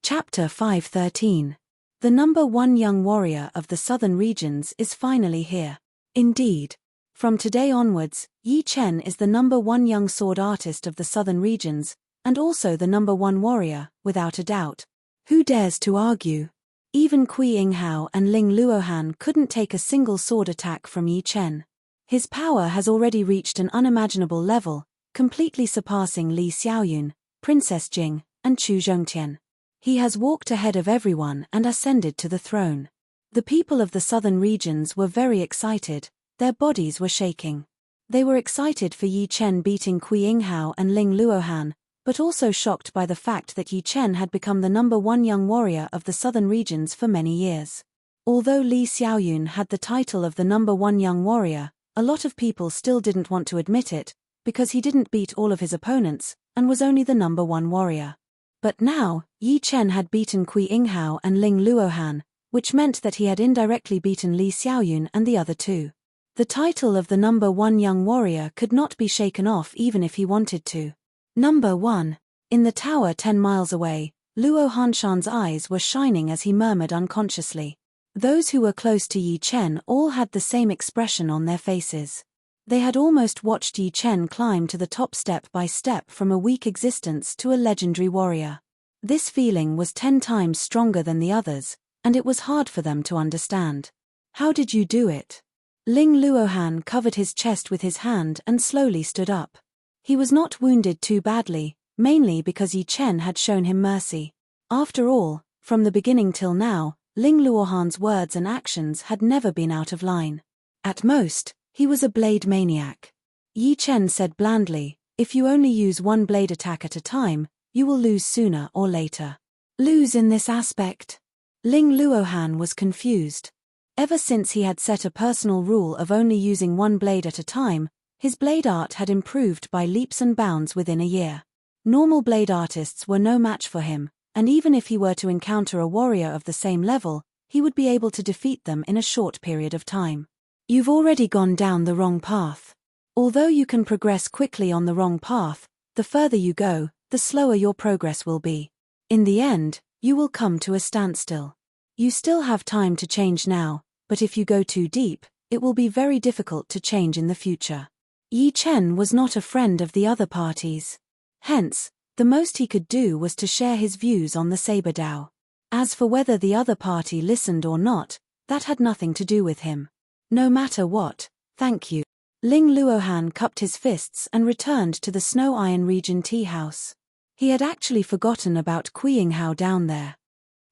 Chapter 513. The number 1 young warrior of the southern regions is finally here. Indeed. From today onwards, Yi Chen is the number 1 young sword artist of the southern regions, and also the number 1 warrior, without a doubt. Who dares to argue? Even Kui Yinghao and Ling Luohan couldn't take a single sword attack from Yi Chen. His power has already reached an unimaginable level, completely surpassing Li Xiaoyun, Princess Jing, and Chu Zhongtian. He has walked ahead of everyone and ascended to the throne. The people of the southern regions were very excited, their bodies were shaking. They were excited for Yi Chen beating Kui Yinghao and Ling Luohan, but also shocked by the fact that Yi Chen had become the number 1 young warrior of the southern regions for many years. Although Li Xiaoyun had the title of the number 1 young warrior, a lot of people still didn't want to admit it, because he didn't beat all of his opponents, and was only the number 1 warrior. But now, Yi Chen had beaten Kui Yinghao and Ling Luohan, which meant that he had indirectly beaten Li Xiaoyun and the other two. The title of the number 1 young warrior could not be shaken off even if he wanted to. Number 1. In the tower 10 miles away, Luo Hanshan's eyes were shining as he murmured unconsciously. Those who were close to Yi Chen all had the same expression on their faces. They had almost watched Yi Chen climb to the top step by step from a weak existence to a legendary warrior. This feeling was 10 times stronger than the others, and it was hard for them to understand. How did you do it? Ling Luohan covered his chest with his hand and slowly stood up. He was not wounded too badly, mainly because Yi Chen had shown him mercy. After all, from the beginning till now, Ling Luohan's words and actions had never been out of line. At most, he was a blade maniac. Yi Chen said blandly, "If you only use 1 blade attack at a time, you will lose sooner or later." Lose in this aspect? Ling Luohan was confused. Ever since he had set a personal rule of only using 1 blade at a time, his blade art had improved by leaps and bounds within a year. Normal blade artists were no match for him, and even if he were to encounter a warrior of the same level, he would be able to defeat them in a short period of time. You've already gone down the wrong path. Although you can progress quickly on the wrong path, the further you go, the slower your progress will be. In the end, you will come to a standstill. You still have time to change now, but if you go too deep, it will be very difficult to change in the future. Yi Chen was not a friend of the other parties. Hence, the most he could do was to share his views on the Saber Dao. As for whether the other party listened or not, that had nothing to do with him. No matter what, thank you. Ling Luohan cupped his fists and returned to the Snow Iron Region tea house. He had actually forgotten about Kui Yinghao down there.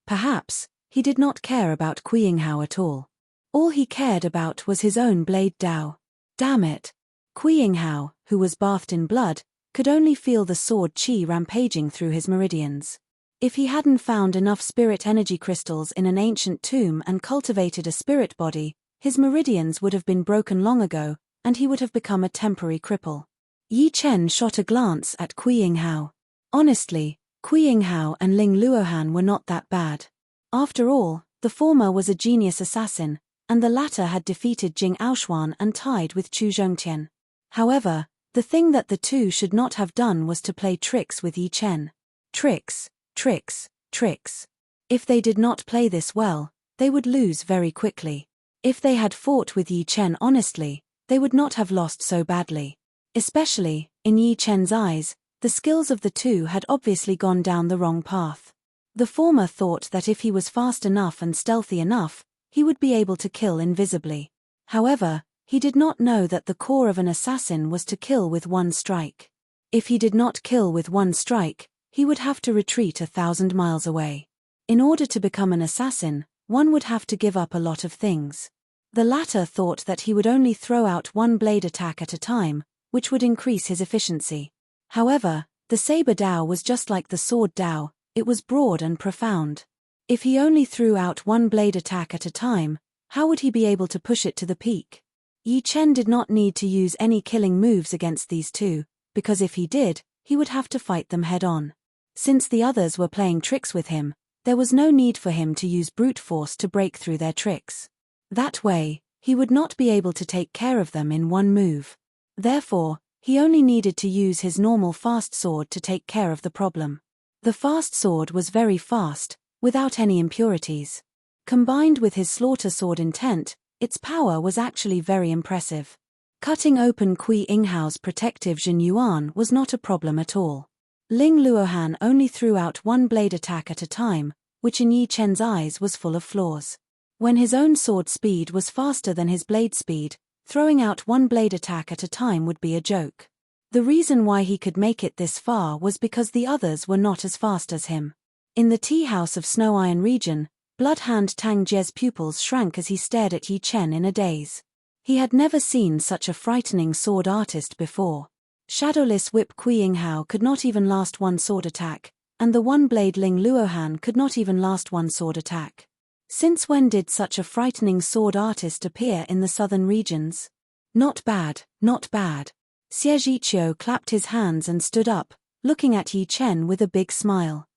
Perhaps, he did not care about Kui Yinghao at all. All he cared about was his own blade Dao. Damn it. Kui Yinghao, who was bathed in blood, could only feel the sword qi rampaging through his meridians. If he hadn't found enough spirit energy crystals in an ancient tomb and cultivated a spirit body, his meridians would have been broken long ago, and he would have become a temporary cripple. Yi Chen shot a glance at Kui Yinghao. Honestly, Kui Yinghao and Ling Luohan were not that bad. After all, the former was a genius assassin, and the latter had defeated Jing Aoshuan and tied with Chu Zhongtian. However, the thing that the two should not have done was to play tricks with Yi Chen. Tricks, tricks, tricks. If they did not play this well, they would lose very quickly. If they had fought with Yi Chen honestly, they would not have lost so badly. Especially, in Yi Chen's eyes, the skills of the two had obviously gone down the wrong path. The former thought that if he was fast enough and stealthy enough, he would be able to kill invisibly. However, he did not know that the core of an assassin was to kill with 1 strike. If he did not kill with 1 strike, he would have to retreat 1,000 miles away. In order to become an assassin, one would have to give up a lot of things. The latter thought that he would only throw out 1 blade attack at a time, which would increase his efficiency. However, the Saber Dao was just like the Sword Dao, it was broad and profound. If he only threw out 1 blade attack at a time, how would he be able to push it to the peak? Yi Chen did not need to use any killing moves against these two, because if he did, he would have to fight them head-on. Since the others were playing tricks with him, there was no need for him to use brute force to break through their tricks. That way, he would not be able to take care of them in 1 move. Therefore, he only needed to use his normal fast sword to take care of the problem. The fast sword was very fast, without any impurities. Combined with his slaughter sword intent, its power was actually very impressive. Cutting open Kui Yinghao's protective Jin Yuan was not a problem at all. Ling Luohan only threw out one blade attack at a time, which in Yi Chen's eyes was full of flaws. When his own sword speed was faster than his blade speed, throwing out one blade attack at a time would be a joke. The reason why he could make it this far was because the others were not as fast as him. In the tea house of Snow Iron region, Bloodhound Tang Jie's pupils shrank as he stared at Yi Chen in a daze. He had never seen such a frightening sword artist before. Shadowless Whip Kui Yinghao could not even last one sword attack, and the one-blade Ling Luohan could not even last one sword attack. Since when did such a frightening sword artist appear in the southern regions? Not bad, not bad. Xie Zhiqiu clapped his hands and stood up, looking at Yi Chen with a big smile.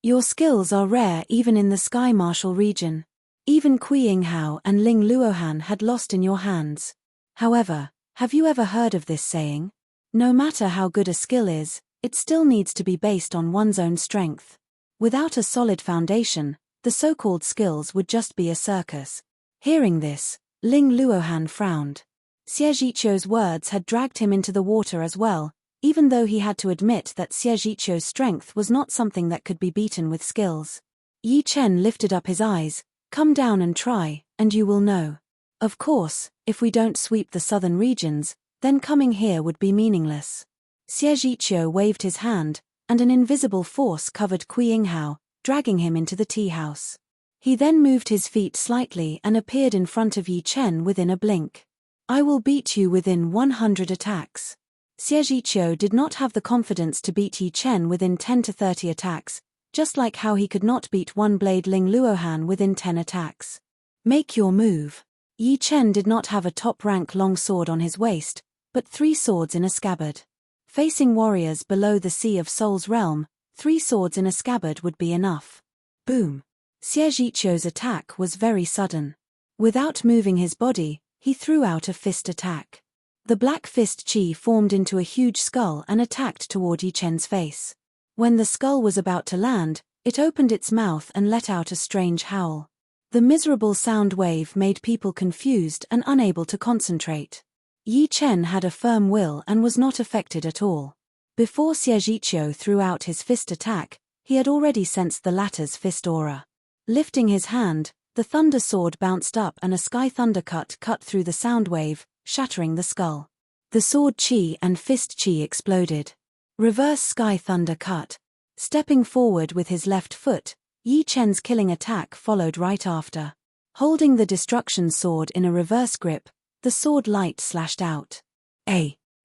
Your skills are rare even in the Sky Martial region. Even Kui Yinghao and Ling Luohan had lost in your hands. However, have you ever heard of this saying? No matter how good a skill is, it still needs to be based on one's own strength. Without a solid foundation, the so-called skills would just be a circus. Hearing this, Ling Luohan frowned. Xie Zhiqiu's words had dragged him into the water as well, even though he had to admit that Xie Zhiqiu's strength was not something that could be beaten with skills. Yi Chen lifted up his eyes. Come down and try, and you will know. Of course, if we don't sweep the southern regions, then coming here would be meaningless. Xie Zhiqiu waved his hand, and an invisible force covered Kui Yinghao, dragging him into the tea house. He then moved his feet slightly and appeared in front of Yi Chen within a blink. I will beat you within 100 attacks. Xie Zhiqiu did not have the confidence to beat Yi Chen within 10 to 30 attacks, just like how he could not beat one-blade Ling Luohan within 10 attacks. Make your move. Yi Chen did not have a top-rank long sword on his waist, but 3 swords in a scabbard. Facing warriors below the Sea of Souls realm, 3 swords in a scabbard would be enough. Boom. Xie Zhiqiu's attack was very sudden. Without moving his body, he threw out a fist attack. The black fist chi formed into a huge skull and attacked toward Yi Chen's face. When the skull was about to land, it opened its mouth and let out a strange howl. The miserable sound wave made people confused and unable to concentrate. Yi Chen had a firm will and was not affected at all. Before Xie Zhiqiu threw out his fist attack, he had already sensed the latter's fist aura. Lifting his hand, the thunder sword bounced up and a sky thunder cut through the sound wave, shattering the skull. The sword chi and fist chi exploded. Reverse sky thunder cut. Stepping forward with his left foot, Yi Chen's killing attack followed right after. Holding the destruction sword in a reverse grip, the sword light slashed out.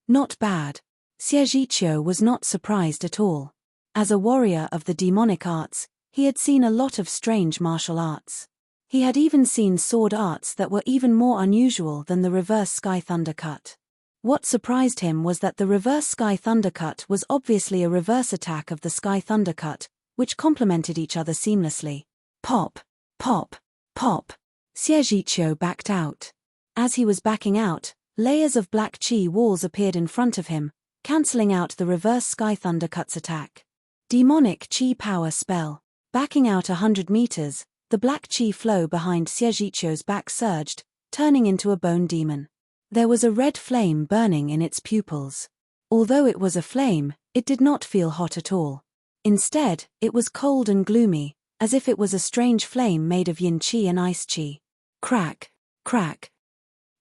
Not bad. Xie Zhiqiu was not surprised at all. As a warrior of the demonic arts, he had seen a lot of strange martial arts. He had even seen sword arts that were even more unusual than the reverse sky thunder cut. What surprised him was that the reverse sky thunder cut was obviously a reverse attack of the sky thunder cut, which complemented each other seamlessly. Pop, pop, pop. Xie Zhiqiu backed out. As he was backing out, layers of black chi walls appeared in front of him, cancelling out the reverse sky thunder cut's attack. Demonic chi power spell. Backing out 100 meters, the black chi flow behind Xie Zhiqiu's back surged, turning into a bone demon. There was a red flame burning in its pupils. Although it was a flame, it did not feel hot at all. Instead, it was cold and gloomy, as if it was a strange flame made of yin chi and ice chi. Crack, crack.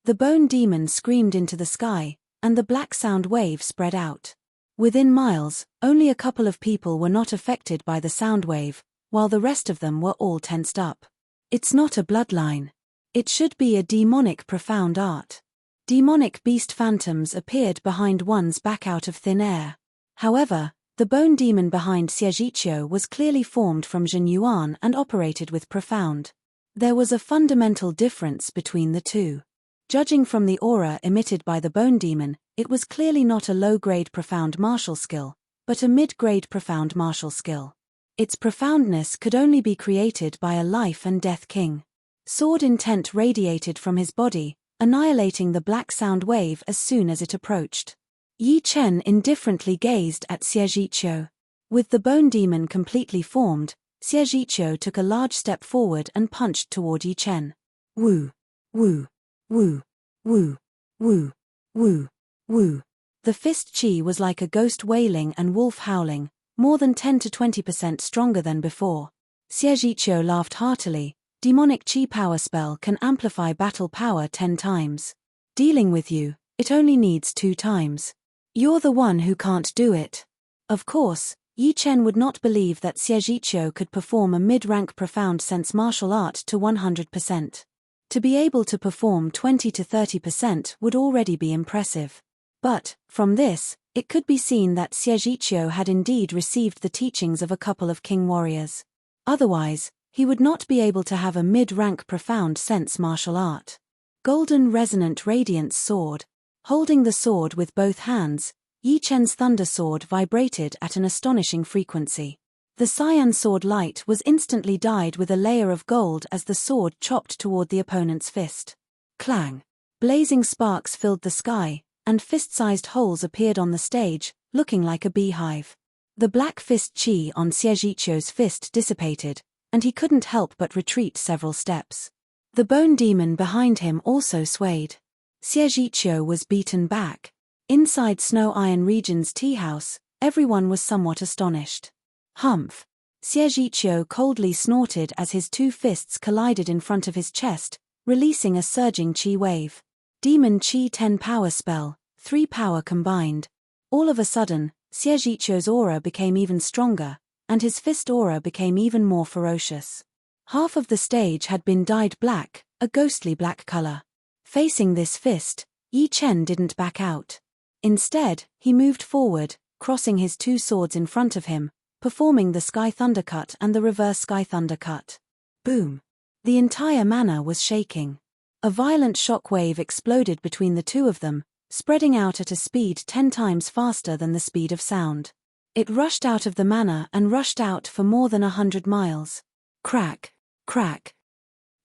The bone demon screamed into the sky, and the black sound wave spread out. Within miles, only a couple of people were not affected by the sound wave, while the rest of them were all tensed up. It's not a bloodline. It should be a demonic profound art. Demonic beast phantoms appeared behind one's back out of thin air. However, the bone demon behind Xie Zhiqiu was clearly formed from Jin Yuan and operated with profound. There was a fundamental difference between the two. Judging from the aura emitted by the bone demon, it was clearly not a low-grade profound martial skill, but a mid-grade profound martial skill. Its profoundness could only be created by a life and death king. Sword intent radiated from his body, annihilating the black sound wave as soon as it approached. Yi Chen indifferently gazed at Xie Zhiqiu. With the bone demon completely formed, Xie Zhiqiu took a large step forward and punched toward Yi Chen. Woo! Woo! Woo! Woo! Woo! Woo! Woo! The fist chi was like a ghost wailing and wolf howling, more than 10 to 20% stronger than before. Xie Zhiqiu laughed heartily. Demonic chi power spell can amplify battle power 10 times. Dealing with you, it only needs 2 times. You're the one who can't do it. Of course, Yi Chen would not believe that Xie Zhiqiu could perform a mid-rank profound sense martial art to 100%. To be able to perform 20 to 30% would already be impressive. But, from this, it could be seen that Xie Zhiqiu had indeed received the teachings of a couple of king warriors. Otherwise, he would not be able to have a mid-rank profound sense martial art. Golden resonant radiance sword. Holding the sword with both hands, Yi Chen's thunder sword vibrated at an astonishing frequency. The cyan sword light was instantly dyed with a layer of gold as the sword chopped toward the opponent's fist. Clang! Blazing sparks filled the sky, and fist-sized holes appeared on the stage, looking like a beehive. The black fist chi on Xie Zhiqiu's fist dissipated, and he couldn't help but retreat several steps. The bone demon behind him also swayed. Xie Zhiqiu was beaten back. Inside Snow Iron Region's tea house, everyone was somewhat astonished. Humph! Xie Zhiqiu coldly snorted as his 2 fists collided in front of his chest, releasing a surging chi wave. Demon Chi 10 power spell, 3 power combined. All of a sudden, Xie Zhiqiu's aura became even stronger, and his fist aura became even more ferocious. Half of the stage had been dyed black, a ghostly black color. Facing this fist, Yi Chen didn't back out. Instead, he moved forward, crossing his 2 swords in front of him, performing the Sky Thundercut and the Reverse Sky Thundercut. Boom! The entire manor was shaking. A violent shock wave exploded between the 2 of them, spreading out at a speed 10 times faster than the speed of sound. It rushed out of the manor and rushed out for more than 100 miles. Crack! Crack!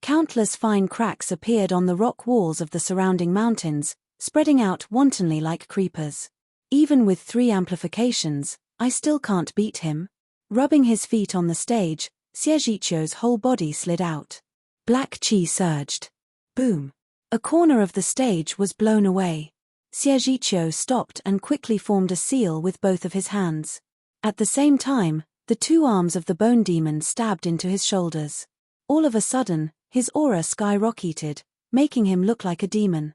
Countless fine cracks appeared on the rock walls of the surrounding mountains, spreading out wantonly like creepers. Even with 3 amplifications, I still can't beat him. Rubbing his feet on the stage, Xie Zhiqiu's whole body slid out. Black chi surged. Boom! A corner of the stage was blown away. Xie Zhiqiu stopped and quickly formed a seal with both of his hands. At the same time, the 2 arms of the bone demon stabbed into his shoulders. All of a sudden, his aura skyrocketed, making him look like a demon.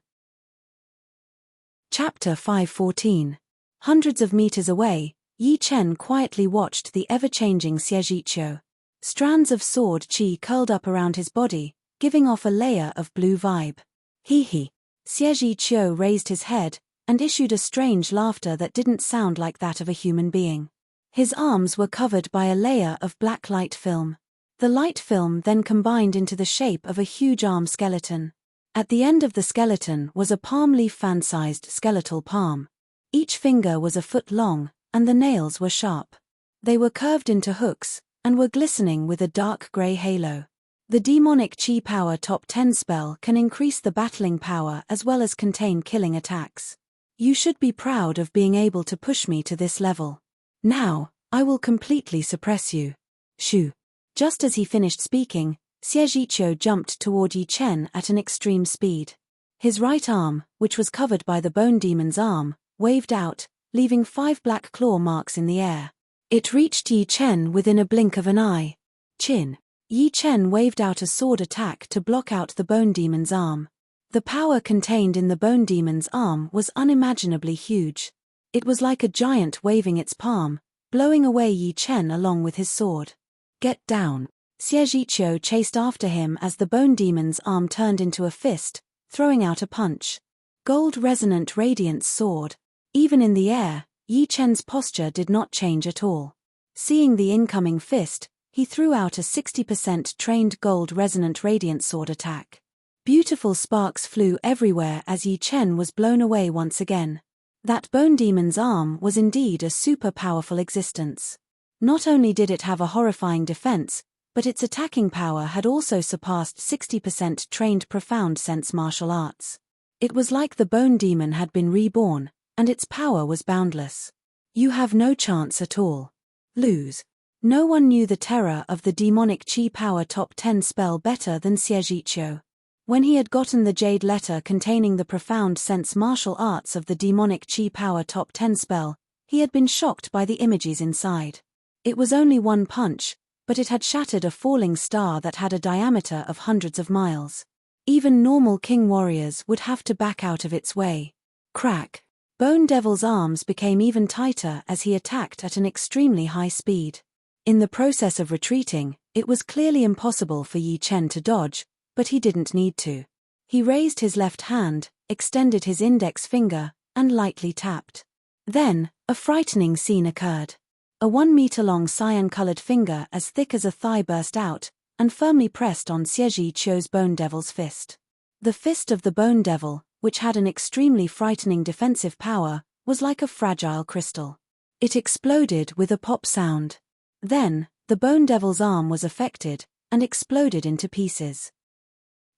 Chapter 514. Hundreds of meters away, Yi Chen quietly watched the ever-changing Xie Zhiqiu. Strands of sword chi curled up around his body, giving off a layer of blue vibe. Hee hee. Xie Zhiqiu raised his head, and issued a strange laughter that didn't sound like that of a human being. His arms were covered by a layer of black light film. The light film then combined into the shape of a huge arm skeleton. At the end of the skeleton was a palm leaf fan-sized skeletal palm. Each finger was a foot long, and the nails were sharp. They were curved into hooks, and were glistening with a dark grey halo. The demonic chi power top 10 spell can increase the battling power as well as contain killing attacks. You should be proud of being able to push me to this level. Now, I will completely suppress you. Shoo. Just as he finished speaking, Xie Zhiqiu jumped toward Yi Chen at an extreme speed. His right arm, which was covered by the bone demon's arm, waved out, leaving 5 black claw marks in the air. It reached Yi Chen within a blink of an eye. Chin. Yi Chen waved out a sword attack to block out the bone demon's arm. The power contained in the bone demon's arm was unimaginably huge. It was like a giant waving its palm, blowing away Yi Chen along with his sword. Get down. Xie Zhiqiu chased after him as the bone demon's arm turned into a fist, throwing out a punch. Gold resonant radiance sword. Even in the air, Yi Chen's posture did not change at all. Seeing the incoming fist, he threw out a 60% trained gold resonant radiant sword attack. Beautiful sparks flew everywhere as Yi Chen was blown away once again. That bone demon's arm was indeed a super powerful existence. Not only did it have a horrifying defense, but its attacking power had also surpassed 60% trained profound sense martial arts. It was like the bone demon had been reborn, and its power was boundless. You have no chance at all. Lose. No one knew the terror of the demonic chi power top 10 spell better than Xie. When he had gotten the jade letter containing the profound sense martial arts of the demonic chi power top 10 spell, he had been shocked by the images inside. It was only one punch, but it had shattered a falling star that had a diameter of hundreds of miles. Even normal king warriors would have to back out of its way. Crack. Bone Devil's arms became even tighter as he attacked at an extremely high speed. In the process of retreating, it was clearly impossible for Yi Chen to dodge, but he didn't need to. He raised his left hand, extended his index finger, and lightly tapped. Then, a frightening scene occurred. A 1-meter-long cyan-colored finger as thick as a thigh burst out, and firmly pressed on Xie Qiu's Bone Devil's fist. The fist of the Bone Devil, which had an extremely frightening defensive power, was like a fragile crystal. It exploded with a pop sound. Then, the Bone Devil's arm was affected, and exploded into pieces.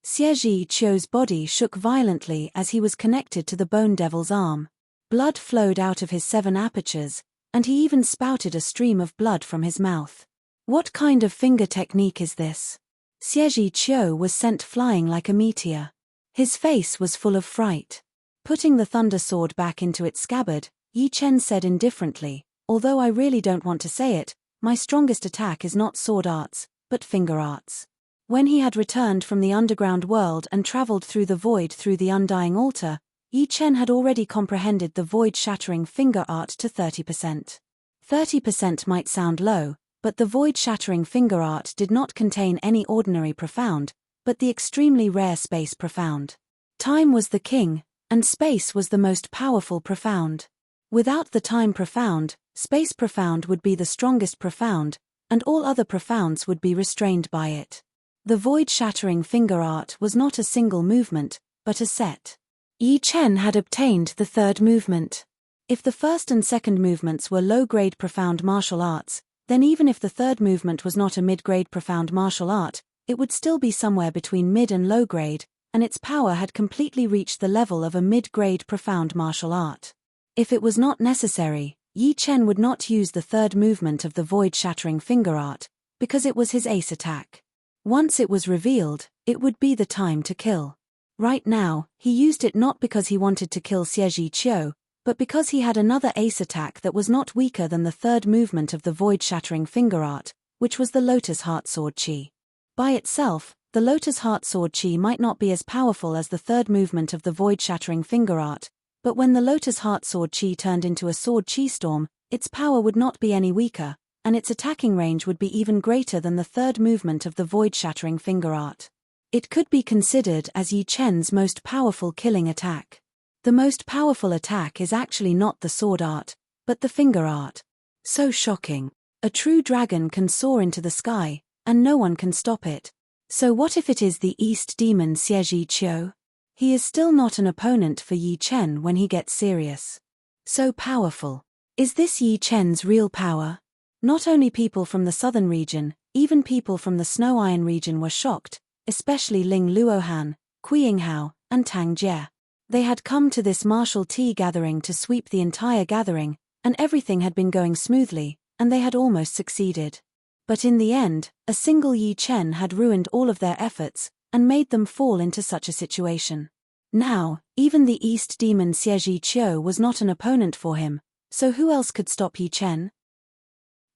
Xie Qiu's body shook violently as he was connected to the Bone Devil's arm. Blood flowed out of his 7 apertures, and he even spouted a stream of blood from his mouth. What kind of finger technique is this? Xie Qiu was sent flying like a meteor. His face was full of fright. Putting the thunder sword back into its scabbard, Yi Chen said indifferently, "Although I really don't want to say it, my strongest attack is not sword arts, but finger arts." When he had returned from the underground world and traveled through the void through the undying altar, Yi Chen had already comprehended the void-shattering finger art to 30%. 30% might sound low, but the void-shattering finger art did not contain any ordinary profound, but the extremely rare space profound. Time was the king, and space was the most powerful profound. Without the time profound, space profound would be the strongest profound, and all other profounds would be restrained by it. The void-shattering finger art was not a single movement, but a set. Yi Chen had obtained the third movement. If the first and second movements were low-grade profound martial arts, then even if the third movement was not a mid-grade profound martial art, it would still be somewhere between mid and low-grade, and its power had completely reached the level of a mid-grade profound martial art. If it was not necessary, Yi Chen would not use the third movement of the void-shattering finger art, because it was his ace attack. Once it was revealed, it would be the time to kill. Right now, he used it not because he wanted to kill Xie Qiu, but because he had another ace attack that was not weaker than the third movement of the void-shattering finger art, which was the Lotus Heart Sword Chi. By itself, the Lotus Heart Sword Chi might not be as powerful as the third movement of the void-shattering finger art, but when the Lotus Heart Sword Chi turned into a sword chi storm, its power would not be any weaker, and its attacking range would be even greater than the third movement of the void-shattering finger art. It could be considered as Yi Chen's most powerful killing attack. The most powerful attack is actually not the sword art, but the finger art. So shocking. A true dragon can soar into the sky, and no one can stop it. So what if it is the East Demon Xie Qiu? He is still not an opponent for Yi Chen when he gets serious. So powerful. Is this Yi Chen's real power? Not only people from the southern region, even people from the Snow Iron region were shocked, especially Ling Luohan, Qiyinghao, and Tang Jie. They had come to this martial tea gathering to sweep the entire gathering, and everything had been going smoothly, and they had almost succeeded. But in the end, a single Yi Chen had ruined all of their efforts, and made them fall into such a situation. Now, even the East Demon Xie Qiu was not an opponent for him, so who else could stop Yi Chen?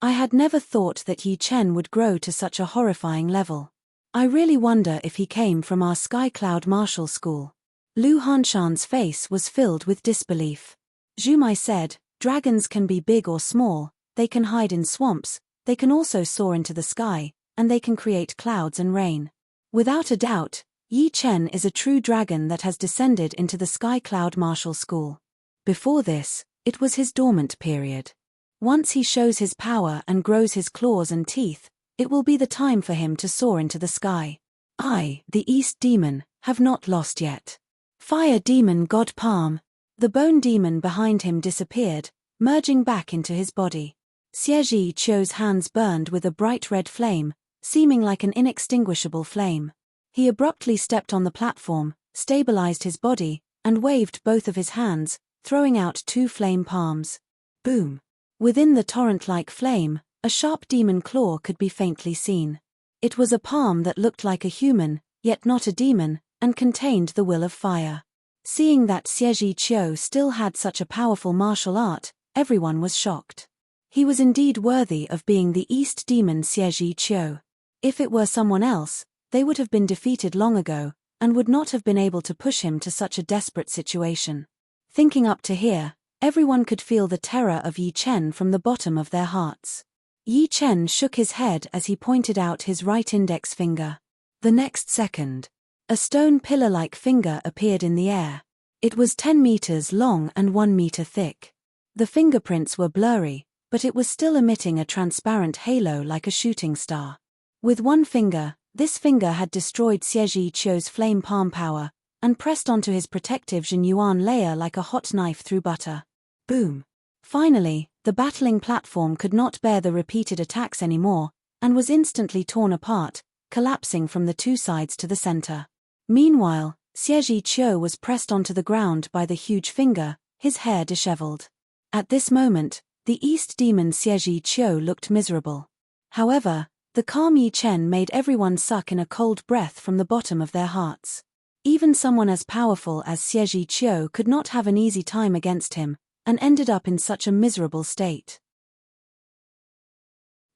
I had never thought that Yi Chen would grow to such a horrifying level. I really wonder if he came from our Sky Cloud Martial School. Lu Hanshan's face was filled with disbelief. Zhu Mai said, "Dragons can be big or small, they can hide in swamps, they can also soar into the sky, and they can create clouds and rain." Without a doubt, Yi Chen is a true dragon that has descended into the Sky Cloud Martial School. Before this, it was his dormant period. Once he shows his power and grows his claws and teeth, it will be the time for him to soar into the sky. I, the East Demon, have not lost yet. Fire Demon God Palm. The bone demon behind him disappeared, merging back into his body. Xie Qiu's hands burned with a bright red flame, seeming like an inextinguishable flame. He abruptly stepped on the platform, stabilized his body, and waved both of his hands, throwing out 2 flame palms. Boom! Within the torrent-like flame, A sharp demon claw could be faintly seen. It was a palm that looked like a human, yet not a demon, and contained the will of fire. Seeing that Xie Qiu still had such a powerful martial art, everyone was shocked. He was indeed worthy of being the East Demon Xie Qiu. If it were someone else, they would have been defeated long ago, and would not have been able to push him to such a desperate situation. Thinking up to here, everyone could feel the terror of Yi Chen from the bottom of their hearts. Yi Chen shook his head as he pointed out his right index finger. The next second, a stone pillar-like finger appeared in the air. It was 10 meters long and 1 meter thick. The fingerprints were blurry, but it was still emitting a transparent halo like a shooting star. With one finger, this finger had destroyed Xie Qiu's flame palm power, and pressed onto his protective Jinyuan layer like a hot knife through butter. Boom! Finally, the battling platform could not bear the repeated attacks anymore, and was instantly torn apart, collapsing from the two sides to the center. Meanwhile, Xie Qiu was pressed onto the ground by the huge finger, his hair disheveled. At this moment, the East Demon Xie Qiu looked miserable. However, the calm Yi Chen made everyone suck in a cold breath from the bottom of their hearts. Even someone as powerful as Xie Qiu could not have an easy time against him, and ended up in such a miserable state.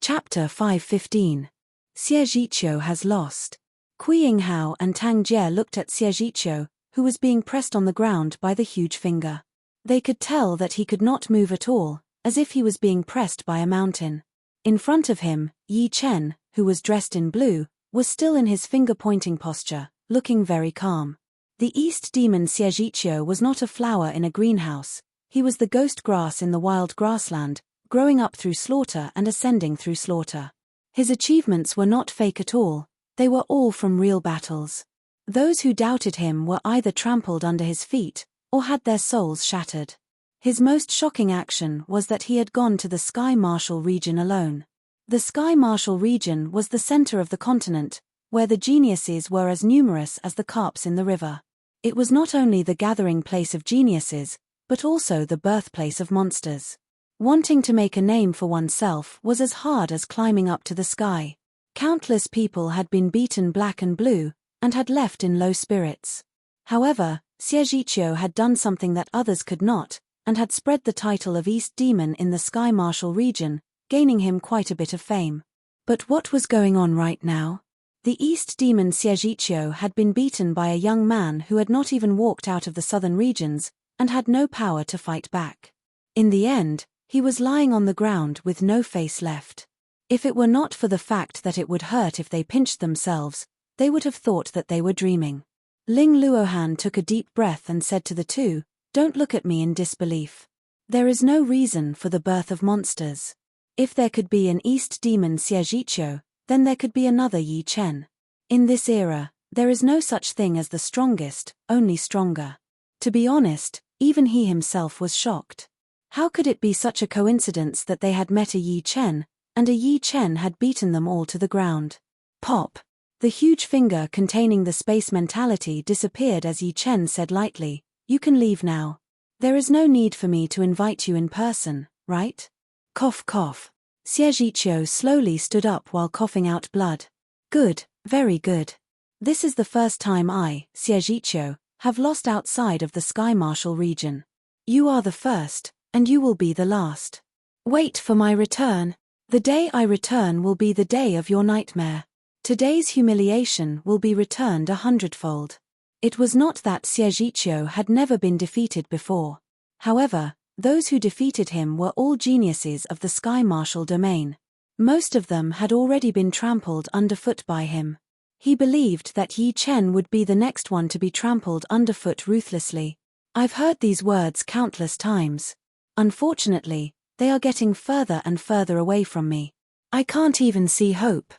Chapter 5:15. Xie Qiu has lost. Kui Yinghao and Tang Jie looked at Xie Qiu, who was being pressed on the ground by the huge finger. They could tell that he could not move at all, as if he was being pressed by a mountain. In front of him, Yi Chen, who was dressed in blue, was still in his finger-pointing posture, looking very calm. The East Demon Xie Qiu was not a flower in a greenhouse, he was the ghost grass in the wild grassland, growing up through slaughter and ascending through slaughter. His achievements were not fake at all, they were all from real battles. Those who doubted him were either trampled under his feet, or had their souls shattered. His most shocking action was that he had gone to the Sky Martial region alone. The Sky Martial region was the center of the continent, where the geniuses were as numerous as the carps in the river. It was not only the gathering place of geniuses, but also the birthplace of monsters. Wanting to make a name for oneself was as hard as climbing up to the sky. Countless people had been beaten black and blue, and had left in low spirits. However, Xie Qiu had done something that others could not, and had spread the title of East Demon in the Sky Martial region, gaining him quite a bit of fame. But what was going on right now? The East Demon Xie Qiu had been beaten by a young man who had not even walked out of the southern regions, and had no power to fight back. In the end, he was lying on the ground with no face left. If it were not for the fact that it would hurt if they pinched themselves, they would have thought that they were dreaming. Ling Luohan took a deep breath and said to the two, "Don't look at me in disbelief. There is no reason for the birth of monsters. If there could be an East Demon Xie Qiu, then there could be another Yi Chen. In this era, there is no such thing as the strongest, only stronger." To be honest, even he himself was shocked. How could it be such a coincidence that they had met a Yi Chen, and a Yi Chen had beaten them all to the ground? Pop! The huge finger containing the space mentality disappeared as Yi Chen said lightly, "You can leave now. There is no need for me to invite you in person, right?" Cough cough. Xie Qiu slowly stood up while coughing out blood. "Good, very good. This is the first time I, Xie Qiu, have lost outside of the Sky Martial region. You are the first, and you will be the last. Wait for my return. The day I return will be the day of your nightmare. Today's humiliation will be returned 100-fold. It was not that Xie Qiu had never been defeated before. However, those who defeated him were all geniuses of the Sky Martial domain. Most of them had already been trampled underfoot by him. He believed that Yi Chen would be the next one to be trampled underfoot ruthlessly. I've heard these words countless times. Unfortunately, they are getting further and further away from me. I can't even see hope.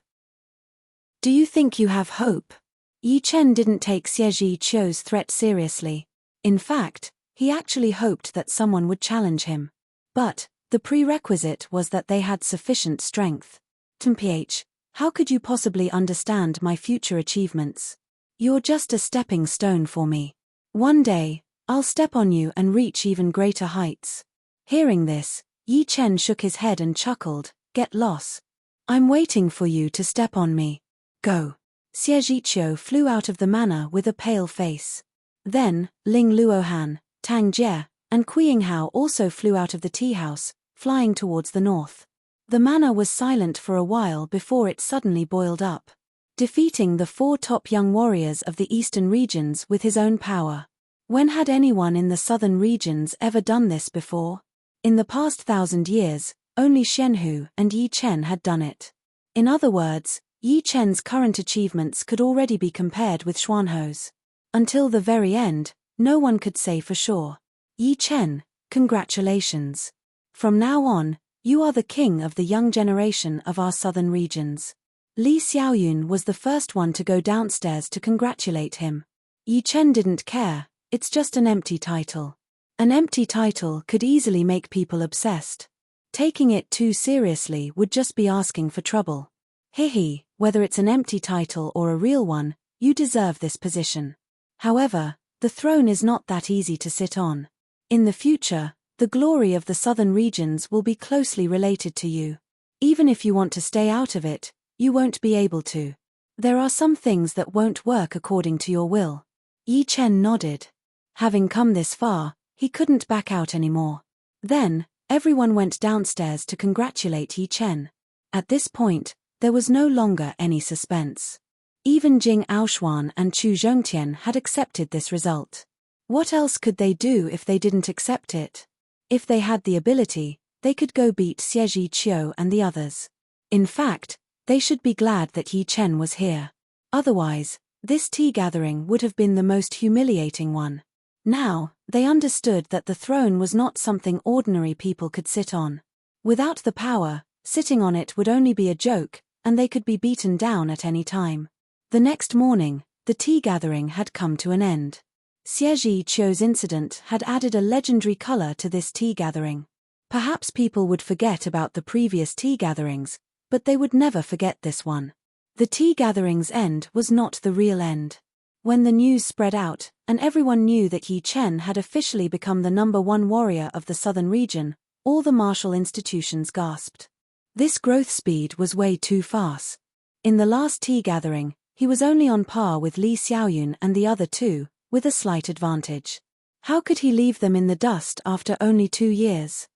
Do you think you have hope? Yi Chen didn't take Xie Qiu's threat seriously. In fact, he actually hoped that someone would challenge him. But the prerequisite was that they had sufficient strength. "Mph, how could you possibly understand my future achievements? You're just a stepping stone for me. One day, I'll step on you and reach even greater heights." Hearing this, Yi Chen shook his head and chuckled, get lost. I'm waiting for you to step on me. Go. Xie Zhiqiu flew out of the manor with a pale face. Then, Ling Luohan, Tang Jie, and Kuiyinghao also flew out of the tea house, flying towards the north. The manor was silent for a while before it suddenly boiled up, defeating the 4 top young warriors of the eastern regions with his own power. When had anyone in the southern regions ever done this before? In the past 1,000 years, only Xianhu and Yi Chen had done it. In other words, Yi Chen's current achievements could already be compared with Xuanho's. Until the very end, no one could say for sure. Yi Chen, congratulations. From now on, you are the king of the young generation of our southern regions. Li Xiaoyun was the first one to go downstairs to congratulate him. Yi Chen didn't care, it's just an empty title. An empty title could easily make people obsessed. Taking it too seriously would just be asking for trouble. Hehe, whether it's an empty title or a real one, you deserve this position. However, the throne is not that easy to sit on. In the future, the glory of the southern regions will be closely related to you. Even if you want to stay out of it, you won't be able to. There are some things that won't work according to your will. Yi Chen nodded. Having come this far, he couldn't back out anymore. Then, everyone went downstairs to congratulate Yi Chen. At this point, there was no longer any suspense. Even Jing Aoshuan and Chu Zhongtian had accepted this result. What else could they do if they didn't accept it? If they had the ability, they could go beat Xie Zhiqiu and the others. In fact, they should be glad that Yi Chen was here. Otherwise, this tea gathering would have been the most humiliating one. Now, they understood that the throne was not something ordinary people could sit on. Without the power, sitting on it would only be a joke, and they could be beaten down at any time. The next morning, the tea gathering had come to an end. Xie Zhiqiu's incident had added a legendary color to this tea gathering. Perhaps people would forget about the previous tea gatherings, but they would never forget this one. The tea gathering's end was not the real end. When the news spread out, and everyone knew that Yi Chen had officially become the #1 warrior of the southern region, all the martial institutions gasped. This growth speed was way too fast. In the last tea gathering, he was only on par with Li Xiaoyun and the other 2, with a slight advantage. How could he leave them in the dust after only 2 years?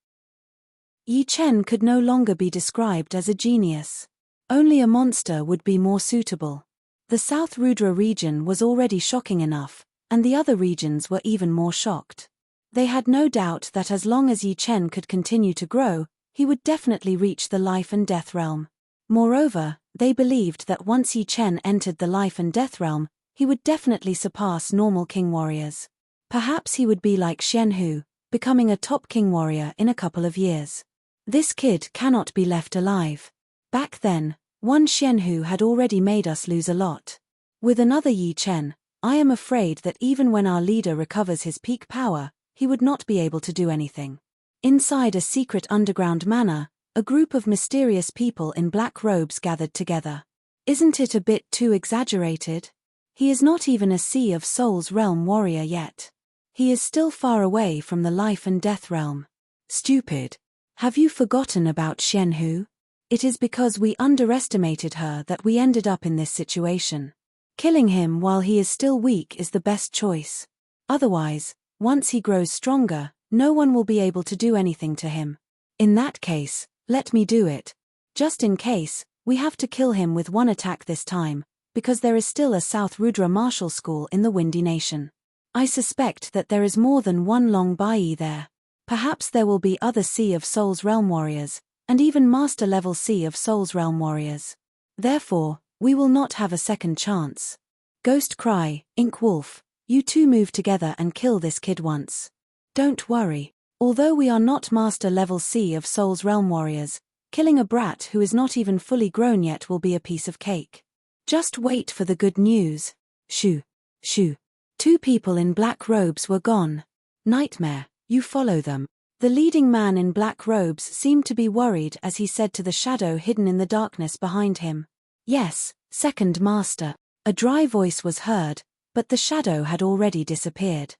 Yi Chen could no longer be described as a genius. Only a monster would be more suitable. The South Rudra region was already shocking enough, and the other regions were even more shocked. They had no doubt that as long as Yi Chen could continue to grow, he would definitely reach the life and death realm. Moreover, they believed that once Yi Chen entered the life and death realm, he would definitely surpass normal king warriors. Perhaps he would be like Xianhu, becoming a top king warrior in a couple of years. This kid cannot be left alive. Back then, one Xianhu had already made us lose a lot. With another Yi Chen, I am afraid that even when our leader recovers his peak power, he would not be able to do anything. Inside a secret underground manor, a group of mysterious people in black robes gathered together. Isn't it a bit too exaggerated? He is not even a Sea of Souls realm warrior yet. He is still far away from the life and death realm. Stupid. Have you forgotten about Xianhu? It is because we underestimated her that we ended up in this situation. Killing him while he is still weak is the best choice. Otherwise, once he grows stronger, no one will be able to do anything to him. In that case, let me do it. Just in case, we have to kill him with one attack this time, because there is still a South Rudra martial school in the Windy Nation. I suspect that there is more than one Long Bai there. Perhaps there will be other Sea of Souls realm warriors, and even master-level Sea of Souls realm warriors. Therefore, we will not have a second chance. Ghost Cry, Ink Wolf, you two move together and kill this kid once. Don't worry. Although we are not master-level Sea of Souls realm warriors, killing a brat who is not even fully grown yet will be a piece of cake. Just wait for the good news. Shoo. Shoo. 2 people in black robes were gone. Nightmare, you follow them. The leading man in black robes seemed to be worried as he said to the shadow hidden in the darkness behind him. Yes, second master. A dry voice was heard, but the shadow had already disappeared.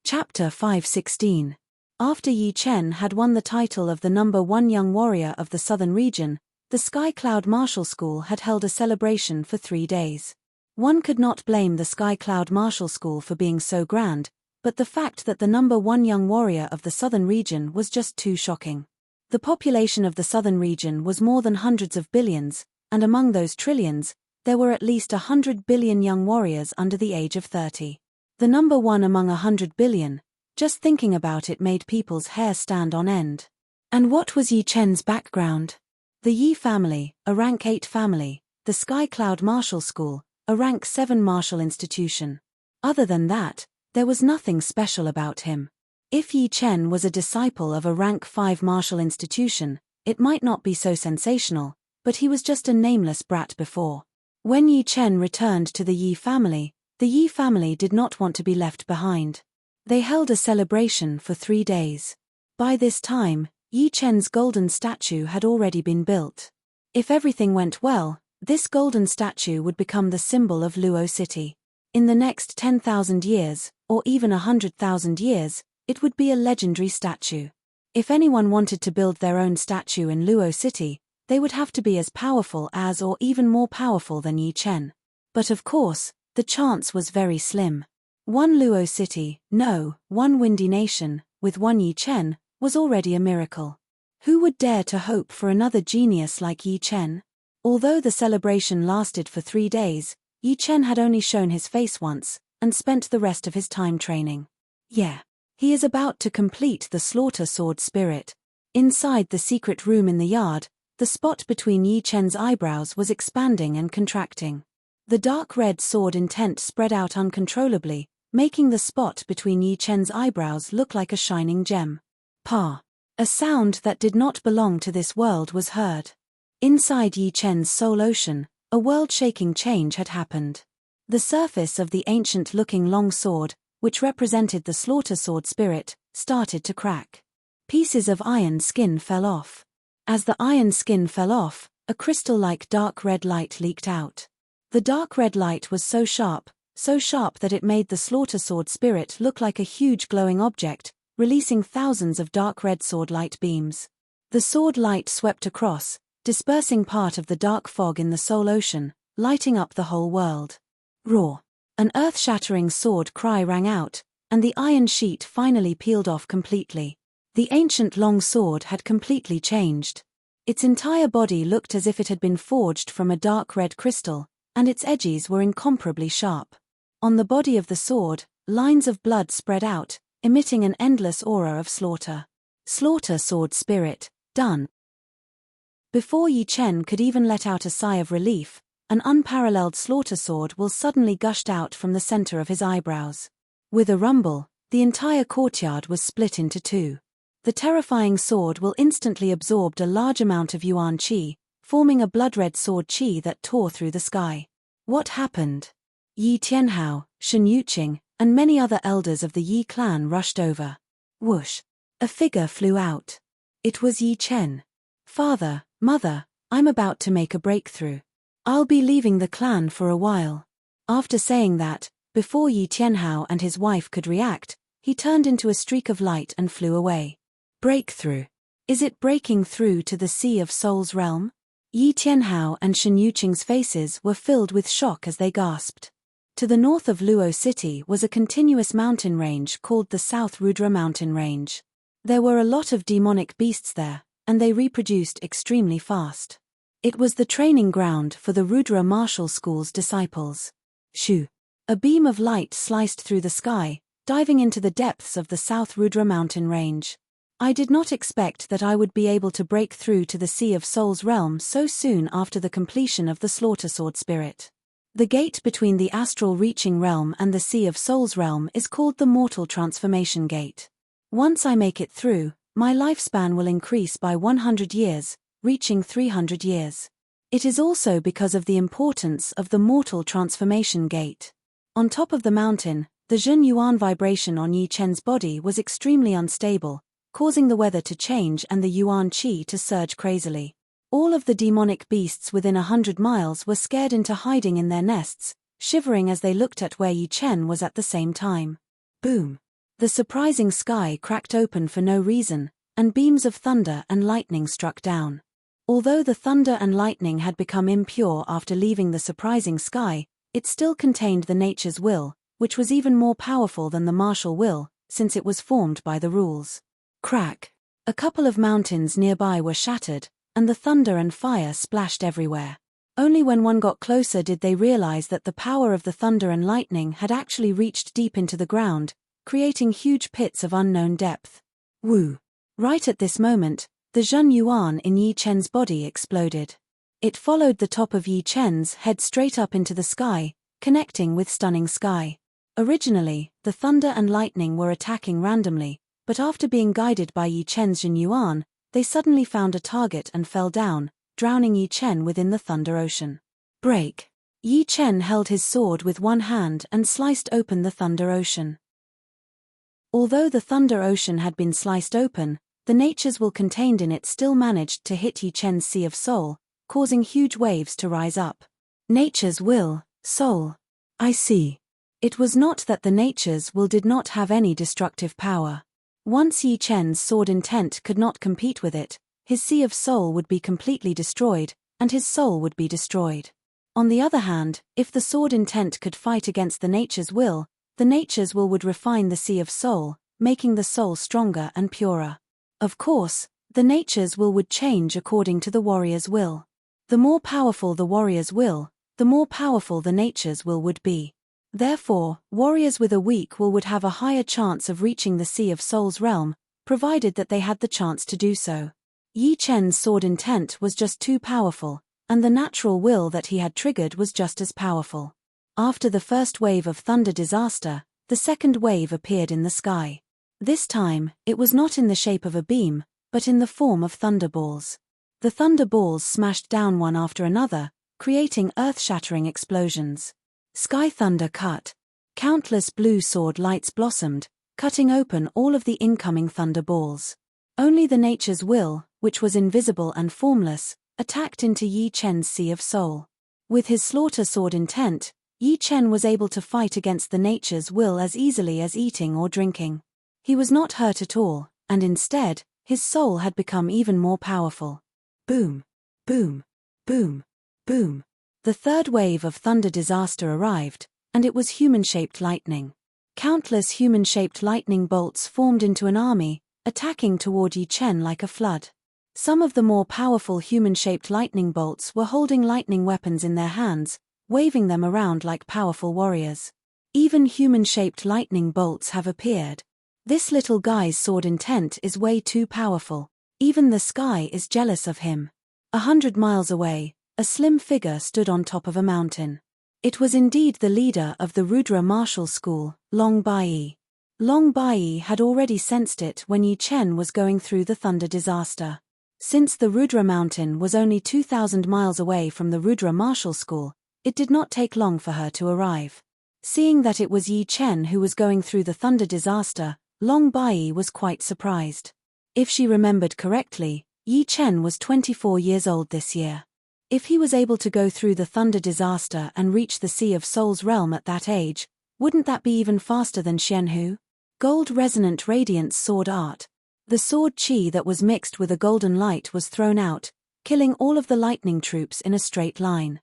Chapter 516. After Yi Chen had won the title of the number 1 young warrior of the southern region, the Sky Cloud Martial School had held a celebration for 3 days. One could not blame the Sky Cloud Martial School for being so grand, but the fact that the number 1 young warrior of the southern region was just too shocking. The population of the southern region was more than hundreds of billions, and among those trillions, there were at least 100 billion young warriors under the age of 30. The number 1 among 100 billion, just thinking about it made people's hair stand on end. And what was Yi Chen's background? The Yi family, a rank 8 family, the Sky Cloud Martial School, a rank 7 martial institution. Other than that, there was nothing special about him. If Yi Chen was a disciple of a rank 5 martial institution, it might not be so sensational, but he was just a nameless brat before. When Yi Chen returned to the Yi family did not want to be left behind. They held a celebration for 3 days. By this time, Yi Chen's golden statue had already been built. If everything went well, this golden statue would become the symbol of Luo City. In the next 10,000 years, or even 100,000 years, it would be a legendary statue. If anyone wanted to build their own statue in Luo City, they would have to be as powerful as or even more powerful than Yi Chen. But of course, the chance was very slim. One Luo City, no, one Windy Nation, with one Yi Chen, was already a miracle. Who would dare to hope for another genius like Yi Chen? Although the celebration lasted for 3 days, Yi Chen had only shown his face once, and spent the rest of his time training. Yeah. He is about to complete the slaughter sword spirit. Inside the secret room in the yard, the spot between Yi Chen's eyebrows was expanding and contracting. The dark red sword intent spread out uncontrollably, making the spot between Yi Chen's eyebrows look like a shining gem. Pa! A sound that did not belong to this world was heard. Inside Yi Chen's soul ocean, a world-shaking change had happened. The surface of the ancient-looking long sword, which represented the slaughter sword spirit, started to crack. Pieces of iron skin fell off. As the iron skin fell off, a crystal-like dark red light leaked out. The dark red light was so sharp that it made the slaughter sword spirit look like a huge glowing object, releasing thousands of dark red sword light beams. The sword light swept across, dispersing part of the dark fog in the soul ocean, lighting up the whole world. Roar! An earth-shattering sword cry rang out, and the iron sheet finally peeled off completely. The ancient long sword had completely changed. Its entire body looked as if it had been forged from a dark red crystal, and its edges were incomparably sharp. On the body of the sword, lines of blood spread out, emitting an endless aura of slaughter. Slaughter sword spirit, done. Before Yi Chen could even let out a sigh of relief, an unparalleled slaughter sword will suddenly gushed out from the center of his eyebrows. With a rumble, the entire courtyard was split into 2. The terrifying sword will instantly absorbed a large amount of yuan qi, forming a blood-red sword qi that tore through the sky. What happened? Yi Tianhao, Shen Yuqing, and many other elders of the Yi clan rushed over. Whoosh! A figure flew out. It was Yi Chen. Father, mother, I'm about to make a breakthrough. I'll be leaving the clan for a while. After saying that, before Yi Tianhao and his wife could react, he turned into a streak of light and flew away. Breakthrough. Is it breaking through to the Sea of Souls realm? Yi Tianhao and Shen Yuqing's faces were filled with shock as they gasped. To the north of Luo City was a continuous mountain range called the South Rudra Mountain Range. There were a lot of demonic beasts there, and they reproduced extremely fast. It was the training ground for the Rudra Martial School's disciples. Shoo! A beam of light sliced through the sky, diving into the depths of the South Rudra Mountain Range. I did not expect that I would be able to break through to the Sea of Souls realm so soon after the completion of the Slaughter Sword Spirit. The gate between the Astral Reaching Realm and the Sea of Souls realm is called the Mortal Transformation Gate. Once I make it through, my lifespan will increase by 100 years, reaching 300 years. It is also because of the importance of the Mortal Transformation Gate. On top of the mountain, the Zhen Yuan vibration on Yi Chen's body was extremely unstable, causing the weather to change and the Yuan Qi to surge crazily. All of the demonic beasts within 100 miles were scared into hiding in their nests, shivering as they looked at where Yi Chen was at the same time. Boom! The surprising sky cracked open for no reason, and beams of thunder and lightning struck down. Although the thunder and lightning had become impure after leaving the surprising sky, it still contained the nature's will, which was even more powerful than the martial will, since it was formed by the rules. Crack! A couple of mountains nearby were shattered, and the thunder and fire splashed everywhere. Only when one got closer did they realize that the power of the thunder and lightning had actually reached deep into the ground, creating huge pits of unknown depth. Woo! Right at this moment, the Zhen Yuan in Yi Chen's body exploded. It followed the top of Yi Chen's head straight up into the sky, connecting with stunning sky. Originally, the thunder and lightning were attacking randomly, but after being guided by Yi Chen's Zhen Yuan, they suddenly found a target and fell down, drowning Yi Chen within the thunder ocean. Break! Yi Chen held his sword with one hand and sliced open the thunder ocean. Although the thunder ocean had been sliced open, the nature's will contained in it still managed to hit Yi Chen's sea of soul, causing huge waves to rise up. Nature's will, soul. I see. It was not that the nature's will did not have any destructive power. Once Yi Chen's sword intent could not compete with it, his sea of soul would be completely destroyed, and his soul would be destroyed. On the other hand, if the sword intent could fight against the nature's will would refine the sea of soul, making the soul stronger and purer. Of course, the nature's will would change according to the warrior's will. The more powerful the warrior's will, the more powerful the nature's will would be. Therefore, warriors with a weak will would have a higher chance of reaching the Sea of Soul's realm, provided that they had the chance to do so. Yi Chen's sword intent was just too powerful, and the natural will that he had triggered was just as powerful. After the first wave of thunder disaster, the second wave appeared in the sky. This time, it was not in the shape of a beam, but in the form of thunderballs. The thunderballs smashed down one after another, creating earth-shattering explosions. Sky thunder cut. Countless blue sword lights blossomed, cutting open all of the incoming thunderballs. Only the nature's will, which was invisible and formless, attacked into Yi Chen's sea of soul. With his slaughter sword intent, Yi Chen was able to fight against the nature's will as easily as eating or drinking. He was not hurt at all, and instead, his soul had become even more powerful. Boom! Boom! Boom! Boom! The third wave of thunder disaster arrived, and it was human-shaped lightning. Countless human-shaped lightning bolts formed into an army, attacking toward Yi Chen like a flood. Some of the more powerful human-shaped lightning bolts were holding lightning weapons in their hands, waving them around like powerful warriors. Even human-shaped lightning bolts have appeared. This little guy's sword intent is way too powerful. Even the sky is jealous of him. 100 miles away, a slim figure stood on top of a mountain. It was indeed the leader of the Rudra martial school, Long Bai. Long Bai had already sensed it when Yi Chen was going through the thunder disaster. Since the Rudra mountain was only 2,000 miles away from the Rudra martial school, it did not take long for her to arrive. Seeing that it was Yi Chen who was going through the thunder disaster, Long Bai was quite surprised. If she remembered correctly, Yi Chen was 24 years old this year. If he was able to go through the thunder disaster and reach the Sea of Soul's realm at that age, wouldn't that be even faster than Xianhu? Gold resonant radiance sword art. The sword chi that was mixed with a golden light was thrown out, killing all of the lightning troops in a straight line.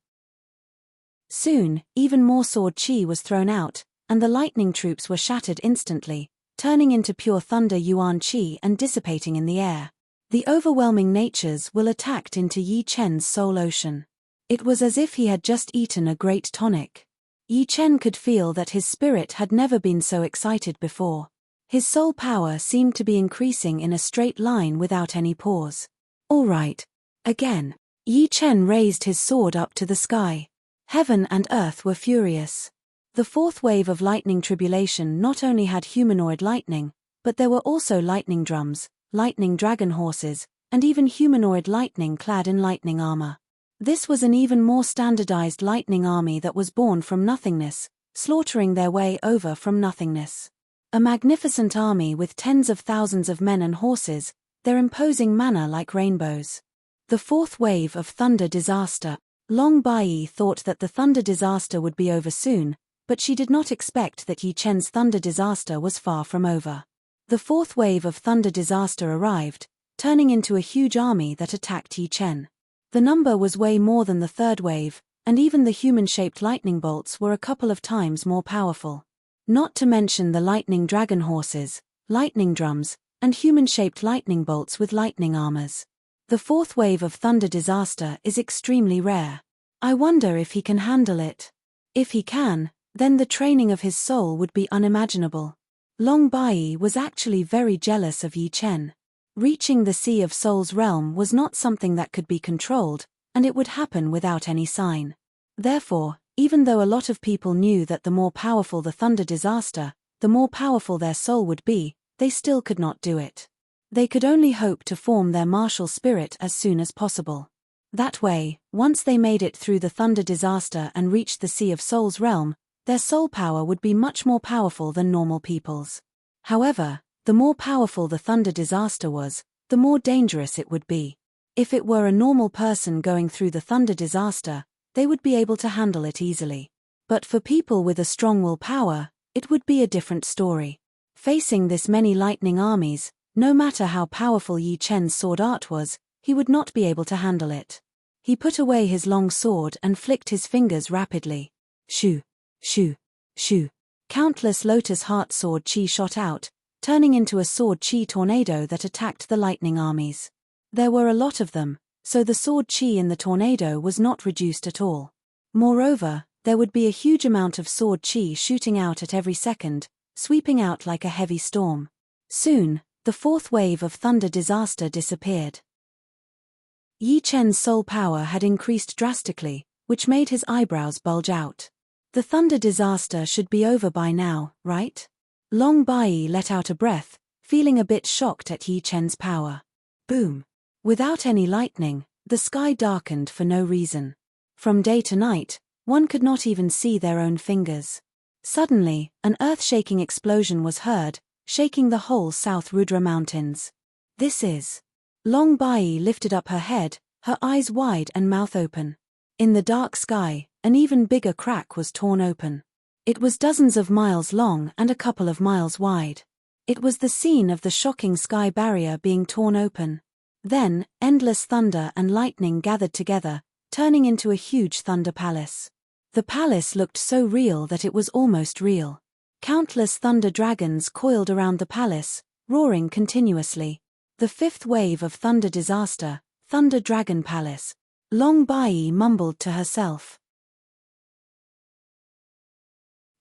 Soon, even more sword chi was thrown out, and the lightning troops were shattered instantly, turning into pure thunder yuan chi and dissipating in the air. The overwhelming nature's will attacked into Yi Chen's soul ocean. It was as if he had just eaten a great tonic. Yi Chen could feel that his spirit had never been so excited before. His soul power seemed to be increasing in a straight line without any pause. All right. Again. Yi Chen raised his sword up to the sky. Heaven and earth were furious. The fourth wave of lightning tribulation not only had humanoid lightning, but there were also lightning drums, lightning dragon horses, and even humanoid lightning clad in lightning armor. This was an even more standardized lightning army that was born from nothingness, slaughtering their way over from nothingness. A magnificent army with tens of thousands of men and horses, their imposing manner like rainbows. The fourth wave of thunder disaster. Long Bai thought that the thunder disaster would be over soon, but she did not expect that Yi Chen's thunder disaster was far from over. The fourth wave of thunder disaster arrived, turning into a huge army that attacked Yi Chen. The number was way more than the third wave, and even the human-shaped lightning bolts were a couple of times more powerful. Not to mention the lightning dragon horses, lightning drums, and human-shaped lightning bolts with lightning armors. The fourth wave of thunder disaster is extremely rare. I wonder if he can handle it. If he can, then the training of his soul would be unimaginable. Long Bai was actually very jealous of Yi Chen. Reaching the Sea of Souls realm was not something that could be controlled, and it would happen without any sign. Therefore, even though a lot of people knew that the more powerful the thunder disaster, the more powerful their soul would be, they still could not do it. They could only hope to form their martial spirit as soon as possible. That way, once they made it through the thunder disaster and reached the Sea of Souls realm, their soul power would be much more powerful than normal people's. However, the more powerful the thunder disaster was, the more dangerous it would be. If it were a normal person going through the thunder disaster, they would be able to handle it easily. But for people with a strong will power, it would be a different story. Facing this many lightning armies, no matter how powerful Yi Chen's sword art was, he would not be able to handle it. He put away his long sword and flicked his fingers rapidly. Shoo, shoo, shoo. Countless lotus heart sword chi shot out, turning into a sword chi tornado that attacked the lightning armies. There were a lot of them, so the sword chi in the tornado was not reduced at all. Moreover, there would be a huge amount of sword chi shooting out at every second, sweeping out like a heavy storm. Soon, the fourth wave of thunder disaster disappeared. Yi Chen's soul power had increased drastically, which made his eyebrows bulge out. The thunder disaster should be over by now, right? Long Bai let out a breath, feeling a bit shocked at Yi Chen's power. Boom. Without any lightning, the sky darkened for no reason. From day to night, one could not even see their own fingers. Suddenly, an earth-shaking explosion was heard, shaking the whole South Rudra Mountains. This is... Long Bai lifted up her head, her eyes wide and mouth open. In the dark sky, an even bigger crack was torn open. It was dozens of miles long and a couple of miles wide. It was the scene of the shocking sky barrier being torn open. Then, endless thunder and lightning gathered together, turning into a huge thunder palace. The palace looked so real that it was almost real. Countless thunder dragons coiled around the palace, roaring continuously. The fifth wave of thunder disaster, Thunder Dragon Palace. Long Bai mumbled to herself.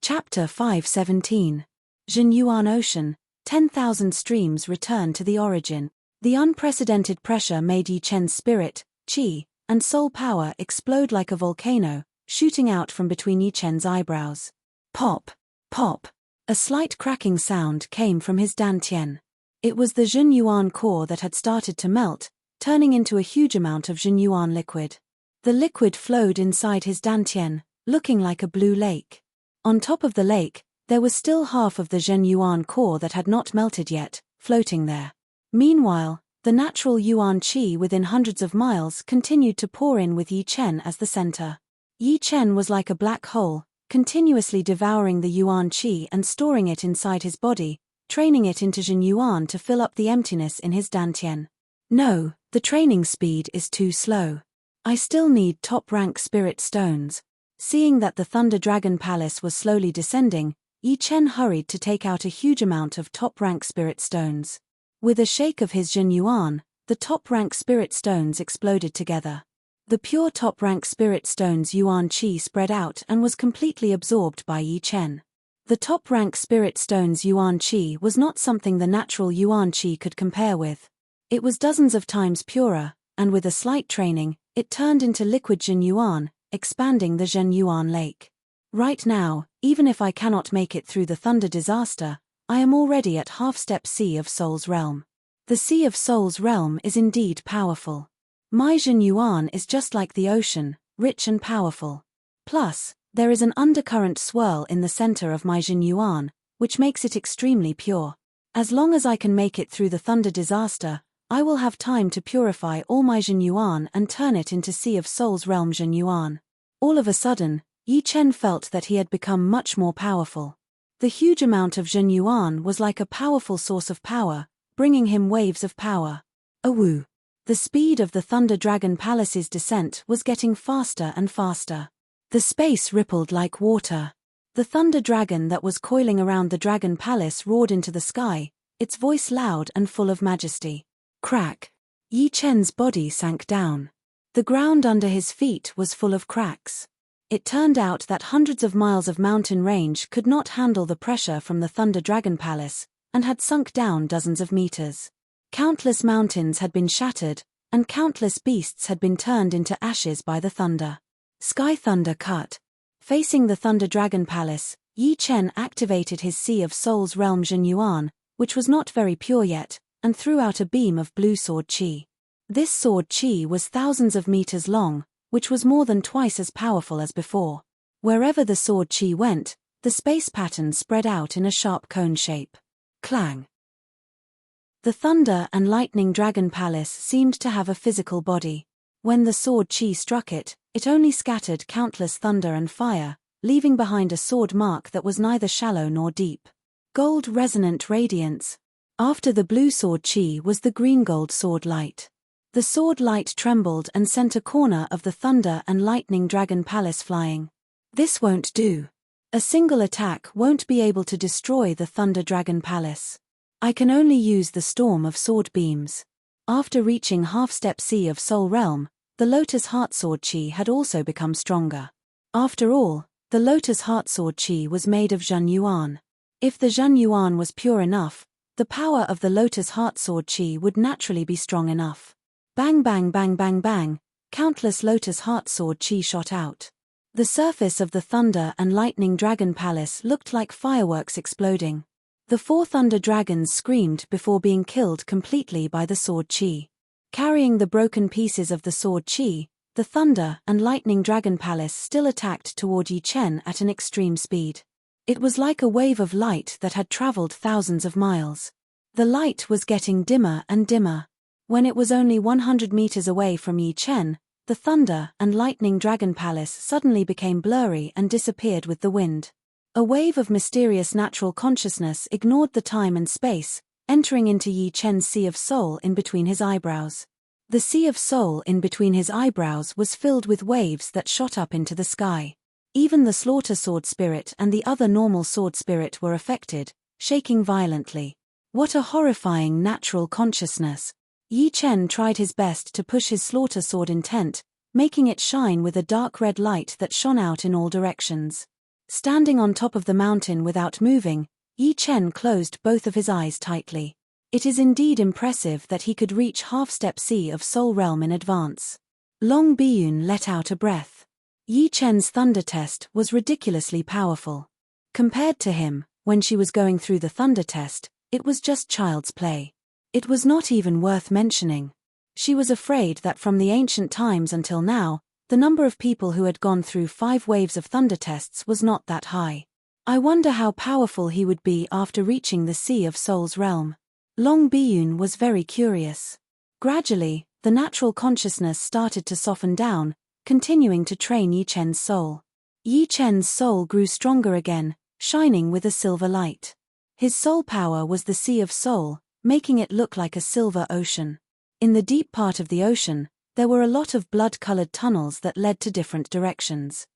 Chapter 517. Jinyuan Ocean, 10,000 streams return to the origin. The unprecedented pressure made Yi Chen's spirit, chi, and soul power explode like a volcano, shooting out from between Yi Chen's eyebrows. Pop, pop. A slight cracking sound came from his dantian. It was the Jinyuan core that had started to melt, turning into a huge amount of Jinyuan liquid. The liquid flowed inside his dantian, looking like a blue lake. On top of the lake, there was still half of the Jinyuan core that had not melted yet, floating there. Meanwhile, the natural Yuan Qi within hundreds of miles continued to pour in with Yi Chen as the center. Yi Chen was like a black hole, continuously devouring the Yuan Qi and storing it inside his body, training it into Jinyuan to fill up the emptiness in his dantian. No, the training speed is too slow. I still need top-rank spirit stones. Seeing that the Thunder Dragon Palace was slowly descending, Yi Chen hurried to take out a huge amount of top-rank spirit stones. With a shake of his Jinyuan, the top-rank spirit stones exploded together. The pure top-rank spirit stones Yuan Qi spread out and was completely absorbed by Yi Chen. The top-rank spirit stones Yuan Qi was not something the natural Yuan Qi could compare with. It was dozens of times purer, and with a slight training, it turned into liquid Jinyuan, expanding the Jinyuan lake. Right now, even if I cannot make it through the thunder disaster, I am already at half-step Sea of Souls realm. The Sea of Souls realm is indeed powerful. My Jinyuan is just like the ocean, rich and powerful. Plus, there is an undercurrent swirl in the center of my Jinyuan, which makes it extremely pure. As long as I can make it through the thunder disaster, I will have time to purify all my Jinyuan and turn it into Sea of Souls realm Jinyuan. All of a sudden, Yi Chen felt that he had become much more powerful. The huge amount of Zhen Yuan was like a powerful source of power, bringing him waves of power. Awoo! The speed of the Thunder Dragon Palace's descent was getting faster and faster. The space rippled like water. The Thunder Dragon that was coiling around the Dragon Palace roared into the sky, its voice loud and full of majesty. Crack! Yi Chen's body sank down. The ground under his feet was full of cracks. It turned out that hundreds of miles of mountain range could not handle the pressure from the Thunder Dragon Palace, and had sunk down dozens of meters. Countless mountains had been shattered, and countless beasts had been turned into ashes by the thunder. Sky Thunder cut. Facing the Thunder Dragon Palace, Yi Chen activated his Sea of Souls realm Zhen Yuan, which was not very pure yet, and threw out a beam of blue sword qi. This sword qi was thousands of meters long, which was more than twice as powerful as before. Wherever the sword qi went, the space pattern spread out in a sharp cone shape. Clang! The Thunder and Lightning Dragon Palace seemed to have a physical body. When the sword qi struck it, it only scattered countless thunder and fire, leaving behind a sword mark that was neither shallow nor deep. Gold resonant radiance. After the blue sword qi was the green gold sword light. The sword light trembled and sent a corner of the Thunder and Lightning Dragon Palace flying. This won't do. A single attack won't be able to destroy the Thunder Dragon Palace. I can only use the storm of sword beams. After reaching half-step Sea of Soul Realm, the Lotus Heart Sword Qi had also become stronger. After all, the Lotus Heart Sword Qi was made of Zhen Yuan. If the Zhen Yuan was pure enough, the power of the Lotus Heart Sword Qi would naturally be strong enough. Bang bang bang bang bang, countless Lotus Heart Sword Qi shot out. The surface of the Thunder and Lightning Dragon Palace looked like fireworks exploding. The 4 Thunder Dragons screamed before being killed completely by the Sword Qi. Carrying the broken pieces of the Sword Qi, the Thunder and Lightning Dragon Palace still attacked toward Yi Chen at an extreme speed. It was like a wave of light that had traveled thousands of miles. The light was getting dimmer and dimmer. When it was only 100 meters away from Yi Chen, the Thunder and Lightning Dragon Palace suddenly became blurry and disappeared with the wind. A wave of mysterious natural consciousness ignored the time and space, entering into Yi Chen's Sea of Soul in between his eyebrows. The Sea of Soul in between his eyebrows was filled with waves that shot up into the sky. Even the Slaughter Sword Spirit and the other normal Sword Spirit were affected, shaking violently. What a horrifying natural consciousness! Yi Chen tried his best to push his Slaughter Sword intent, making it shine with a dark red light that shone out in all directions. Standing on top of the mountain without moving, Yi Chen closed both of his eyes tightly. It is indeed impressive that he could reach half-step Sea of Soul Realm in advance. Long Biyun let out a breath. Yi Chen's thunder test was ridiculously powerful. Compared to him, when she was going through the thunder test, it was just child's play. It was not even worth mentioning. She was afraid that from the ancient times until now, the number of people who had gone through 5 waves of thunder tests was not that high. I wonder how powerful he would be after reaching the Sea of Souls realm. Long Biyun was very curious. Gradually, the natural consciousness started to soften down, continuing to train Yi Chen's soul. Yi Chen's soul grew stronger again, shining with a silver light. His soul power was the Sea of Soul, making it look like a silver ocean. In the deep part of the ocean, there were a lot of blood-colored tunnels that led to different directions.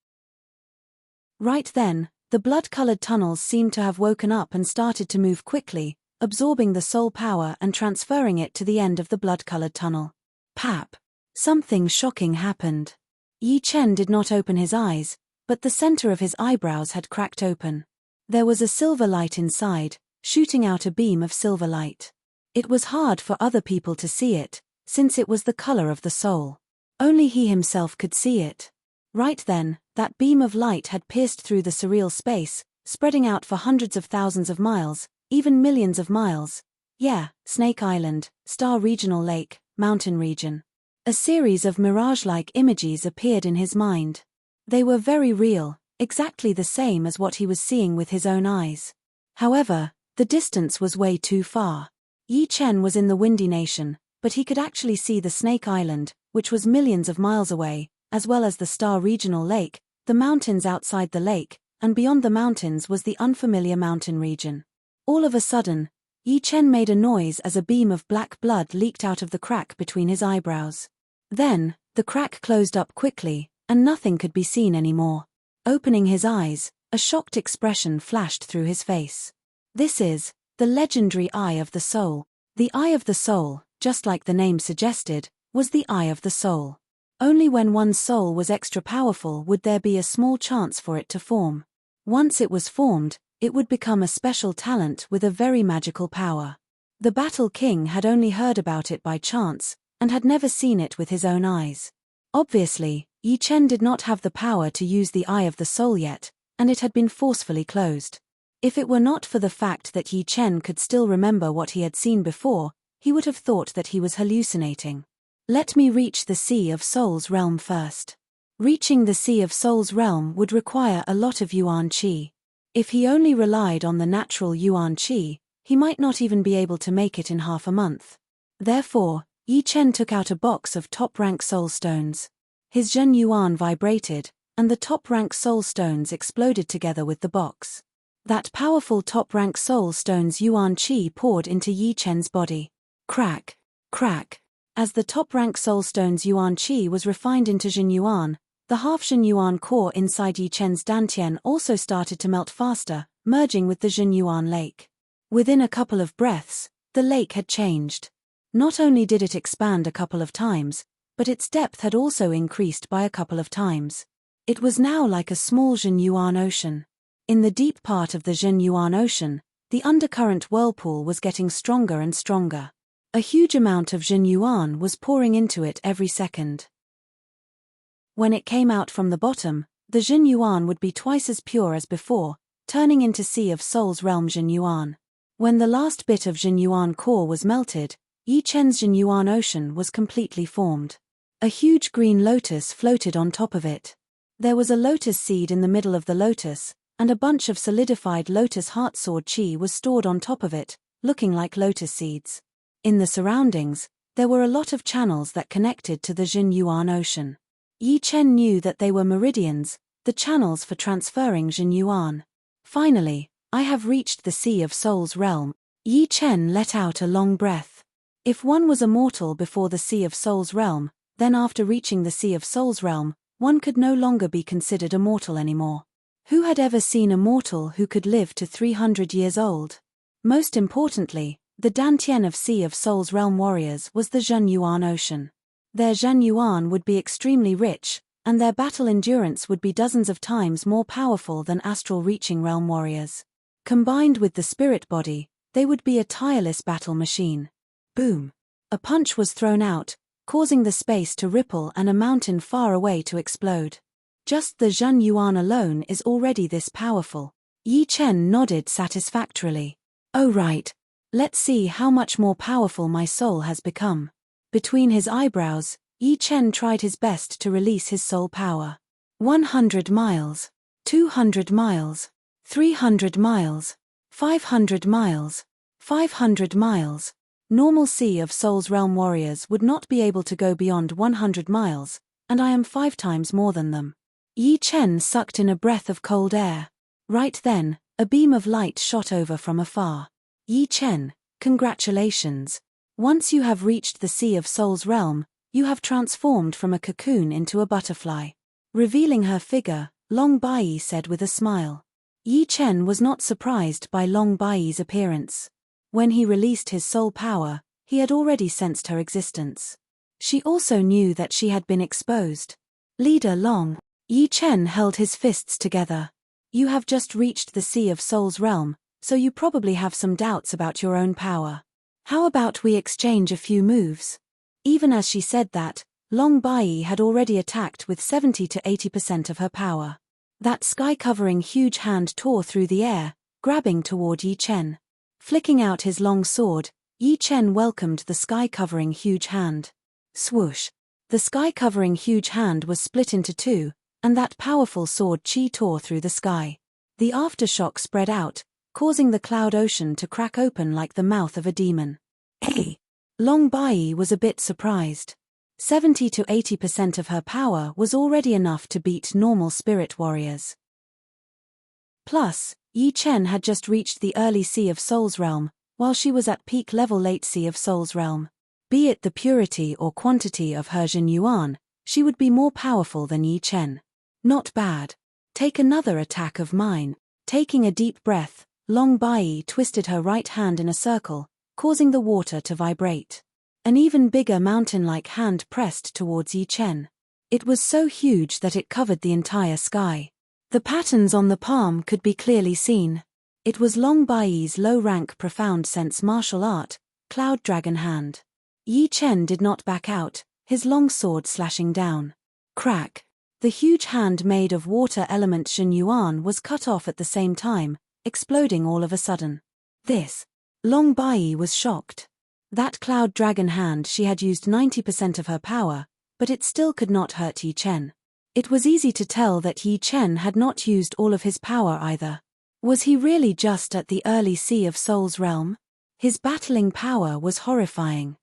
Right then, the blood-colored tunnels seemed to have woken up and started to move quickly, absorbing the soul power and transferring it to the end of the blood-colored tunnel. Pap! Something shocking happened. Yi Chen did not open his eyes, but the center of his eyebrows had cracked open. There was a silver light inside, shooting out a beam of silver light. It was hard for other people to see it, since it was the color of the soul. Only he himself could see it. Right then, that beam of light had pierced through the surreal space, spreading out for hundreds of thousands of miles, even millions of miles. Yeah, Snake Island, Star Regional Lake, Mountain Region. A series of mirage-like images appeared in his mind. They were very real, exactly the same as what he was seeing with his own eyes. However, the distance was way too far. Yi Chen was in the Windy Nation, but he could actually see the Snake Island, which was millions of miles away, as well as the Star Regional Lake, the mountains outside the lake, and beyond the mountains was the unfamiliar mountain region. All of a sudden, Yi Chen made a noise as a beam of black blood leaked out of the crack between his eyebrows. Then, the crack closed up quickly, and nothing could be seen anymore. Opening his eyes, a shocked expression flashed through his face. This is the legendary Eye of the Soul. The Eye of the Soul, just like the name suggested, was the Eye of the Soul. Only when one's soul was extra powerful would there be a small chance for it to form. Once it was formed, it would become a special talent with a very magical power. The Battle King had only heard about it by chance, and had never seen it with his own eyes. Obviously, Yi Chen did not have the power to use the Eye of the Soul yet, and it had been forcefully closed. If it were not for the fact that Yi Chen could still remember what he had seen before, he would have thought that he was hallucinating. Let me reach the Sea of Souls realm first. Reaching the Sea of Souls realm would require a lot of Yuan Qi. If he only relied on the natural Yuan Qi, he might not even be able to make it in half a month. Therefore, Yi Chen took out a box of top-rank soul stones. His Zhen Yuan vibrated, and the top-rank soul stones exploded together with the box. That powerful top-rank soul stone's Yuan Qi poured into Yi Chen's body. Crack, crack. As the top-rank soul stone's Yuan Qi was refined into Zhen Yuan, the half-Zhen Yuan core inside Yi Chen's Dantian also started to melt faster, merging with the Zhen Yuan lake. Within a couple of breaths, the lake had changed. Not only did it expand a couple of times, but its depth had also increased by a couple of times. It was now like a small Zhen Yuan ocean. In the deep part of the Zhen Yuan ocean, the undercurrent whirlpool was getting stronger and stronger. A huge amount of Zhen Yuan was pouring into it every second. When it came out from the bottom, the Zhen Yuan would be twice as pure as before, turning into Sea of Souls realm Zhen Yuan. When the last bit of Zhen Yuan core was melted, Yi Chen's Zhen Yuan ocean was completely formed. A huge green lotus floated on top of it. There was a lotus seed in the middle of the lotus, and a bunch of solidified lotus heart sword chi was stored on top of it, looking like lotus seeds. In the surroundings, there were a lot of channels that connected to the Zhen Yuan ocean. Yi Chen knew that they were meridians, the channels for transferring Zhen Yuan. Finally, I have reached the Sea of Souls realm. Yi Chen let out a long breath. If one was immortal before the Sea of Souls realm, then after reaching the Sea of Souls realm, one could no longer be considered immortal anymore. Who had ever seen a mortal who could live to 300 years old? Most importantly, the Dantian of Sea of Souls realm warriors was the Zhen Yuan ocean. Their Zhen Yuan would be extremely rich, and their battle endurance would be dozens of times more powerful than astral reaching realm warriors. Combined with the spirit body, they would be a tireless battle machine. Boom! A punch was thrown out, causing the space to ripple and a mountain far away to explode. Just the Zhen Yuan alone is already this powerful. Yi Chen nodded satisfactorily. Oh right. Let's see how much more powerful my soul has become. Between his eyebrows, Yi Chen tried his best to release his soul power. 100 miles. 200 miles. 300 miles. 500 miles. 500 miles. Normal Sea of Souls realm warriors would not be able to go beyond 100 miles, and I am 5 times more than them. Yi Chen sucked in a breath of cold air. Right then, a beam of light shot over from afar. Yi Chen, congratulations. Once you have reached the Sea of Souls realm, you have transformed from a cocoon into a butterfly. Revealing her figure, Long Bai said with a smile. Yi Chen was not surprised by Long Bai's appearance. When he released his soul power, he had already sensed her existence. She also knew that she had been exposed. Leader Long. Yi Chen held his fists together. You have just reached the Sea of Souls realm, so you probably have some doubts about your own power. How about we exchange a few moves? Even as she said that, Long Bai had already attacked with 70 to 80% of her power. That sky-covering huge hand tore through the air, grabbing toward Yi Chen. Flicking out his long sword, Yi Chen welcomed the sky-covering huge hand. Swoosh! The sky-covering huge hand was split into two, and that powerful sword chi tore through the sky. The aftershock spread out, causing the cloud ocean to crack open like the mouth of a demon. Hey! Long Bai was a bit surprised. 70 to 80% of her power was already enough to beat normal spirit warriors. Plus, Yi Chen had just reached the early Sea of Souls realm, while she was at peak level late Sea of Souls realm. Be it the purity or quantity of her Jin Yuan, she would be more powerful than Yi Chen. Not bad. Take another attack of mine. Taking a deep breath, Long Bai twisted her right hand in a circle, causing the water to vibrate. An even bigger mountain-like hand pressed towards Yi Chen. It was so huge that it covered the entire sky. The patterns on the palm could be clearly seen. It was Long Bai's low-rank profound sense martial art, Cloud Dragon Hand. Yi Chen did not back out, his long sword slashing down. Crack! The huge hand made of water element Jin Yuan was cut off at the same time, exploding all of a sudden. This. Long Bai was shocked. That Cloud Dragon Hand, she had used 90% of her power, but it still could not hurt Yi Chen. It was easy to tell that Yi Chen had not used all of his power either. Was he really just at the early Sea of Souls realm? His battling power was horrifying.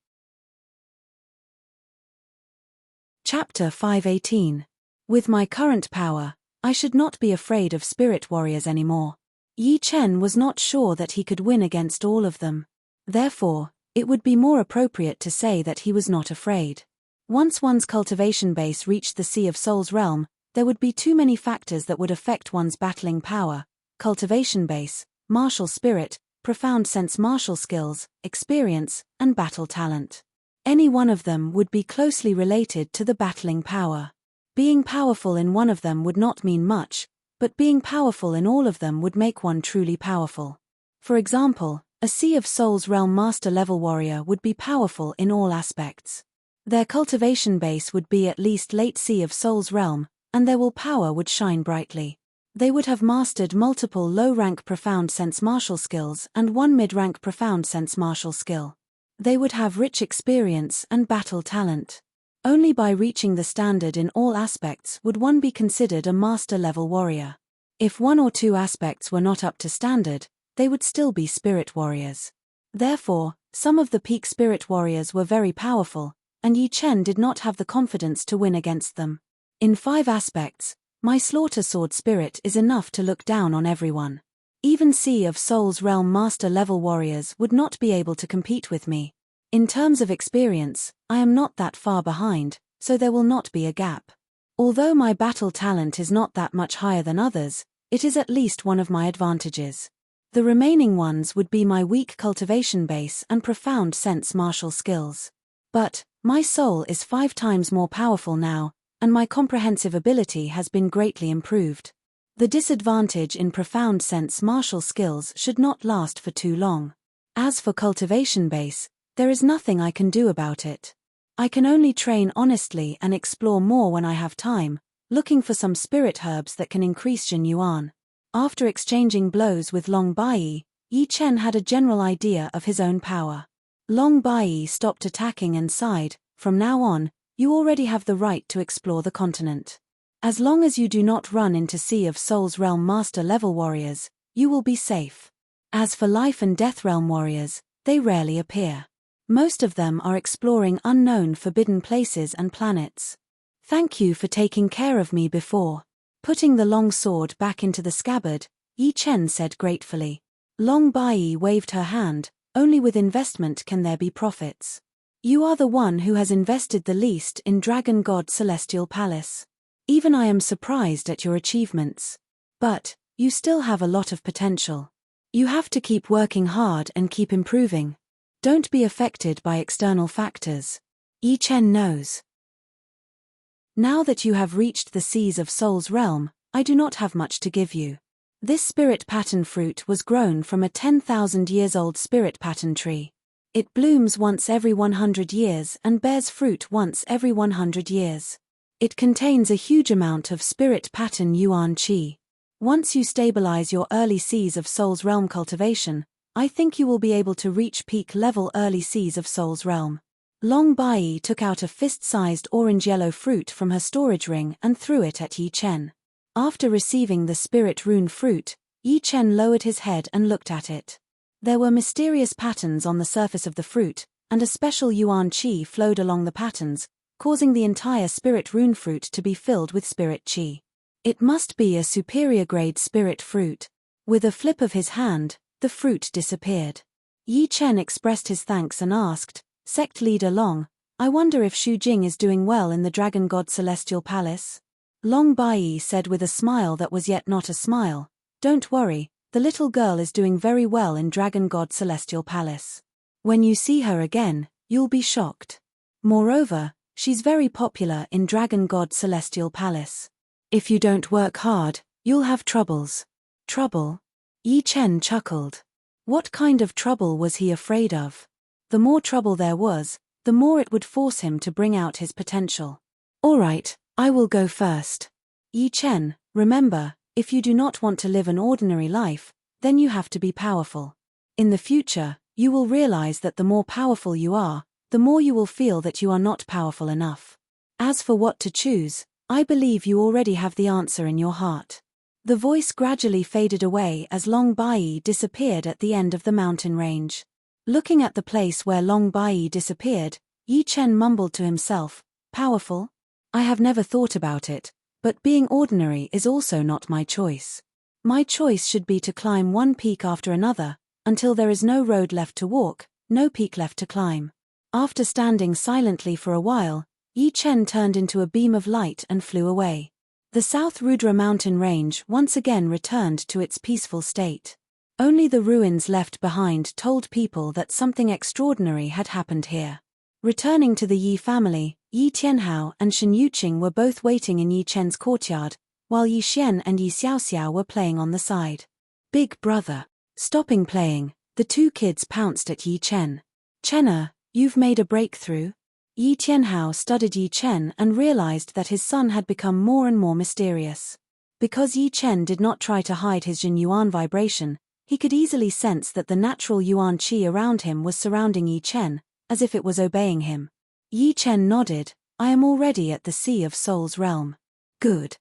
Chapter 518. With my current power, I should not be afraid of spirit warriors anymore. Yi Chen was not sure that he could win against all of them. Therefore, it would be more appropriate to say that he was not afraid. Once one's cultivation base reached the Sea of Souls realm, there would be too many factors that would affect one's battling power: cultivation base, martial spirit, profound sense martial skills, experience, and battle talent. Any one of them would be closely related to the battling power. Being powerful in one of them would not mean much, but being powerful in all of them would make one truly powerful. For example, a Sea of Souls realm master level warrior would be powerful in all aspects. Their cultivation base would be at least late Sea of Souls realm, and their will power would shine brightly. They would have mastered multiple low-rank profound sense martial skills and one mid-rank profound sense martial skill. They would have rich experience and battle talent. Only by reaching the standard in all aspects would one be considered a master-level warrior. If one or two aspects were not up to standard, they would still be spirit warriors. Therefore, some of the peak spirit warriors were very powerful, and Yi Chen did not have the confidence to win against them. In 5 aspects, my slaughter sword spirit is enough to look down on everyone. Even Sea of Souls realm master-level warriors would not be able to compete with me. In terms of experience, I am not that far behind, so there will not be a gap. Although my battle talent is not that much higher than others, it is at least one of my advantages. The remaining ones would be my weak cultivation base and profound sense martial skills. But, my soul is 5 times more powerful now, and my comprehensive ability has been greatly improved. The disadvantage in profound sense martial skills should not last for too long. As for cultivation base, there is nothing I can do about it. I can only train honestly and explore more when I have time, looking for some spirit herbs that can increase Jin Yuan. After exchanging blows with Long Bai, Yi Chen had a general idea of his own power. Long Bai stopped attacking and sighed, "From now on, you already have the right to explore the continent. As long as you do not run into Sea of Souls realm master level warriors, you will be safe. As for life and death realm warriors, they rarely appear. Most of them are exploring unknown forbidden places and planets. Thank you for taking care of me before." Putting the long sword back into the scabbard, Yi Chen said gratefully. Long Bai waved her hand, "Only with investment can there be profits. You are the one who has invested the least in Dragon God Celestial Palace. Even I am surprised at your achievements. But, you still have a lot of potential. You have to keep working hard and keep improving. Don't be affected by external factors. Yi Chen knows. Now that you have reached the Seas of Souls realm, I do not have much to give you. This spirit pattern fruit was grown from a 10,000 years old spirit pattern tree. It blooms once every 100 years and bears fruit once every 100 years. It contains a huge amount of spirit pattern yuan qi. Once you stabilize your early Seas of Souls realm cultivation, I think you will be able to reach peak level early Seas of Souls realm. Long Bai took out a fist-sized orange-yellow fruit from her storage ring and threw it at Yi Chen. After receiving the spirit rune fruit, Yi Chen lowered his head and looked at it. There were mysterious patterns on the surface of the fruit, and a special yuan qi flowed along the patterns, causing the entire spirit rune fruit to be filled with spirit chi. It must be a superior grade spirit fruit. With a flip of his hand, the fruit disappeared. Yi Chen expressed his thanks and asked, "Sect leader Long, I wonder if Xu Jing is doing well in the Dragon God Celestial Palace?" Long Baiyi said with a smile that was yet not a smile, "Don't worry, the little girl is doing very well in Dragon God Celestial Palace. When you see her again, you'll be shocked. Moreover, she's very popular in Dragon God Celestial Palace. If you don't work hard, you'll have troubles." Trouble? Yi Chen chuckled. What kind of trouble was he afraid of? The more trouble there was, the more it would force him to bring out his potential. "All right, I will go first. Yi Chen, remember, if you do not want to live an ordinary life, then you have to be powerful. In the future, you will realize that the more powerful you are, the more you will feel that you are not powerful enough. As for what to choose, I believe you already have the answer in your heart." The voice gradually faded away as Long Baiyi disappeared at the end of the mountain range. Looking at the place where Long Baiyi disappeared, Yi Chen mumbled to himself, "Powerful? I have never thought about it, but being ordinary is also not my choice. My choice should be to climb one peak after another, until there is no road left to walk, no peak left to climb." After standing silently for a while, Yi Chen turned into a beam of light and flew away. The South Rudra mountain range once again returned to its peaceful state. Only the ruins left behind told people that something extraordinary had happened here. Returning to the Yi family, Yi Tianhao and Shen Yuqing were both waiting in Yi Chen's courtyard, while Yi Xian and Yi Xiaoxiao were playing on the side. "Big brother." Stopping playing, the two kids pounced at Yi Chen. "Chenna, you've made a breakthrough?" Yi Tianhao studied Yi Chen and realized that his son had become more and more mysterious. Because Yi Chen did not try to hide his Jin Yuan vibration, he could easily sense that the natural Yuan Qi around him was surrounding Yi Chen, as if it was obeying him. Yi Chen nodded, "I am already at the Sea of Souls realm." "Good.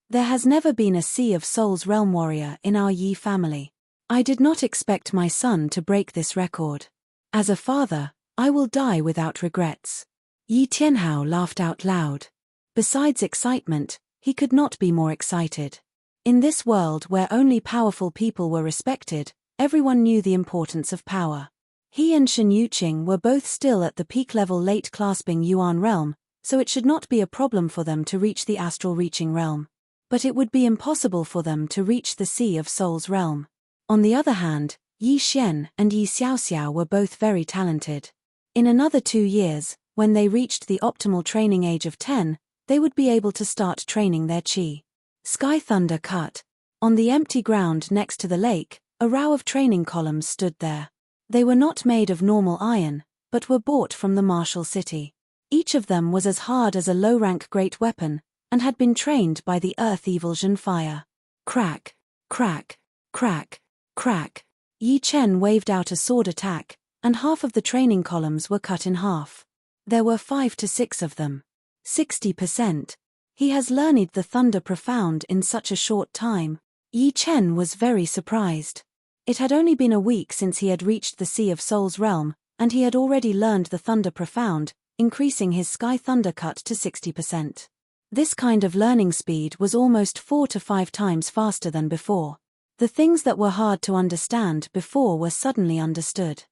There has never been a Sea of Souls realm warrior in our Yi family. I did not expect my son to break this record. As a father, I will die without regrets." Yi Tianhao laughed out loud. Besides excitement, he could not be more excited. In this world where only powerful people were respected, everyone knew the importance of power. He and Shen Yuqing were both still at the peak level late clasping Yuan realm, so it should not be a problem for them to reach the astral reaching realm. But it would be impossible for them to reach the Sea of Souls realm. On the other hand, Yi Xian and Yi Xiaoxiao were both very talented. In another 2 years, when they reached the optimal training age of 10, they would be able to start training their chi. Sky Thunder cut. On the empty ground next to the lake, a row of training columns stood there. They were not made of normal iron, but were bought from the martial city. Each of them was as hard as a low-rank great weapon, and had been trained by the earth evulsion fire. Crack, crack, crack, crack. Yi Chen waved out a sword attack, and half of the training columns were cut in half. There were 5 to 6 of them. 60%. He has learned the Thunder Profound in such a short time. Yi Chen was very surprised. It had only been a week since he had reached the Sea of Souls realm, and he had already learned the Thunder Profound, increasing his Sky Thunder cut to 60%. This kind of learning speed was almost 4 to 5 times faster than before. The things that were hard to understand before were suddenly understood.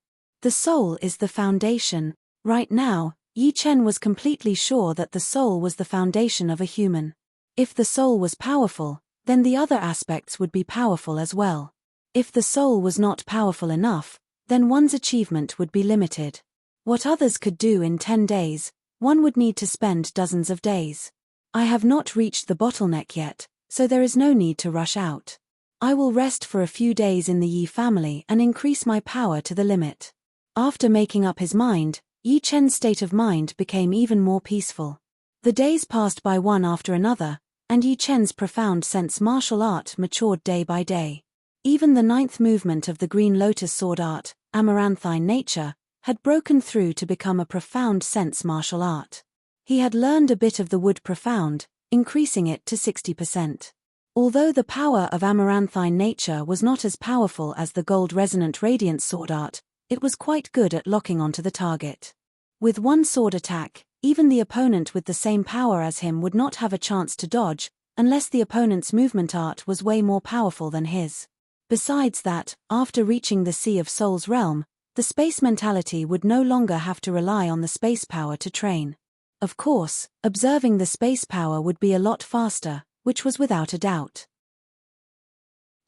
The soul is the foundation. Right now, Yi Chen was completely sure that the soul was the foundation of a human. If the soul was powerful, then the other aspects would be powerful as well. If the soul was not powerful enough, then one's achievement would be limited. What others could do in 10 days, one would need to spend dozens of days. I have not reached the bottleneck yet, so there is no need to rush out. I will rest for a few days in the Yi family and increase my power to the limit. After making up his mind, Yi Chen's state of mind became even more peaceful. The days passed by one after another, and Yi Chen's profound sense martial art matured day by day. Even the 9th movement of the Green Lotus sword art, Amaranthine Nature, had broken through to become a profound sense martial art. He had learned a bit of the Wood Profound, increasing it to 60%. Although the power of Amaranthine Nature was not as powerful as the Gold Resonant Radiance sword art, it was quite good at locking onto the target. With one sword attack, even the opponent with the same power as him would not have a chance to dodge, unless the opponent's movement art was way more powerful than his. Besides that, after reaching the Sea of Souls realm, the space mentality would no longer have to rely on the space power to train. Of course, observing the space power would be a lot faster, which was without a doubt.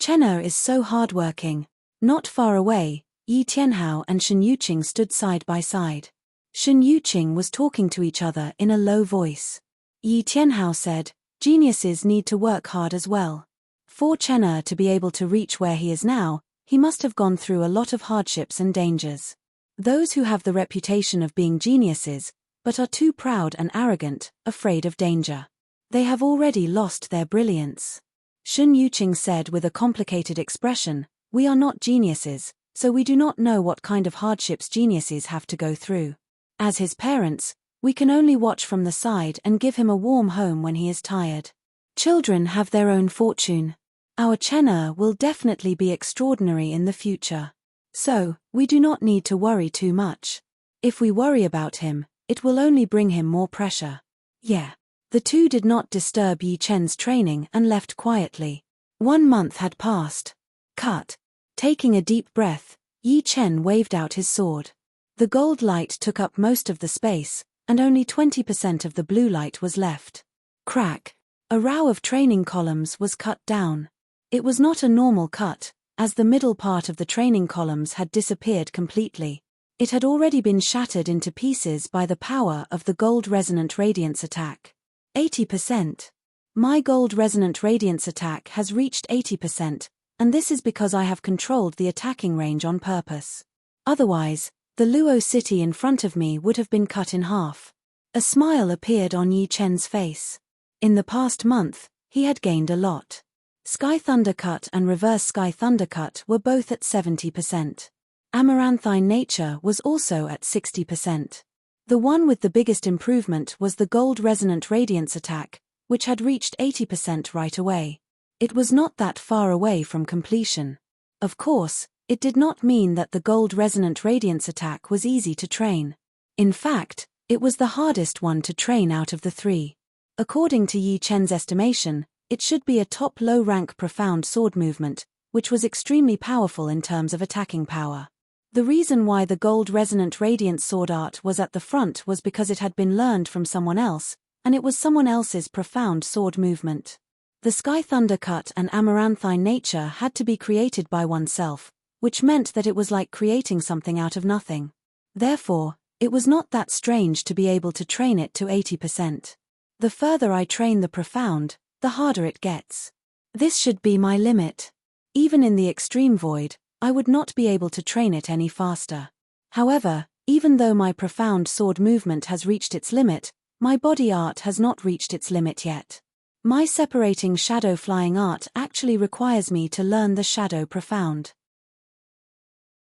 Chenna is so hardworking. Not far away, Yi Tianhao and Shen Yuqing stood side by side. Shen Yuqing was talking to each other in a low voice. Yi Tianhao said, "Geniuses need to work hard as well. For Chenna to be able to reach where he is now, he must have gone through a lot of hardships and dangers. Those who have the reputation of being geniuses, but are too proud and arrogant, afraid of danger. They have already lost their brilliance." Shen Yuqing said with a complicated expression, "We are not geniuses, so we do not know what kind of hardships geniuses have to go through. As his parents, we can only watch from the side and give him a warm home when he is tired. Children have their own fortune. Our Chenna will definitely be extraordinary in the future. So, we do not need to worry too much. If we worry about him, it will only bring him more pressure." Yeah. The two did not disturb Yi Chen's training and left quietly. 1 month had passed. Cut. Taking a deep breath, Yi Chen waved out his sword. The gold light took up most of the space, and only 20% of the blue light was left. Crack. A row of training columns was cut down. It was not a normal cut, as the middle part of the training columns had disappeared completely. It had already been shattered into pieces by the power of the gold resonant radiance attack. 80%. My gold resonant radiance attack has reached 80%, and this is because I have controlled the attacking range on purpose. Otherwise, the Luo city in front of me would have been cut in half. A smile appeared on Yi Chen's face. In the past month, he had gained a lot. Sky Thundercut and Reverse Sky Thundercut were both at 70%. Amaranthine Nature was also at 60%. The one with the biggest improvement was the Gold Resonant Radiance attack, which had reached 80% right away. It was not that far away from completion. Of course, it did not mean that the Gold Resonant Radiance attack was easy to train. In fact, it was the hardest one to train out of the 3. According to Yi Chen's estimation, it should be a top low-rank profound sword movement, which was extremely powerful in terms of attacking power. The reason why the Gold Resonant Radiance sword art was at the front was because it had been learned from someone else, and it was someone else's profound sword movement. The Sky Thundercut and Amaranthine Nature had to be created by oneself, which meant that it was like creating something out of nothing. Therefore, it was not that strange to be able to train it to 80%. The further I train the profound, the harder it gets. This should be my limit. Even in the extreme void, I would not be able to train it any faster. However, even though my profound sword movement has reached its limit, my body art has not reached its limit yet. My separating shadow flying art actually requires me to learn the shadow profound.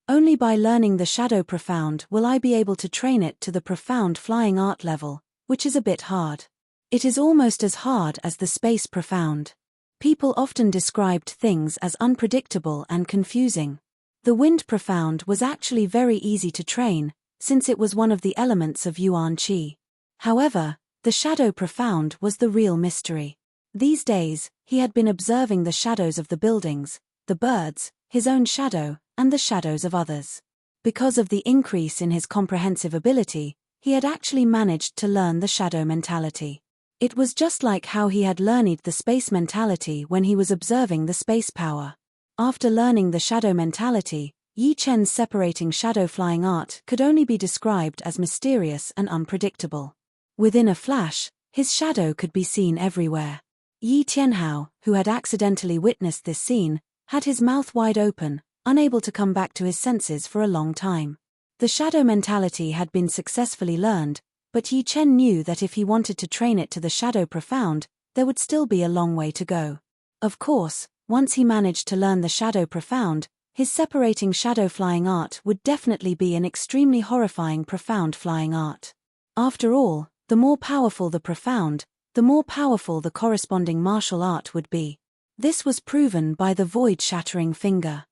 Only by learning the shadow profound will I be able to train it to the profound flying art level, which is a bit hard. It is almost as hard as the space profound. People often described things as unpredictable and confusing. The wind profound was actually very easy to train, since it was one of the elements of Yuan Qi. However, the shadow profound was the real mystery. These days, he had been observing the shadows of the buildings, the birds, his own shadow, and the shadows of others. Because of the increase in his comprehensive ability, he had actually managed to learn the shadow mentality. It was just like how he had learned the space mentality when he was observing the space power. After learning the shadow mentality, Yi Chen's separating shadow flying art could only be described as mysterious and unpredictable. Within a flash, his shadow could be seen everywhere. Yi Tianhao, who had accidentally witnessed this scene, had his mouth wide open, unable to come back to his senses for a long time. The shadow mentality had been successfully learned, but Yi Chen knew that if he wanted to train it to the shadow profound, there would still be a long way to go. Of course, once he managed to learn the shadow profound, his separating shadow flying art would definitely be an extremely horrifying profound flying art. After all, the more powerful the profound, the more powerful the corresponding martial art would be. This was proven by the void-shattering finger.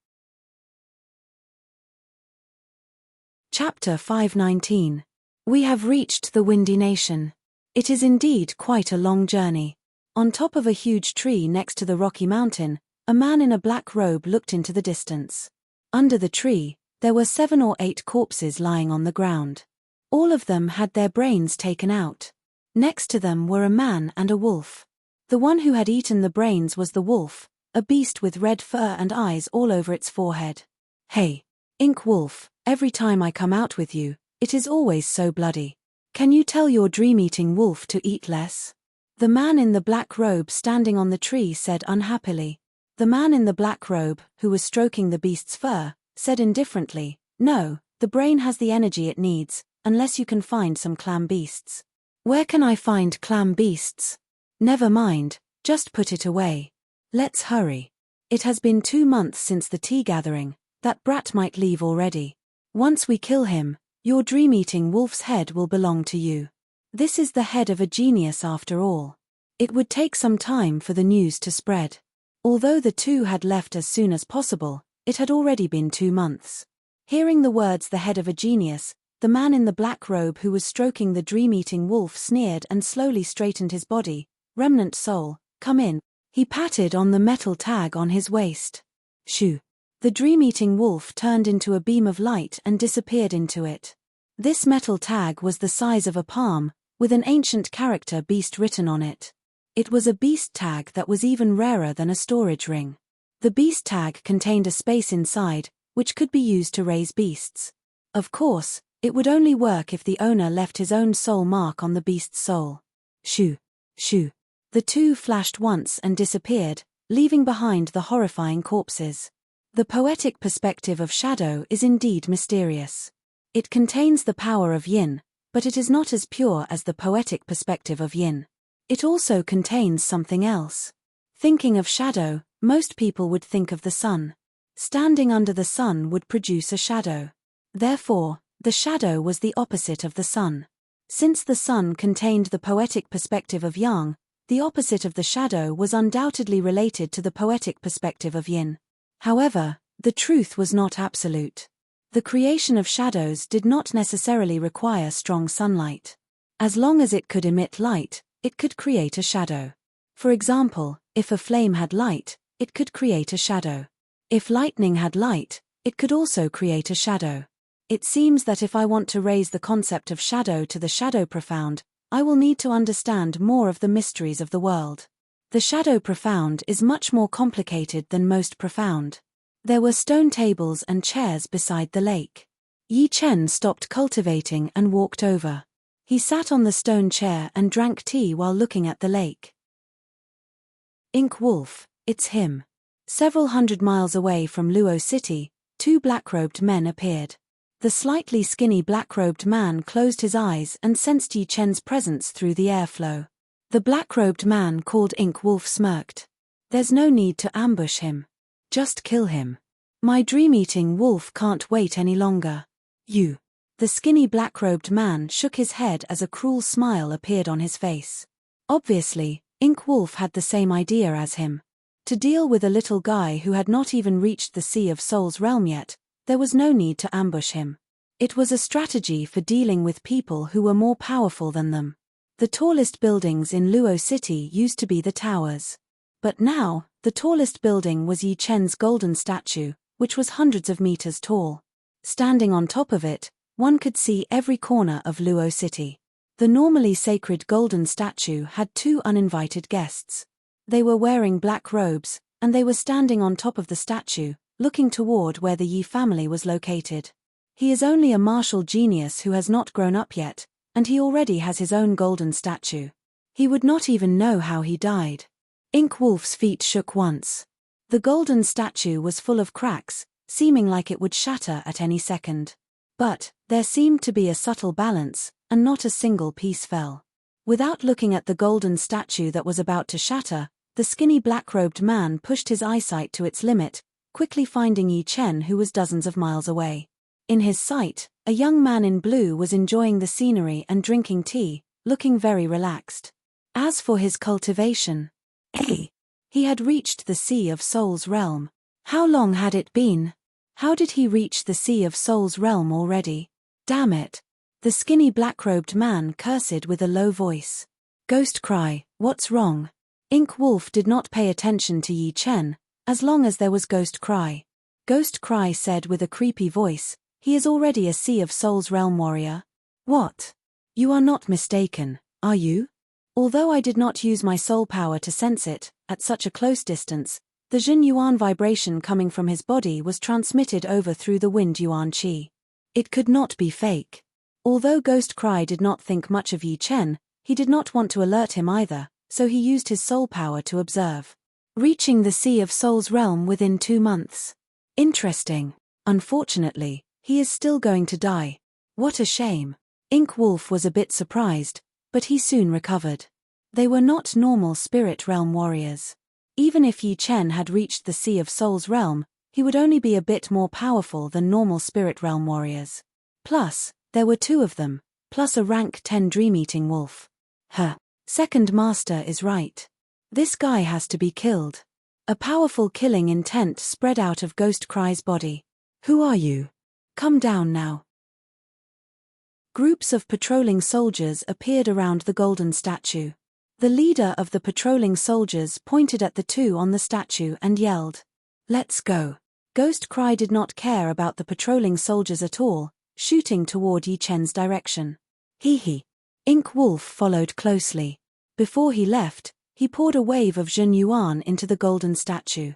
Chapter 519. We have reached the Windy Nation. It is indeed quite a long journey. On top of a huge tree next to the Rocky Mountain, a man in a black robe looked into the distance. Under the tree, there were 7 or 8 corpses lying on the ground. All of them had their brains taken out. Next to them were a man and a wolf. The one who had eaten the brains was the wolf, a beast with red fur and eyes all over its forehead. Hey, Ink Wolf, every time I come out with you, it is always so bloody. Can you tell your dream-eating wolf to eat less? The man in the black robe standing on the tree said unhappily. The man in the black robe, who was stroking the beast's fur, said indifferently, no, the brain has the energy it needs, unless you can find some clam beasts. Where can I find clam beasts? Never mind, just put it away. Let's hurry. It has been 2 months since the tea gathering, that brat might leave already. Once we kill him, your dream-eating wolf's head will belong to you. This is the head of a genius after all. It would take some time for the news to spread. Although the two had left as soon as possible, it had already been 2 months. Hearing the words the head of a genius, the man in the black robe who was stroking the dream-eating wolf sneered and slowly straightened his body. Remnant soul, come in. He patted on the metal tag on his waist. Shoo. The dream-eating wolf turned into a beam of light and disappeared into it. This metal tag was the size of a palm, with an ancient character beast written on it. It was a beast tag that was even rarer than a storage ring. The beast tag contained a space inside, which could be used to raise beasts. Of course, it would only work if the owner left his own soul mark on the beast's soul. Shoo. Shoo. The two flashed once and disappeared, leaving behind the horrifying corpses. The poetic perspective of shadow is indeed mysterious. It contains the power of yin, but it is not as pure as the poetic perspective of yin. It also contains something else. Thinking of shadow, most people would think of the sun. Standing under the sun would produce a shadow. Therefore, the shadow was the opposite of the sun. Since the sun contained the poetic perspective of yang, the opposite of the shadow was undoubtedly related to the poetic perspective of yin. However, the truth was not absolute. The creation of shadows did not necessarily require strong sunlight. As long as it could emit light, it could create a shadow. For example, if a flame had light, it could create a shadow. If lightning had light, it could also create a shadow. It seems that if I want to raise the concept of shadow to the shadow profound, I will need to understand more of the mysteries of the world. The shadow profound is much more complicated than most profound. There were stone tables and chairs beside the lake. Yi Chen stopped cultivating and walked over. He sat on the stone chair and drank tea while looking at the lake. Ink Wolf, it's him. Several hundred miles away from Luo City, 2 black-robed men appeared. The slightly skinny black-robed man closed his eyes and sensed Yi Chen's presence through the airflow. The black-robed man called Ink Wolf smirked. There's no need to ambush him. Just kill him. My dream-eating wolf can't wait any longer. You. The skinny black-robed man shook his head as a cruel smile appeared on his face. Obviously, Ink Wolf had the same idea as him. To deal with a little guy who had not even reached the Sea of Souls realm yet, there was no need to ambush him. It was a strategy for dealing with people who were more powerful than them. The tallest buildings in Luo City used to be the towers. But now, the tallest building was Yi Chen's golden statue, which was hundreds of meters tall. Standing on top of it, one could see every corner of Luo City. The normally sacred golden statue had 2 uninvited guests. They were wearing black robes, and they were standing on top of the statue, looking toward where the Yi family was located. He is only a martial genius who has not grown up yet, and he already has his own golden statue. He would not even know how he died. Ink Wolf's feet shook once. The golden statue was full of cracks, seeming like it would shatter at any second. But there seemed to be a subtle balance, and not a single piece fell. Without looking at the golden statue that was about to shatter, the skinny black-robed man pushed his eyesight to its limit, quickly finding Yi Chen, who was dozens of miles away. In his sight, a young man in blue was enjoying the scenery and drinking tea, looking very relaxed. As for his cultivation, he had reached the Sea of Souls realm. How long had it been? How did he reach the Sea of Souls realm already? Damn it. The skinny black-robed man cursed with a low voice. Ghost cry, what's wrong? Ink Wolf did not pay attention to Yi Chen, as long as there was Ghost cry. Ghost cry said with a creepy voice, he is already a Sea of Souls realm warrior. What? You are not mistaken, are you? Although I did not use my soul power to sense it, at such a close distance, the Jin Yuan vibration coming from his body was transmitted over through the wind Yuan Qi. It could not be fake. Although Ghost Cry did not think much of Yi Chen, he did not want to alert him either, so he used his soul power to observe. Reaching the Sea of Souls realm within 2 months. Interesting. Unfortunately, he is still going to die. What a shame. Ink Wolf was a bit surprised, but he soon recovered. They were not normal spirit realm warriors. Even if Yi Chen had reached the Sea of Souls realm, he would only be a bit more powerful than normal spirit realm warriors. Plus, there were 2 of them, plus a rank 10 dream-eating wolf. Second master is right. This guy has to be killed. A powerful killing intent spread out of Ghost Cry's body. Who are you? Come down now. Groups of patrolling soldiers appeared around the golden statue. The leader of the patrolling soldiers pointed at the 2 on the statue and yelled, "Let's go." Ghost Cry did not care about the patrolling soldiers at all, shooting toward Yi Chen's direction. Hee. Ink Wolf followed closely. Before he left, he poured a wave of Jin Yuan into the golden statue.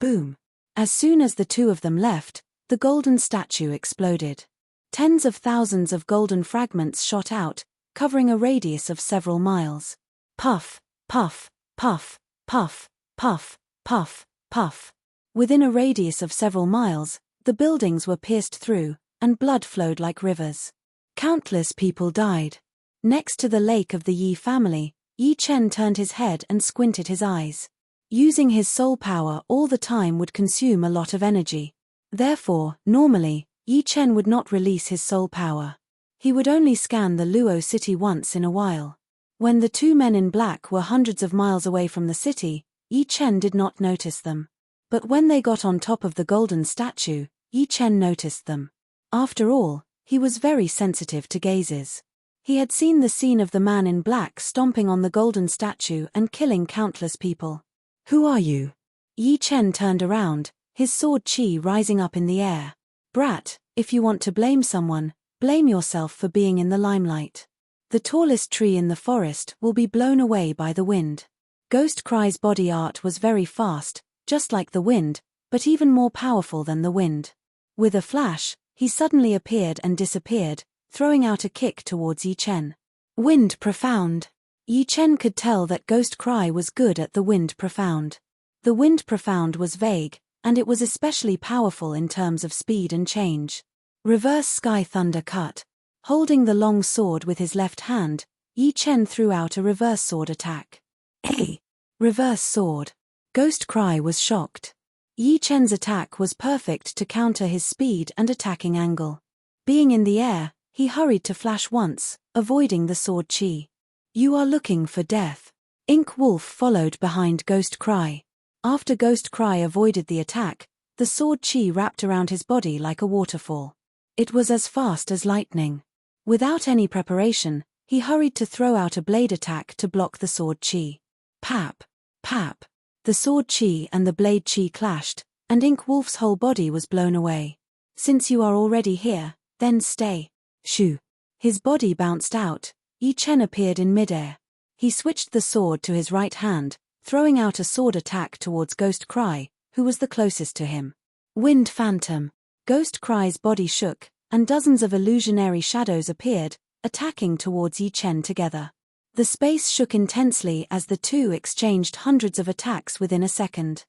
Boom. As soon as the 2 of them left, the golden statue exploded. Tens of thousands of golden fragments shot out, covering a radius of several miles. Puff, puff, puff, puff, puff, puff, puff. Within a radius of several miles, the buildings were pierced through, and blood flowed like rivers. Countless people died. Next to the lake of the Yi family, Yi Chen turned his head and squinted his eyes. Using his soul power all the time would consume a lot of energy. Therefore, normally, Yi Chen would not release his soul power. He would only scan the Luo city once in a while. When the 2 men in black were hundreds of miles away from the city, Yi Chen did not notice them. But when they got on top of the golden statue, Yi Chen noticed them. After all, he was very sensitive to gazes. He had seen the scene of the man in black stomping on the golden statue and killing countless people. Who are you? Yi Chen turned around, his sword qi rising up in the air. Brat, if you want to blame someone, blame yourself for being in the limelight. The tallest tree in the forest will be blown away by the wind. Ghost Cry's body art was very fast, just like the wind, but even more powerful than the wind. With a flash, he suddenly appeared and disappeared, throwing out a kick towards Yi Chen. Wind Profound. Yi Chen could tell that Ghost Cry was good at the Wind Profound. The Wind Profound was vague, and it was especially powerful in terms of speed and change. Reverse Sky Thunder Cut. Holding the long sword with his left hand, Yi Chen threw out a reverse sword attack. Hey! Reverse sword. Ghost Cry was shocked. Yi Chen's attack was perfect to counter his speed and attacking angle. Being in the air, he hurried to flash once, avoiding the sword qi. You are looking for death. Ink Wolf followed behind Ghost Cry. After Ghost Cry avoided the attack, the sword qi wrapped around his body like a waterfall. It was as fast as lightning. Without any preparation, he hurried to throw out a blade attack to block the sword qi. Pap! Pap! The sword qi and the blade qi clashed, and Ink Wolf's whole body was blown away. Since you are already here, then stay. Shoo! His body bounced out. Yi Chen appeared in midair. He switched the sword to his right hand, throwing out a sword attack towards Ghost Cry, who was the closest to him. Wind Phantom. Ghost Cry's body shook, and dozens of illusionary shadows appeared, attacking towards Yi Chen together. The space shook intensely as the 2 exchanged hundreds of attacks within a second.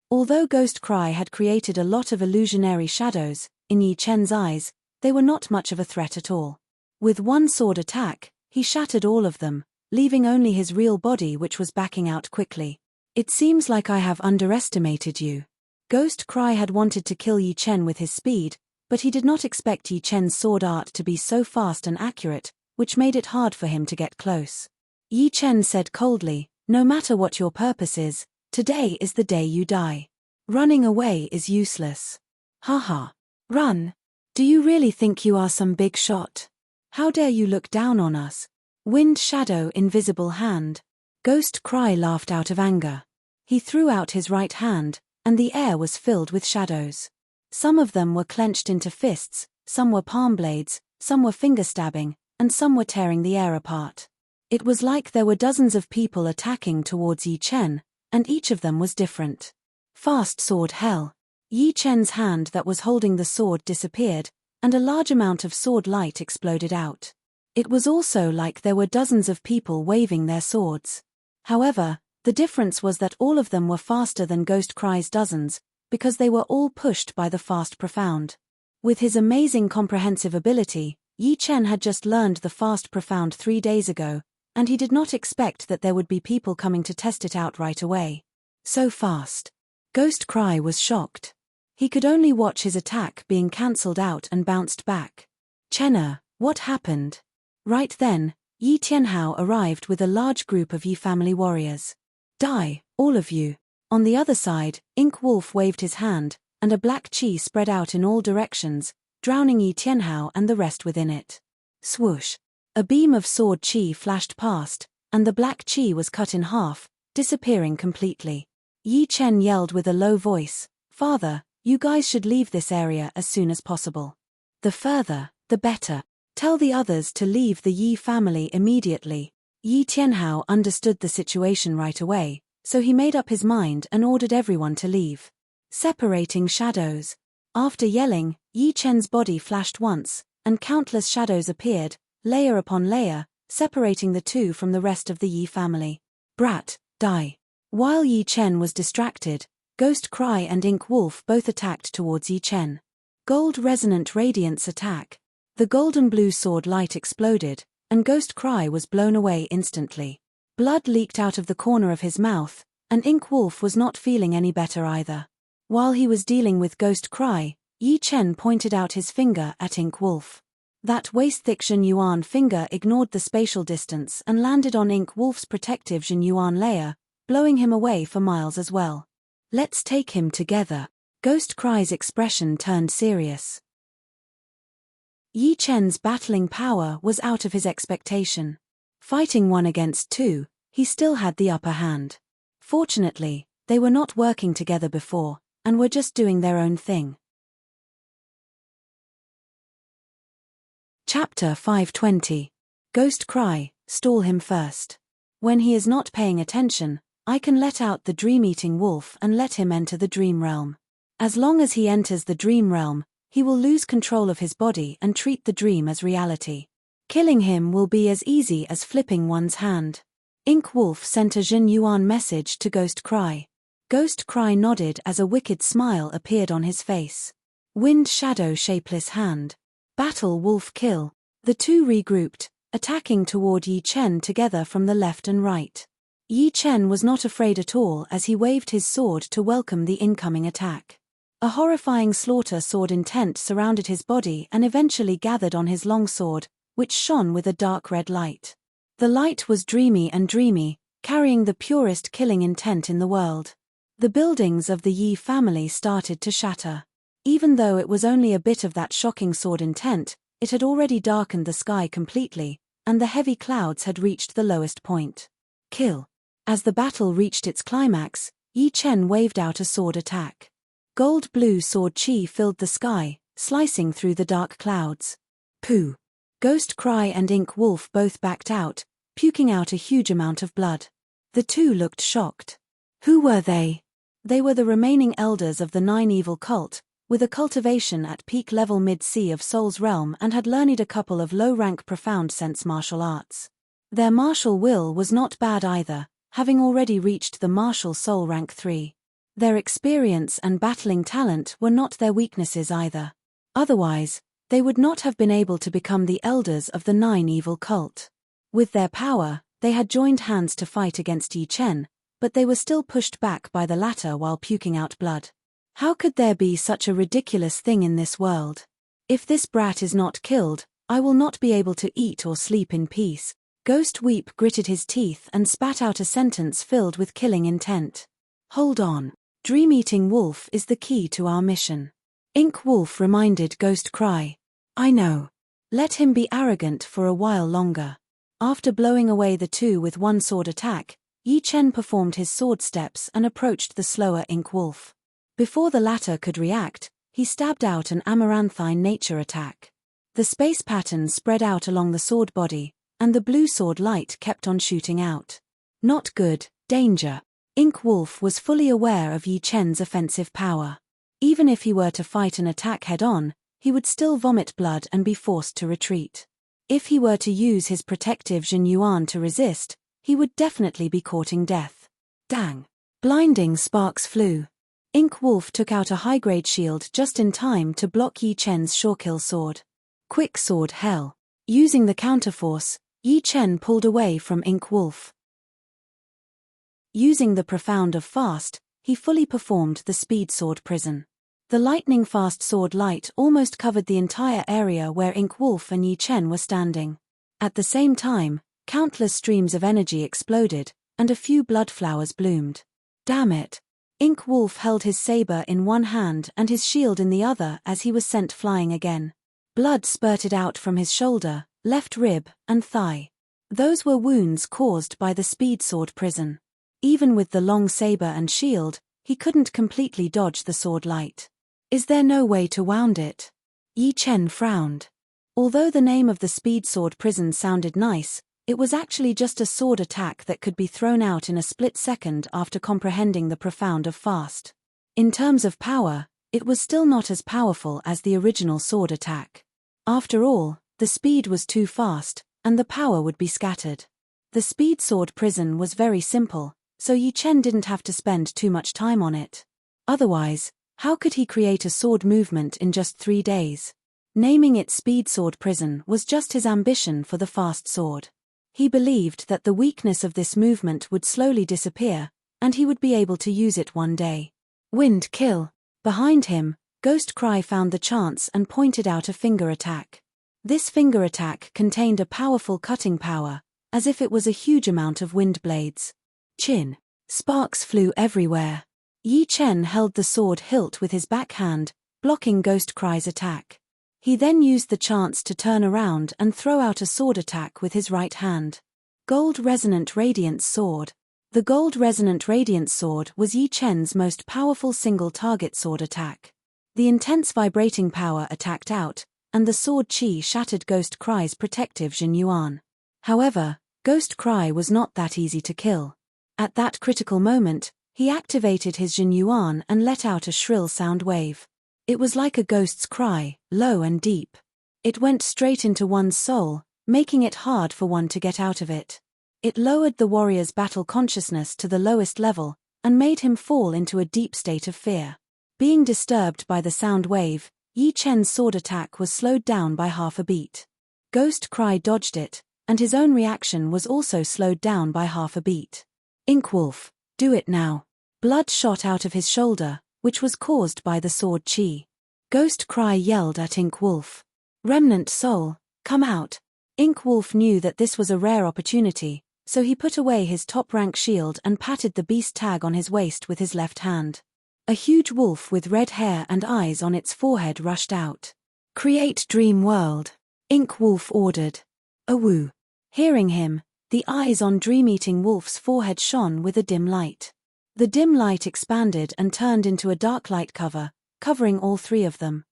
Although Ghost Cry had created a lot of illusionary shadows, in Yi Chen's eyes, they were not much of a threat at all. With one sword attack, he shattered all of them, leaving only his real body which was backing out quickly. It seems like I have underestimated you. Ghost Cry had wanted to kill Yi Chen with his speed, but he did not expect Yi Chen's sword art to be so fast and accurate, which made it hard for him to get close. Yi Chen said coldly, no matter what your purpose is, today is the day you die. Running away is useless. Haha. Run. Do you really think you are some big shot? How dare you look down on us? Wind shadow invisible hand. Ghost Cry laughed out of anger. He threw out his right hand, and the air was filled with shadows. Some of them were clenched into fists, some were palm blades, some were finger stabbing, and some were tearing the air apart. It was like there were dozens of people attacking towards Yi Chen, and each of them was different. Fast sword hell. Yi Chen's hand that was holding the sword disappeared, and a large amount of sword light exploded out. It was also like there were dozens of people waving their swords. However, the difference was that all of them were faster than Ghost Cry's dozens, because they were all pushed by the fast profound. With his amazing comprehensive ability, Yi Chen had just learned the fast profound 3 days ago, and he did not expect that there would be people coming to test it out right away. So fast. Ghost Cry was shocked. He could only watch his attack being cancelled out and bounced back. Chenna, what happened? Right then, Yi Tianhao arrived with a large group of Yi family warriors. Die, all of you. On the other side, Ink Wolf waved his hand, and a black chi spread out in all directions, drowning Yi Tianhao and the rest within it. Swoosh. A beam of sword chi flashed past, and the black chi was cut in half, disappearing completely. Yi Chen yelled with a low voice, "Father, you guys should leave this area as soon as possible. The further, the better. Tell the others to leave the Yi family immediately." Yi Tianhao understood the situation right away, so he made up his mind and ordered everyone to leave. Separating shadows. After yelling, Yi Chen's body flashed once, and countless shadows appeared, layer upon layer, separating the two from the rest of the Yi family. Brat, die. While Yi Chen was distracted, Ghost Cry and Ink Wolf both attacked towards Yi Chen. Gold Resonant Radiance attack. The golden blue sword light exploded, and Ghost Cry was blown away instantly. Blood leaked out of the corner of his mouth, and Ink Wolf was not feeling any better either. While he was dealing with Ghost Cry, Yi Chen pointed out his finger at Ink Wolf. That waist-thick Jin Yuan finger ignored the spatial distance and landed on Ink Wolf's protective Jin Yuan layer, blowing him away for miles as well. Let's take him together. Ghost Cry's expression turned serious. Yi Chen's battling power was out of his expectation. Fighting 1 against 2, he still had the upper hand. Fortunately, they were not working together before, and were just doing their own thing. Chapter 520. Ghost Cry, stall him first. When he is not paying attention, I can let out the dream-eating wolf and let him enter the dream realm. As long as he enters the dream realm, he will lose control of his body and treat the dream as reality. Killing him will be as easy as flipping one's hand. Ink Wolf sent a Jin Yuan message to Ghost Cry. Ghost Cry nodded as a wicked smile appeared on his face. Wind Shadow Shapeless Hand. Battle Wolf Kill. The two regrouped, attacking toward Yi Chen together from the left and right. Yi Chen was not afraid at all as he waved his sword to welcome the incoming attack. A horrifying slaughter sword intent surrounded his body and eventually gathered on his long sword, which shone with a dark red light. The light was dreamy, carrying the purest killing intent in the world. The buildings of the Yi family started to shatter. Even though it was only a bit of that shocking sword intent, it had already darkened the sky completely, and the heavy clouds had reached the lowest point. Kill. As the battle reached its climax, Yi Chen waved out a sword attack. Gold-blue sword chi filled the sky, slicing through the dark clouds. Pooh. Ghost Cry and Ink Wolf both backed out, puking out a huge amount of blood. The two looked shocked. Who were they? They were the remaining elders of the 9 evil cult, with a cultivation at peak level mid-sea of Soul's realm, and had learned a couple of low-rank profound sense martial arts. Their martial will was not bad either, having already reached the martial soul rank 3. Their experience and battling talent were not their weaknesses either. Otherwise, they would not have been able to become the elders of the 9 evil cult. With their power, they had joined hands to fight against Yi Chen, but they were still pushed back by the latter while puking out blood. How could there be such a ridiculous thing in this world? If this brat is not killed, I will not be able to eat or sleep in peace. Ghost Weep gritted his teeth and spat out a sentence filled with killing intent. Hold on. Dream-eating wolf is the key to our mission. Ink Wolf reminded Ghost Cry. I know. Let him be arrogant for a while longer. After blowing away the two with one sword attack, Yi Chen performed his sword steps and approached the slower Ink Wolf. Before the latter could react, he stabbed out an amaranthine nature attack. The space pattern spread out along the sword body, and the blue sword light kept on shooting out. Not good, danger. Ink Wolf was fully aware of Yi Chen's offensive power. Even if he were to fight an attack head-on, he would still vomit blood and be forced to retreat. If he were to use his protective Jin Yuan to resist, he would definitely be courting death. Dang! Blinding sparks flew. Ink Wolf took out a high-grade shield just in time to block Yi Chen's Shorekill sword. Quick sword hell. Using the counterforce, Yi Chen pulled away from Ink Wolf. Using the profound of fast, he fully performed the speed sword prison. The lightning-fast sword light almost covered the entire area where Ink Wolf and Yi Chen were standing. At the same time, countless streams of energy exploded, and a few blood flowers bloomed. Damn it! Ink Wolf held his saber in one hand and his shield in the other as he was sent flying again. Blood spurted out from his shoulder, left rib, and thigh. Those were wounds caused by the speed sword prison. Even with the long saber and shield, he couldn't completely dodge the sword light. Is there no way to wound it? Yi Chen frowned. Although the name of the speed sword prison sounded nice, it was actually just a sword attack that could be thrown out in a split second after comprehending the profound of fast. In terms of power, it was still not as powerful as the original sword attack. After all, the speed was too fast, and the power would be scattered. The speed sword prison was very simple, so Yi Chen didn't have to spend too much time on it. Otherwise, how could he create a sword movement in just 3 days? Naming it Speed Sword Prison was just his ambition for the fast sword. He believed that the weakness of this movement would slowly disappear, and he would be able to use it one day. Wind kill. Behind him, Ghost Cry found the chance and pointed out a finger attack. This finger attack contained a powerful cutting power, as if it was a huge amount of wind blades. Chin. Sparks flew everywhere. Yi Chen held the sword hilt with his backhand, blocking Ghost Cry's attack. He then used the chance to turn around and throw out a sword attack with his right hand. Gold Resonant Radiance Sword. The Gold Resonant Radiance Sword was Yi Chen's most powerful single-target sword attack. The intense vibrating power attacked out, and the sword chi shattered Ghost Cry's protective Jin Yuan. However, Ghost Cry was not that easy to kill. At that critical moment, he activated his Jin Yuan and let out a shrill sound wave. It was like a ghost's cry, low and deep. It went straight into one's soul, making it hard for one to get out of it. It lowered the warrior's battle consciousness to the lowest level, and made him fall into a deep state of fear. Being disturbed by the sound wave, Yi Chen's sword attack was slowed down by half a beat. Ghost Cry dodged it, and his own reaction was also slowed down by half a beat. Ink Wolf, do it now. Blood shot out of his shoulder, which was caused by the sword chi. Ghost Cry yelled at Ink Wolf. Remnant Soul, come out. Ink Wolf knew that this was a rare opportunity, so he put away his top-rank shield and patted the beast tag on his waist with his left hand. A huge wolf with red hair and eyes on its forehead rushed out. Create Dream World, Ink Wolf ordered. Awoo. Hearing him, the eyes on Dream-Eating Wolf's forehead shone with a dim light. The dim light expanded and turned into a dark light cover, covering all three of them.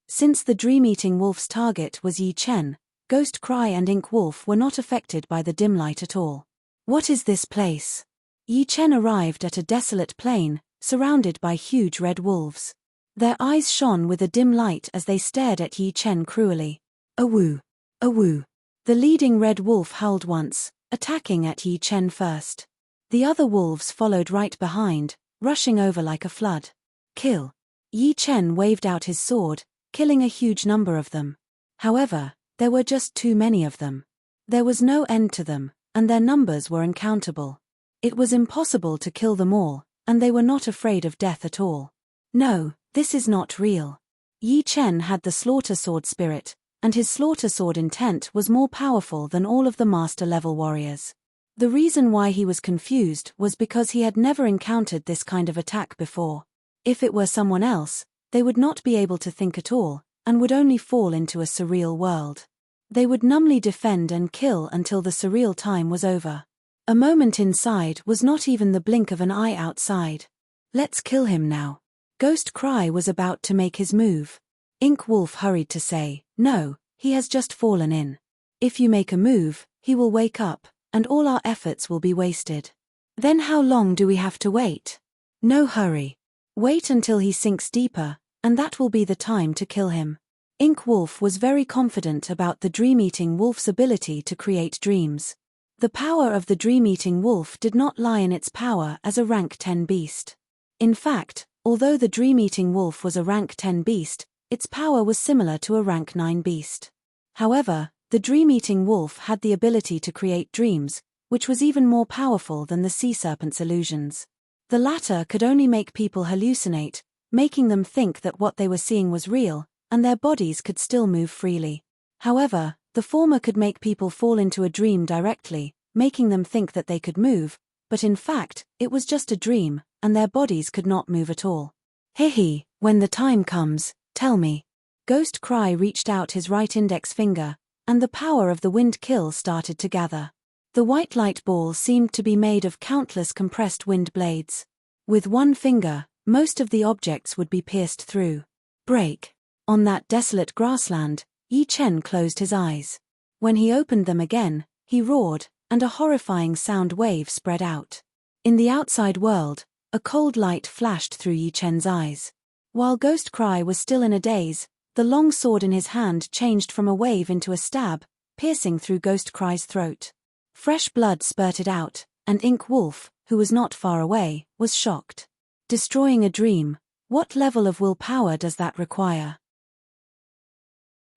Since the Dream-Eating Wolf's target was Yi Chen, Ghost Cry and Ink Wolf were not affected by the dim light at all. What is this place? Yi Chen arrived at a desolate plain, surrounded by huge red wolves. Their eyes shone with a dim light as they stared at Yi Chen cruelly. Awoo! Awoo! The leading red wolf howled once, attacking at Yi Chen first. The other wolves followed right behind, rushing over like a flood. Kill! Yi Chen waved out his sword, killing a huge number of them. However, there were just too many of them. There was no end to them, and their numbers were uncountable. It was impossible to kill them all, and they were not afraid of death at all. No, this is not real. Yi Chen had the slaughter sword spirit, and his slaughter sword intent was more powerful than all of the master-level warriors. The reason why he was confused was because he had never encountered this kind of attack before. If it were someone else, they would not be able to think at all, and would only fall into a surreal world. They would numbly defend and kill until the surreal time was over. A moment inside was not even the blink of an eye outside. Let's kill him now. Ghost Cry was about to make his move. Ink Wolf hurried to say, no, he has just fallen in. If you make a move, he will wake up, and all our efforts will be wasted. Then how long do we have to wait? No hurry. Wait until he sinks deeper, and that will be the time to kill him. Ink Wolf was very confident about the Dream-Eating Wolf's ability to create dreams. The power of the Dream-Eating Wolf did not lie in its power as a rank 10 beast. In fact, although the Dream-Eating Wolf was a rank 10 beast, its power was similar to a rank 9 beast. However, the Dream-Eating Wolf had the ability to create dreams, which was even more powerful than the Sea Serpent's illusions. The latter could only make people hallucinate, making them think that what they were seeing was real, and their bodies could still move freely. However, the former could make people fall into a dream directly, making them think that they could move, but in fact, it was just a dream, and their bodies could not move at all. Hihi, when the time comes, tell me. Ghost Cry reached out his right index finger, and the power of the wind kill started to gather. The white light ball seemed to be made of countless compressed wind blades. With one finger, most of the objects would be pierced through. Break. On that desolate grassland, Yi Chen closed his eyes. When he opened them again, he roared, and a horrifying sound wave spread out. In the outside world, a cold light flashed through Yi Chen's eyes. While Ghost Cry was still in a daze, the long sword in his hand changed from a wave into a stab, piercing through Ghost Cry's throat. Fresh blood spurted out, and Ink Wolf, who was not far away, was shocked. Destroying a dream, what level of willpower does that require?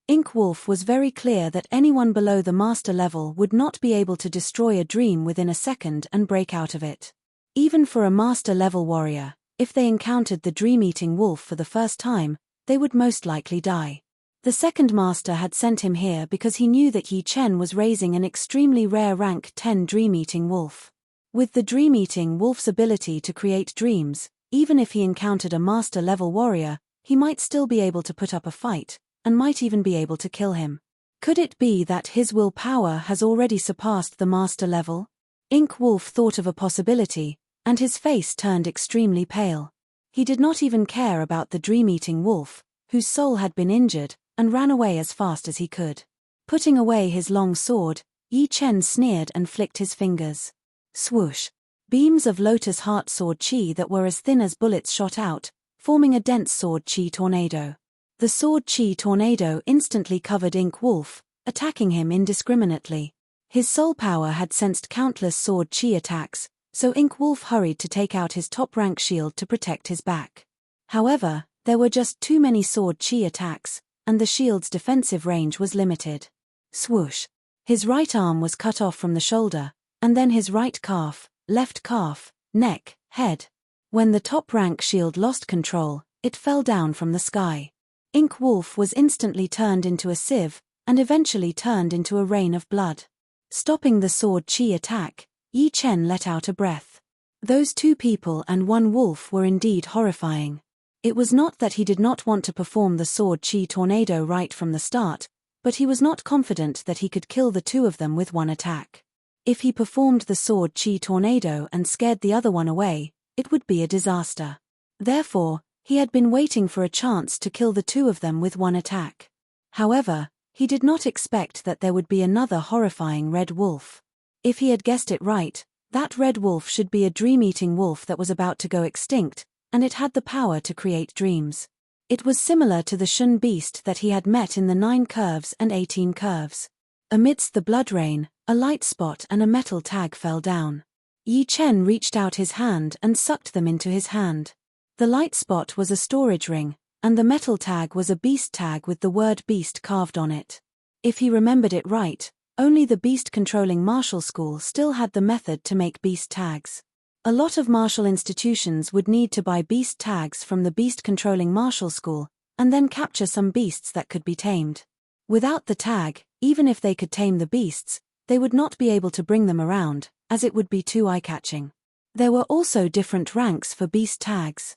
Ink Wolf was very clear that anyone below the master level would not be able to destroy a dream within a second and break out of it. Even for a master level warrior, if they encountered the Dream-Eating Wolf for the first time, they would most likely die. The second master had sent him here because he knew that Yi Chen was raising an extremely rare rank 10 Dream-Eating Wolf. With the Dream-Eating Wolf's ability to create dreams, even if he encountered a master level warrior, he might still be able to put up a fight, and might even be able to kill him. Could it be that his willpower has already surpassed the master level? Ink Wolf thought of a possibility, and his face turned extremely pale. He did not even care about the Dream-Eating Wolf, whose soul had been injured, and ran away as fast as he could. Putting away his long sword, Yi Chen sneered and flicked his fingers. Swoosh! Beams of Lotus Heart Sword Chi that were as thin as bullets shot out, forming a dense sword chi tornado. The sword chi tornado instantly covered Ink Wolf, attacking him indiscriminately. His soul power had sensed countless sword chi attacks, so Ink Wolf hurried to take out his top-rank shield to protect his back. However, there were just too many sword chi attacks, and the shield's defensive range was limited. Swoosh! His right arm was cut off from the shoulder, and then his right calf, left calf, neck, head. When the top-rank shield lost control, it fell down from the sky. Ink Wolf was instantly turned into a sieve, and eventually turned into a rain of blood. Stopping the sword chi attack, Yi Chen let out a breath. Those two people and one wolf were indeed horrifying. It was not that he did not want to perform the sword chi tornado right from the start, but he was not confident that he could kill the two of them with one attack. If he performed the sword chi tornado and scared the other one away, it would be a disaster. Therefore, he had been waiting for a chance to kill the two of them with one attack. However, he did not expect that there would be another horrifying red wolf. If he had guessed it right, that red wolf should be a dream-eating wolf that was about to go extinct, and it had the power to create dreams. It was similar to the Shun beast that he had met in the 9 curves and 18 curves. Amidst the blood rain, a light spot and a metal tag fell down. Yi Chen reached out his hand and sucked them into his hand. The light spot was a storage ring, and the metal tag was a beast tag with the word beast carved on it. If he remembered it right, only the beast-controlling martial school still had the method to make beast tags. A lot of martial institutions would need to buy beast tags from the beast-controlling martial school, and then capture some beasts that could be tamed. Without the tag, even if they could tame the beasts, they would not be able to bring them around, as it would be too eye-catching. There were also different ranks for beast tags.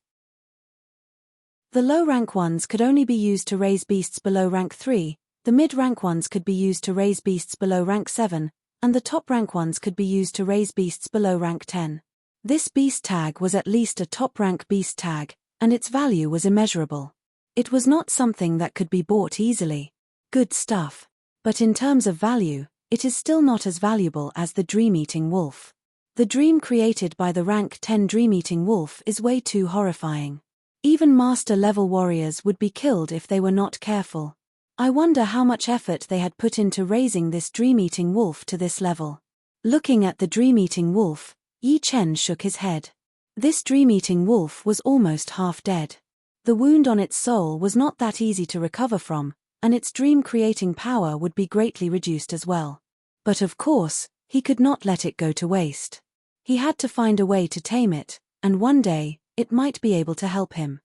The low-rank ones could only be used to raise beasts below rank 3, the mid-rank ones could be used to raise beasts below rank 7, and the top-rank ones could be used to raise beasts below rank 10. This beast tag was at least a top-rank beast tag, and its value was immeasurable. It was not something that could be bought easily. Good stuff. But in terms of value, it is still not as valuable as the dream-eating wolf. The dream created by the rank 10 dream-eating wolf is way too horrifying. Even master-level warriors would be killed if they were not careful. I wonder how much effort they had put into raising this dream-eating wolf to this level. Looking at the dream-eating wolf, Yi Chen shook his head. This dream-eating wolf was almost half dead. The wound on its soul was not that easy to recover from, and its dream-creating power would be greatly reduced as well. But of course, he could not let it go to waste. He had to find a way to tame it, and one day, it might be able to help him.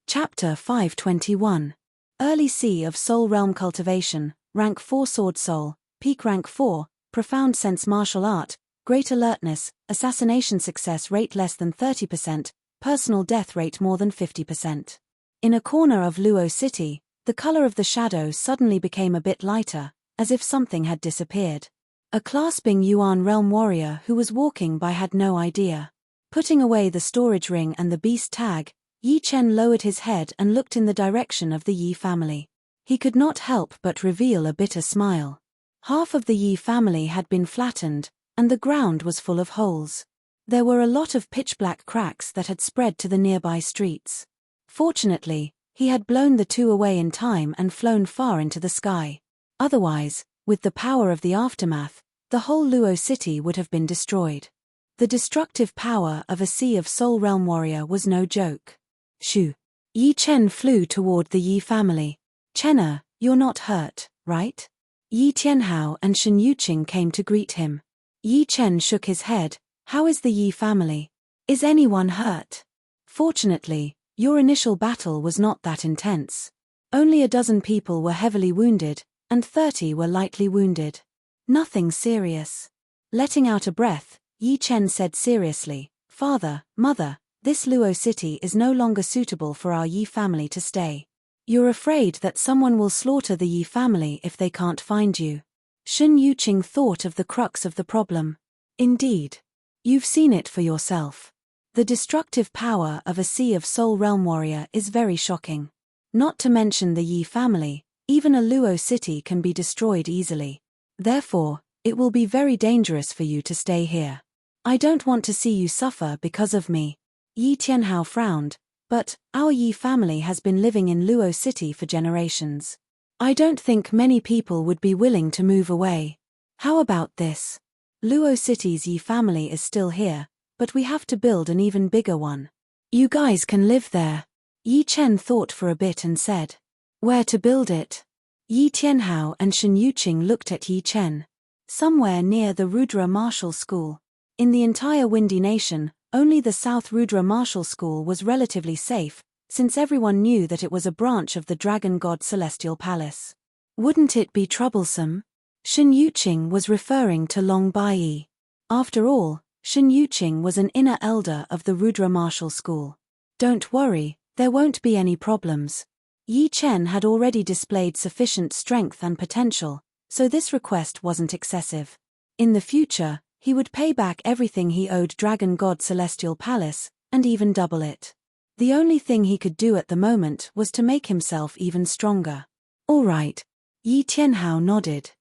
Chapter 521. Early Sea of Soul Realm Cultivation, Rank 4 Sword Soul, Peak Rank 4, Profound Sense Martial Art, Great Alertness, Assassination Success Rate less than 30%, Personal Death Rate more than 50%. In a corner of Luo City, the color of the shadow suddenly became a bit lighter, as if something had disappeared. A clasping Yuan Realm warrior who was walking by had no idea. Putting away the storage ring and the beast tag, Yi Chen lowered his head and looked in the direction of the Yi family. He could not help but reveal a bitter smile. Half of the Yi family had been flattened, and the ground was full of holes. There were a lot of pitch-black cracks that had spread to the nearby streets. Fortunately, he had blown the two away in time and flown far into the sky. Otherwise, with the power of the aftermath, the whole Luo city would have been destroyed. The destructive power of a Sea of Soul Realm warrior was no joke. Shoo! Yi Chen flew toward the Yi family. "Chenna, you're not hurt, right?" Yi Tianhao and Shen Yuqing came to greet him. Yi Chen shook his head. "How is the Yi family? Is anyone hurt?" "Fortunately, your initial battle was not that intense. Only a dozen people were heavily wounded, and 30 were lightly wounded. Nothing serious." Letting out a breath, Yi Chen said seriously, "Father, Mother, this Luo city is no longer suitable for our Yi family to stay. You're afraid that someone will slaughter the Yi family if they can't find you." Shen Yuqing thought of the crux of the problem. "Indeed. You've seen it for yourself. The destructive power of a Sea of Soul Realm warrior is very shocking. Not to mention the Yi family, even a Luo city can be destroyed easily. Therefore, it will be very dangerous for you to stay here. I don't want to see you suffer because of me." Yi Tianhao frowned. "But, our Yi family has been living in Luo City for generations. I don't think many people would be willing to move away. How about this? Luo City's Yi family is still here, but we have to build an even bigger one. You guys can live there." Yi Chen thought for a bit and said, "Where to build it?" Yi Tianhao and Shen Yuqing looked at Yi Chen. "Somewhere near the Rudra Martial School. In the entire Windy Nation, only the South Rudra Martial School was relatively safe, since everyone knew that it was a branch of the Dragon God Celestial Palace. Wouldn't it be troublesome?" Shen Yuqing was referring to Long Bai. After all, Shen Yuqing was an inner elder of the Rudra Martial School. "Don't worry, there won't be any problems." Yi Chen had already displayed sufficient strength and potential, so this request wasn't excessive. In the future, he would pay back everything he owed Dragon God Celestial Palace, and even double it. The only thing he could do at the moment was to make himself even stronger. "All right." Yi Tianhao nodded.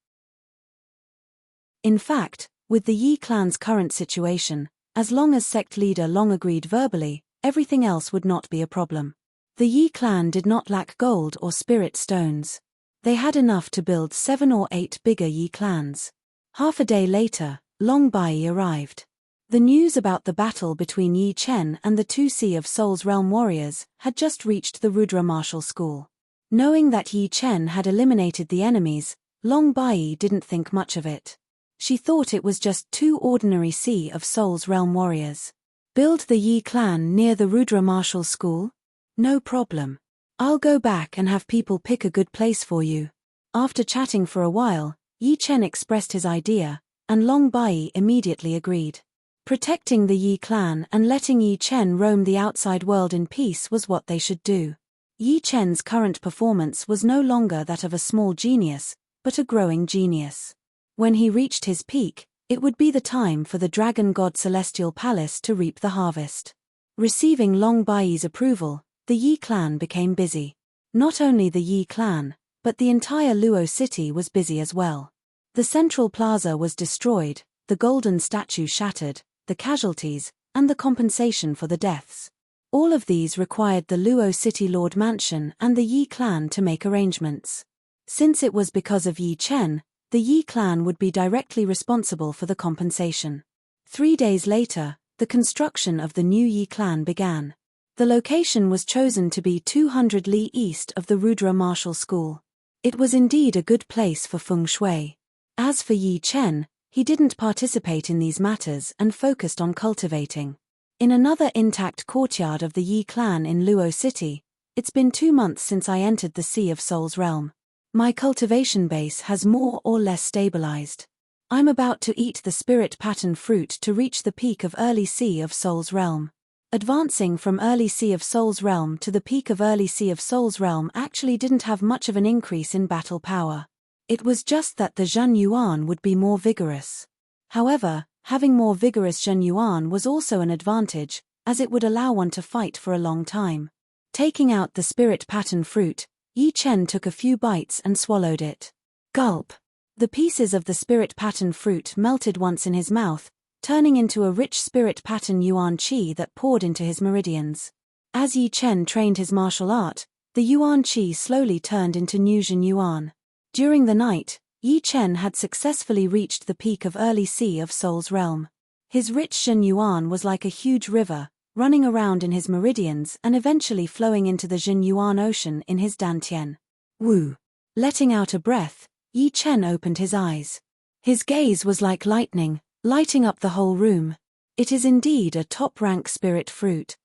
In fact, with the Yi clan's current situation, as long as sect leader Long agreed verbally, everything else would not be a problem. The Yi clan did not lack gold or spirit stones. They had enough to build 7 or 8 bigger Yi clans. Half a day later, Long Bai arrived. The news about the battle between Yi Chen and the 2 Sea of Souls Realm warriors had just reached the Rudra Martial School. Knowing that Yi Chen had eliminated the enemies, Long Bai didn't think much of it. She thought it was just 2 ordinary Sea of Souls Realm warriors. "Build the Yi clan near the Rudra Martial School? No problem. I'll go back and have people pick a good place for you." After chatting for a while, Yi Chen expressed his idea, and Long Bai immediately agreed. Protecting the Yi clan and letting Yi Chen roam the outside world in peace was what they should do. Yi Chen's current performance was no longer that of a small genius, but a growing genius. When he reached his peak, it would be the time for the dragon god Celestial Palace to reap the harvest. Receiving Long Bai's approval, the Yi clan became busy. Not only the Yi clan, but the entire Luo city was busy as well. The central plaza was destroyed, the golden statue shattered, the casualties, and the compensation for the deaths. All of these required the Luo City Lord Mansion and the Yi clan to make arrangements. Since it was because of Yi Chen, the Yi clan would be directly responsible for the compensation. 3 days later, the construction of the new Yi clan began. The location was chosen to be 200 li east of the Rudra Martial School. It was indeed a good place for feng shui. As for Yi Chen, he didn't participate in these matters and focused on cultivating. In another intact courtyard of the Yi clan in Luo City, it's been 2 months since I entered the Sea of Souls realm. My cultivation base has more or less stabilized. I'm about to eat the spirit pattern fruit to reach the peak of early Sea of Souls realm. Advancing from early Sea of Souls realm to the peak of early Sea of Souls realm actually didn't have much of an increase in battle power. It was just that the Zhen Yuan would be more vigorous. However, having more vigorous Zhen Yuan was also an advantage, as it would allow one to fight for a long time. Taking out the spirit pattern fruit, Yi Chen took a few bites and swallowed it. Gulp! The pieces of the spirit pattern fruit melted once in his mouth, turning into a rich spirit pattern Yuan Qi that poured into his meridians. As Yi Chen trained his martial art, the Yuan Qi slowly turned into new Zhen Yuan. During the night, Yi Chen had successfully reached the peak of early Sea of Souls realm. His rich Zhen Yuan was like a huge river, running around in his meridians and eventually flowing into the Zhen Yuan ocean in his dantian. Woo! Letting out a breath, Yi Chen opened his eyes. His gaze was like lightning, lighting up the whole room. It is indeed a top-rank spirit fruit.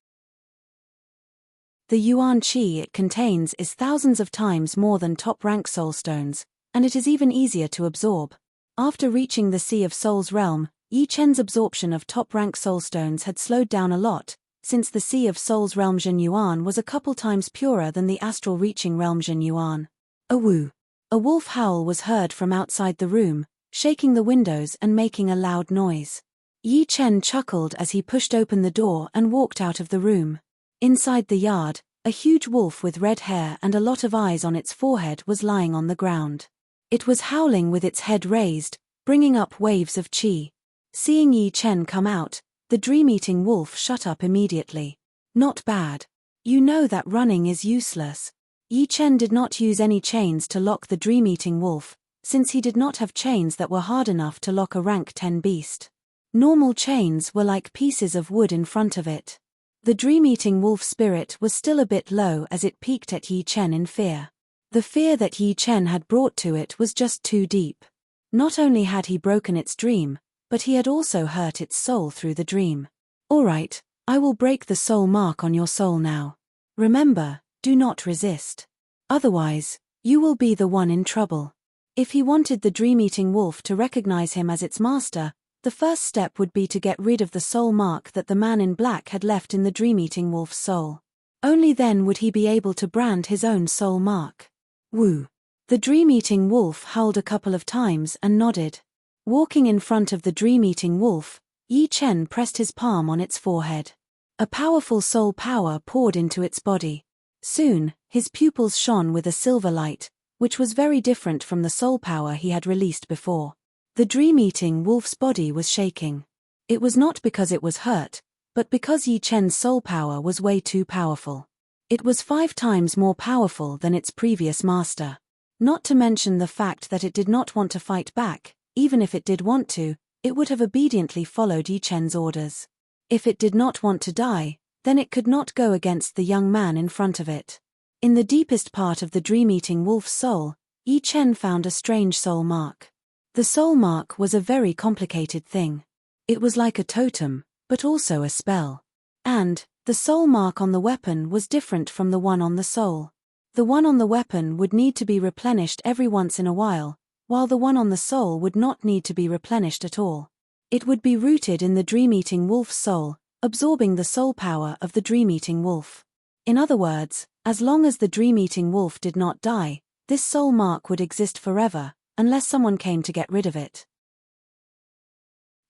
The Yuan Qi it contains is thousands of times more than top-rank soulstones, and it is even easier to absorb. After reaching the Sea of Souls realm, Yi Chen's absorption of top-rank soulstones had slowed down a lot, since the Sea of Souls realm Zhen Yuan was a couple times purer than the astral-reaching realm Zhen Yuan. Awoo! A wolf howl was heard from outside the room, shaking the windows and making a loud noise. Yi Chen chuckled as he pushed open the door and walked out of the room. Inside the yard, a huge wolf with red hair and a lot of eyes on its forehead was lying on the ground. It was howling with its head raised, bringing up waves of qi. Seeing Yi Chen come out, the dream-eating wolf shut up immediately. Not bad. You know that running is useless. Yi Chen did not use any chains to lock the dream-eating wolf, since he did not have chains that were hard enough to lock a rank 10 beast. Normal chains were like pieces of wood in front of it. The dream-eating wolf spirit was still a bit low as it peeked at Yi Chen in fear. The fear that Yi Chen had brought to it was just too deep. Not only had he broken its dream, but he had also hurt its soul through the dream. Alright, I will break the soul mark on your soul now. Remember, do not resist. Otherwise, you will be the one in trouble. If he wanted the dream-eating wolf to recognize him as its master, the first step would be to get rid of the soul mark that the man in black had left in the dream-eating wolf's soul. Only then would he be able to brand his own soul mark. Woo! The dream-eating wolf howled a couple of times and nodded. Walking in front of the dream-eating wolf, Yi Chen pressed his palm on its forehead. A powerful soul power poured into its body. Soon, his pupils shone with a silver light, which was very different from the soul power he had released before. The dream-eating wolf's body was shaking. It was not because it was hurt, but because Yi Chen's soul power was way too powerful. It was 5 times more powerful than its previous master. Not to mention the fact that it did not want to fight back. Even if it did want to, it would have obediently followed Yi Chen's orders. If it did not want to die, then it could not go against the young man in front of it. In the deepest part of the dream-eating wolf's soul, Yi Chen found a strange soul mark. The soul mark was a very complicated thing. It was like a totem, but also a spell. And, the soul mark on the weapon was different from the one on the soul. The one on the weapon would need to be replenished every once in a while the one on the soul would not need to be replenished at all. It would be rooted in the dream-eating wolf's soul, absorbing the soul power of the dream-eating wolf. In other words, as long as the dream-eating wolf did not die, this soul mark would exist forever, unless someone came to get rid of it.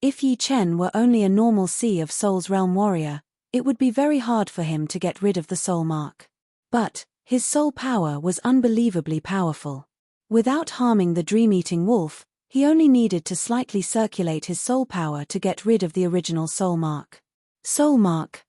If Yi Chen were only a normal Sea of Souls realm warrior, it would be very hard for him to get rid of the soul mark. But his soul power was unbelievably powerful. Without harming the dream-eating wolf, he only needed to slightly circulate his soul power to get rid of the original soul mark. Soul mark.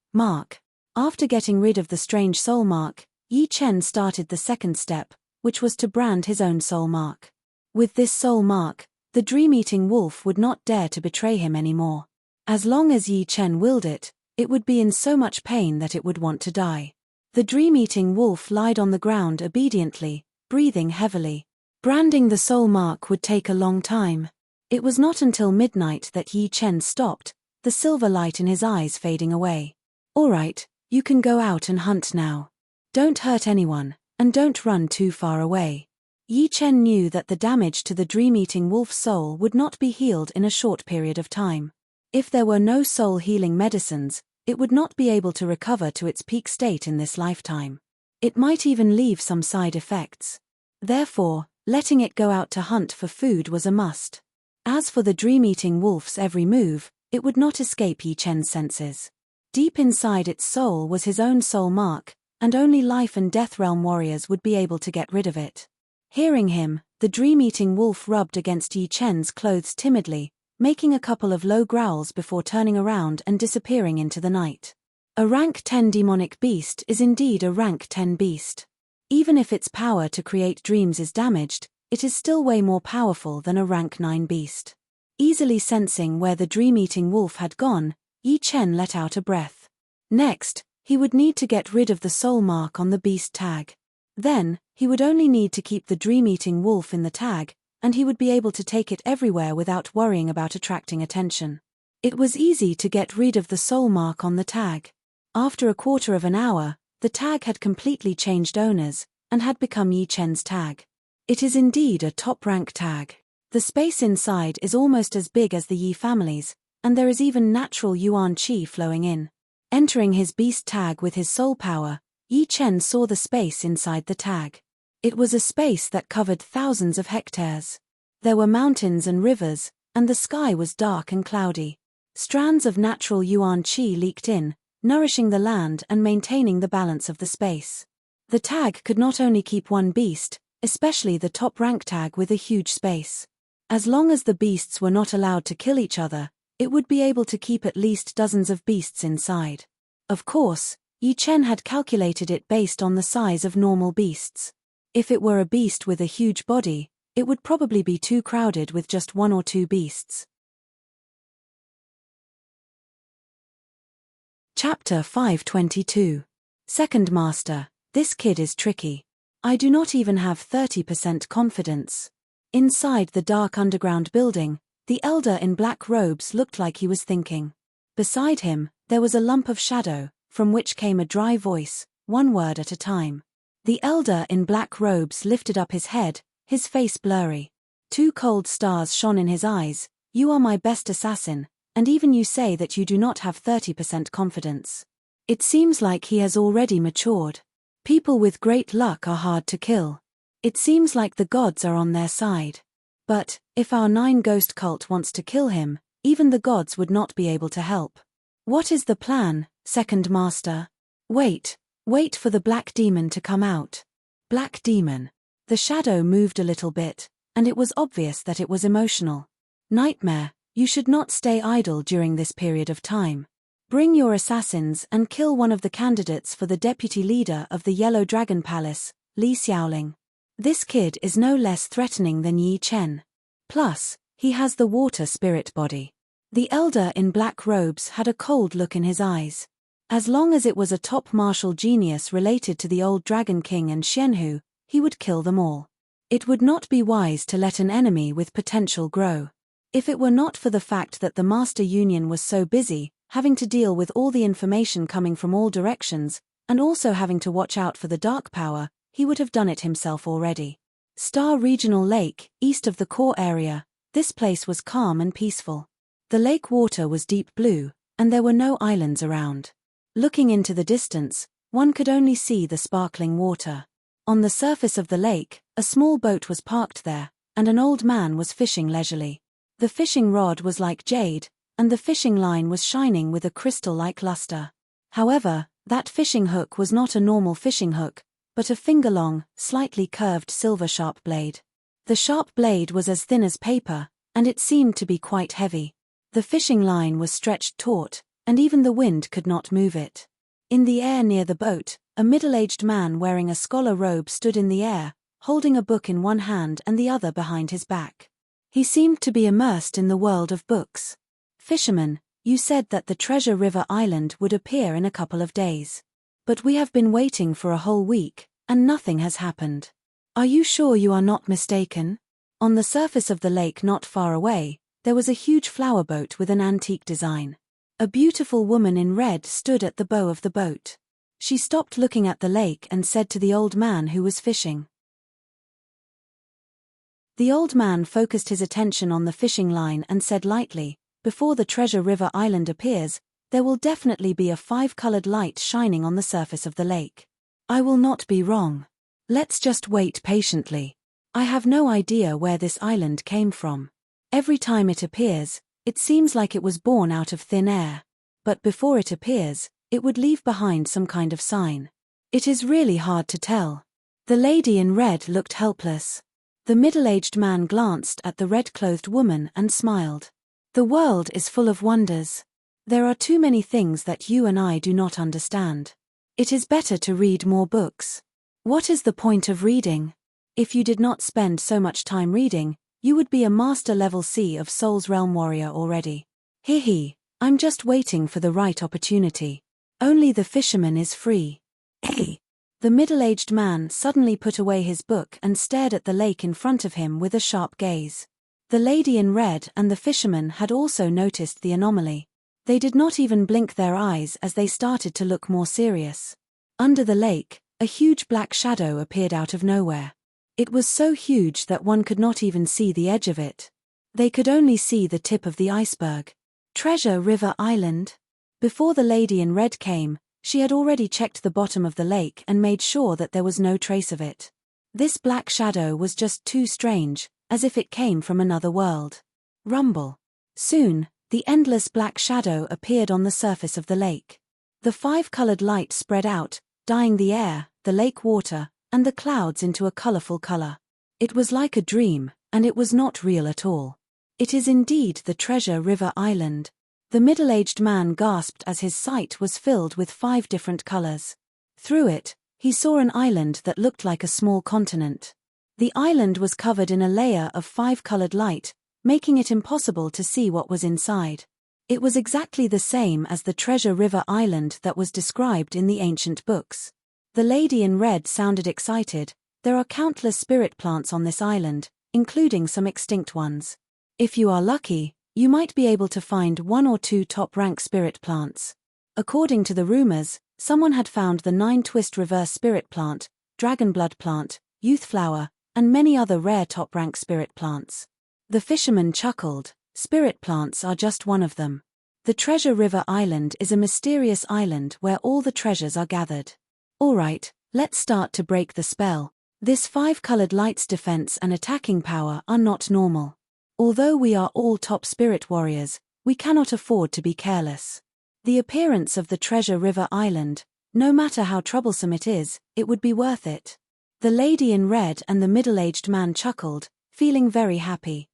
After getting rid of the strange soul mark, Yi Chen started the second step, which was to brand his own soul mark. With this soul mark, the dream-eating wolf would not dare to betray him anymore. As long as Yi Chen willed it, it would be in so much pain that it would want to die. The dream-eating wolf lied on the ground obediently, breathing heavily. Branding the soul mark would take a long time. It was not until midnight that Yi Chen stopped, the silver light in his eyes fading away. "All right, you can go out and hunt now. Don't hurt anyone, and don't run too far away." Yi Chen knew that the damage to the dream-eating wolf's soul would not be healed in a short period of time. If there were no soul-healing medicines, it would not be able to recover to its peak state in this lifetime. It might even leave some side effects. Therefore, letting it go out to hunt for food was a must. As for the dream-eating wolf's every move, it would not escape Yi Chen's senses. Deep inside its soul was his own soul mark, and only life and death realm warriors would be able to get rid of it. Hearing him, the dream-eating wolf rubbed against Yi Chen's clothes timidly, making a couple of low growls before turning around and disappearing into the night. A rank 10 demonic beast is indeed a rank 10 beast. Even if its power to create dreams is damaged, it is still way more powerful than a rank 9 beast. Easily sensing where the dream-eating wolf had gone, Yi Chen let out a breath. Next, he would need to get rid of the soul mark on the beast tag. Then, he would only need to keep the dream-eating wolf in the tag, and he would be able to take it everywhere without worrying about attracting attention. It was easy to get rid of the soul mark on the tag. After a quarter of an hour, the tag had completely changed owners, and had become Yi Chen's tag. It is indeed a top-rank tag. The space inside is almost as big as the Yi families, and there is even natural yuan qi flowing in. Entering his beast tag with his soul power, Yi Chen saw the space inside the tag. It was a space that covered thousands of hectares. There were mountains and rivers, and the sky was dark and cloudy. Strands of natural yuan qi leaked in, nourishing the land and maintaining the balance of the space. The tag could not only keep one beast, especially the top-rank tag with a huge space. As long as the beasts were not allowed to kill each other, it would be able to keep at least dozens of beasts inside. Of course, Yi Chen had calculated it based on the size of normal beasts. If it were a beast with a huge body, it would probably be too crowded with just one or two beasts. Chapter 522. Second Master, this kid is tricky. I do not even have 30% confidence. Inside the dark underground building, the elder in black robes looked like he was thinking. Beside him, there was a lump of shadow, from which came a dry voice, one word at a time. The elder in black robes lifted up his head, his face blurry. Two cold stars shone in his eyes. "You are my best assassin, and even you say that you do not have 30% confidence. It seems like he has already matured. People with great luck are hard to kill. It seems like the gods are on their side. But, if our 9 ghost cult wants to kill him, even the gods would not be able to help. What is the plan, Second Master? Wait for the black demon to come out." Black demon. The shadow moved a little bit, and it was obvious that it was emotional. "Nightmare, you should not stay idle during this period of time. Bring your assassins and kill one of the candidates for the deputy leader of the Yellow Dragon Palace, Li Xiaoling. This kid is no less threatening than Yi Chen. Plus, he has the water spirit body." The elder in black robes had a cold look in his eyes. As long as it was a top martial genius related to the old Dragon King and Xianhu, he would kill them all. It would not be wise to let an enemy with potential grow. If it were not for the fact that the Master Union was so busy, having to deal with all the information coming from all directions, and also having to watch out for the dark power, he would have done it himself already. Star Regional Lake, east of the core area, this place was calm and peaceful. The lake water was deep blue, and there were no islands around. Looking into the distance, one could only see the sparkling water. On the surface of the lake, a small boat was parked there, and an old man was fishing leisurely. The fishing rod was like jade, and the fishing line was shining with a crystal-like luster. However, that fishing hook was not a normal fishing hook, but a finger-long, slightly curved silver-sharp blade. The sharp blade was as thin as paper, and it seemed to be quite heavy. The fishing line was stretched taut, and even the wind could not move it. In the air near the boat, a middle-aged man wearing a scholar robe stood in the air, holding a book in one hand and the other behind his back. He seemed to be immersed in the world of books. "Fisherman, you said that the Treasure River Island would appear in a couple of days. But we have been waiting for a whole week, and nothing has happened. Are you sure you are not mistaken?" On the surface of the lake not far away, there was a huge flower boat with an antique design. A beautiful woman in red stood at the bow of the boat. She stopped looking at the lake and said to the old man who was fishing. The old man focused his attention on the fishing line and said lightly, "Before the Treasure River Island appears, there will definitely be a 5-colored light shining on the surface of the lake. I will not be wrong. Let's just wait patiently. I have no idea where this island came from. Every time it appears, it seems like it was born out of thin air. But before it appears, it would leave behind some kind of sign. It is really hard to tell." The lady in red looked helpless. The middle-aged man glanced at the red-clothed woman and smiled. "The world is full of wonders. There are too many things that you and I do not understand. It is better to read more books. What is the point of reading? If you did not spend so much time reading, you would be a master level Sea of Souls realm warrior already. Hee, I'm just waiting for the right opportunity. Only the fisherman is free." Hey! The middle-aged man suddenly put away his book and stared at the lake in front of him with a sharp gaze. The lady in red and the fisherman had also noticed the anomaly. They did not even blink their eyes as they started to look more serious. Under the lake, a huge black shadow appeared out of nowhere. It was so huge that one could not even see the edge of it. They could only see the tip of the iceberg. Treasure River Island? Before the lady in red came, she had already checked the bottom of the lake and made sure that there was no trace of it. This black shadow was just too strange, as if it came from another world. Rumble. Soon, the endless black shadow appeared on the surface of the lake. The 5-colored light spread out, dyeing the air, the lake water, and the clouds into a colorful color. It was like a dream, and it was not real at all. "It is indeed the Treasure River Island." The middle-aged man gasped as his sight was filled with 5 different colors. Through it, he saw an island that looked like a small continent. The island was covered in a layer of 5-colored light, making it impossible to see what was inside. It was exactly the same as the Treasure River Island that was described in the ancient books. The lady in red sounded excited. "There are countless spirit plants on this island, including some extinct ones. If you are lucky, you might be able to find 1 or 2 top-rank spirit plants." According to the rumors, someone had found the 9-twist reverse spirit plant, dragon blood plant, youth flower, and many other rare top-rank spirit plants. The fisherman chuckled. "Spirit plants are just one of them. The Treasure River Island is a mysterious island where all the treasures are gathered. Alright, let's start to break the spell. This 5-colored light's defense and attacking power are not normal. Although we are all top spirit warriors, we cannot afford to be careless. The appearance of the Treasure River Island, no matter how troublesome it would be worth it." The lady in red and the middle-aged man chuckled, feeling very happy.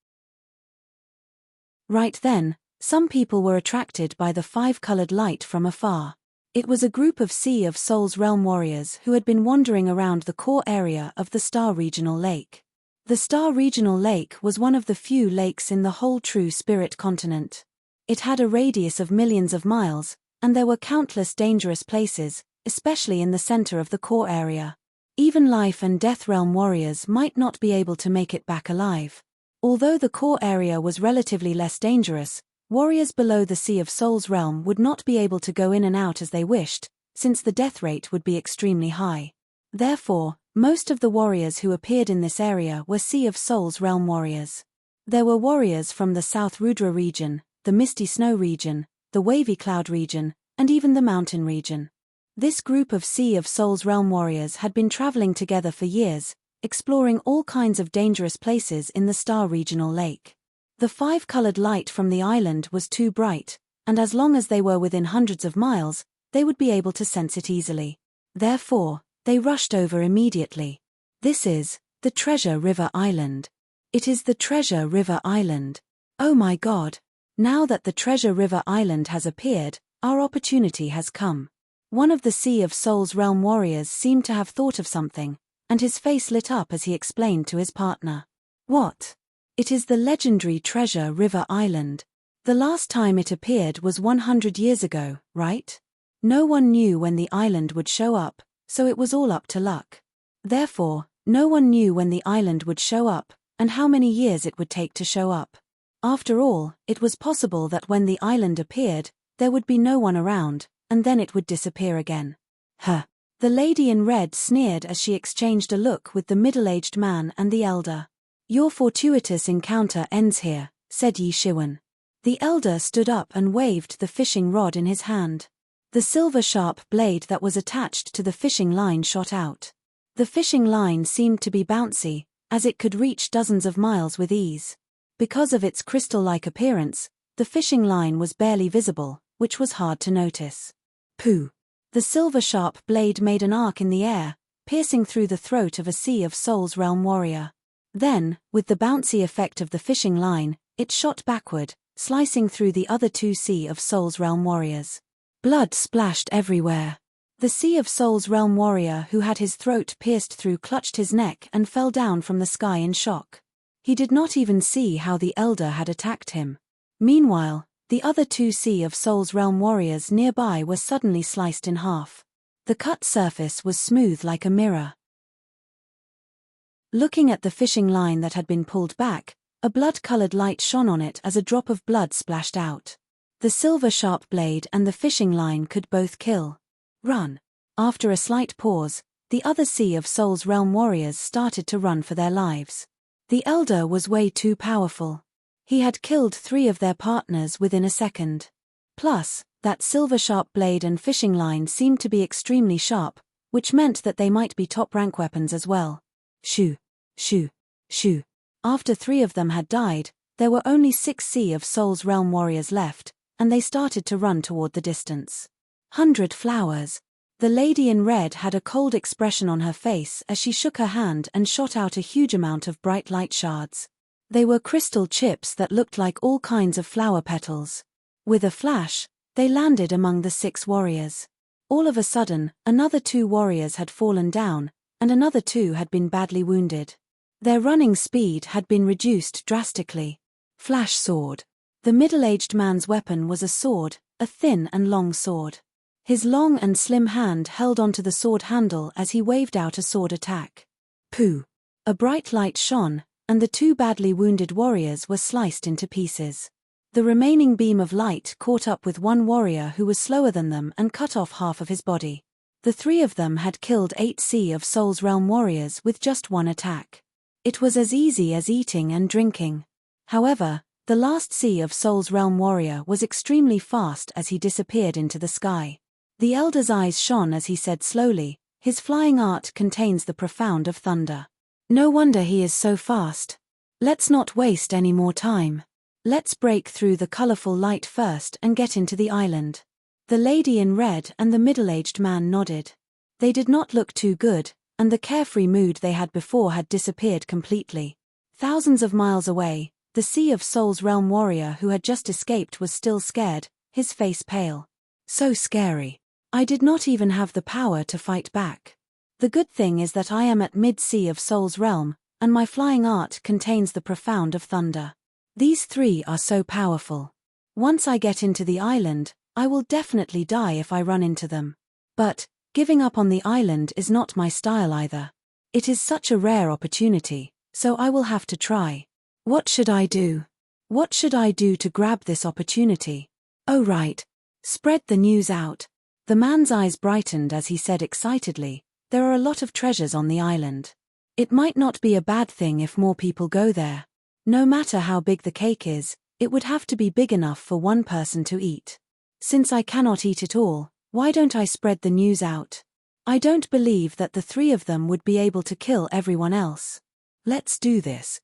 Right then, some people were attracted by the 5-colored light from afar. It was a group of Sea of Souls realm warriors who had been wandering around the core area of the Star Regional Lake. The Star Regional Lake was one of the few lakes in the whole true spirit continent. It had a radius of millions of miles, and there were countless dangerous places, especially in the center of the core area. Even life and death realm warriors might not be able to make it back alive. Although the core area was relatively less dangerous, warriors below the Sea of Souls realm would not be able to go in and out as they wished, since the death rate would be extremely high. Therefore, most of the warriors who appeared in this area were Sea of Souls realm warriors. There were warriors from the South Rudra region, the misty snow region, the wavy cloud region, and even the mountain region. This group of Sea of Souls realm warriors had been traveling together for years, exploring all kinds of dangerous places in the Star Regional Lake. The five-colored light from the island was too bright, and as long as they were within hundreds of miles, they would be able to sense it easily. Therefore, they rushed over immediately. This is the Treasure River Island. It is the Treasure River Island. Oh my God! Now that the Treasure River Island has appeared, our opportunity has come. One of the Sea of Souls realm warriors seemed to have thought of something, and his face lit up as he explained to his partner. What? It is the legendary Treasure River Island. The last time it appeared was 100 years ago, right? No one knew when the island would show up, so it was all up to luck. Therefore, no one knew when the island would show up, and how many years it would take to show up. After all, it was possible that when the island appeared, there would be no one around, and then it would disappear again. Huh. The lady in red sneered as she exchanged a look with the middle-aged man and the elder. Your fortuitous encounter ends here, said Yi Shiwen. The elder stood up and waved the fishing rod in his hand. The silver-sharp blade that was attached to the fishing line shot out. The fishing line seemed to be bouncy, as it could reach dozens of miles with ease. Because of its crystal-like appearance, the fishing line was barely visible, which was hard to notice. Pooh! The silver-sharp blade made an arc in the air, piercing through the throat of a Sea of Souls realm warrior. Then, with the bouncy effect of the fishing line, it shot backward, slicing through the other two Sea of Souls realm warriors. Blood splashed everywhere. The Sea of Souls realm warrior who had his throat pierced through clutched his neck and fell down from the sky in shock. He did not even see how the elder had attacked him. Meanwhile, the other two Sea of Souls realm warriors nearby were suddenly sliced in half. The cut surface was smooth like a mirror. Looking at the fishing line that had been pulled back, a blood-colored light shone on it as a drop of blood splashed out. The silver-sharp blade and the fishing line could both kill. Run. After a slight pause, the other Sea of Souls realm warriors started to run for their lives. The elder was way too powerful. He had killed 3 of their partners within a second. Plus, that silver-sharp blade and fishing line seemed to be extremely sharp, which meant that they might be top-rank weapons as well. Shoo, shoo, shoo. After 3 of them had died, there were only 6 Sea of Souls realm warriors left, and they started to run toward the distance. 100 flowers. The lady in red had a cold expression on her face as she shook her hand and shot out a huge amount of bright light shards. They were crystal chips that looked like all kinds of flower petals. With a flash, they landed among the 6 warriors. All of a sudden, another 2 warriors had fallen down, and another 2 had been badly wounded. Their running speed had been reduced drastically. Flash sword. The middle-aged man's weapon was a sword, a thin and long sword. His long and slim hand held onto the sword handle as he waved out a sword attack. Pooh! A bright light shone, and the 2 badly wounded warriors were sliced into pieces. The remaining beam of light caught up with one warrior who was slower than them and cut off half of his body. The 3 of them had killed 8 Sea of Souls realm warriors with just one attack. It was as easy as eating and drinking. However, the last Sea of Souls realm warrior was extremely fast as he disappeared into the sky. The elder's eyes shone as he said slowly, "His flying art contains the profound of thunder. No wonder he is so fast. Let's not waste any more time. Let's break through the colorful light first and get into the island." The lady in red and the middle-aged man nodded. They did not look too good, and the carefree mood they had before had disappeared completely. Thousands of miles away, the Sea of Souls realm warrior who had just escaped was still scared, his face pale. So scary. I did not even have the power to fight back. The good thing is that I am at mid-Sea of Souls realm, and my flying art contains the profound of thunder. These 3 are so powerful. Once I get into the island, I will definitely die if I run into them. But, giving up on the island is not my style either. It is such a rare opportunity, so I will have to try. What should I do? What should I do to grab this opportunity? Oh right. Spread the news out. The man's eyes brightened as he said excitedly, "There are a lot of treasures on the island. It might not be a bad thing if more people go there. No matter how big the cake is, It would have to be big enough for one person to eat. Since I cannot eat it all, why don't I spread the news out? I don't believe that the three of them would be able to kill everyone else. Let's do this.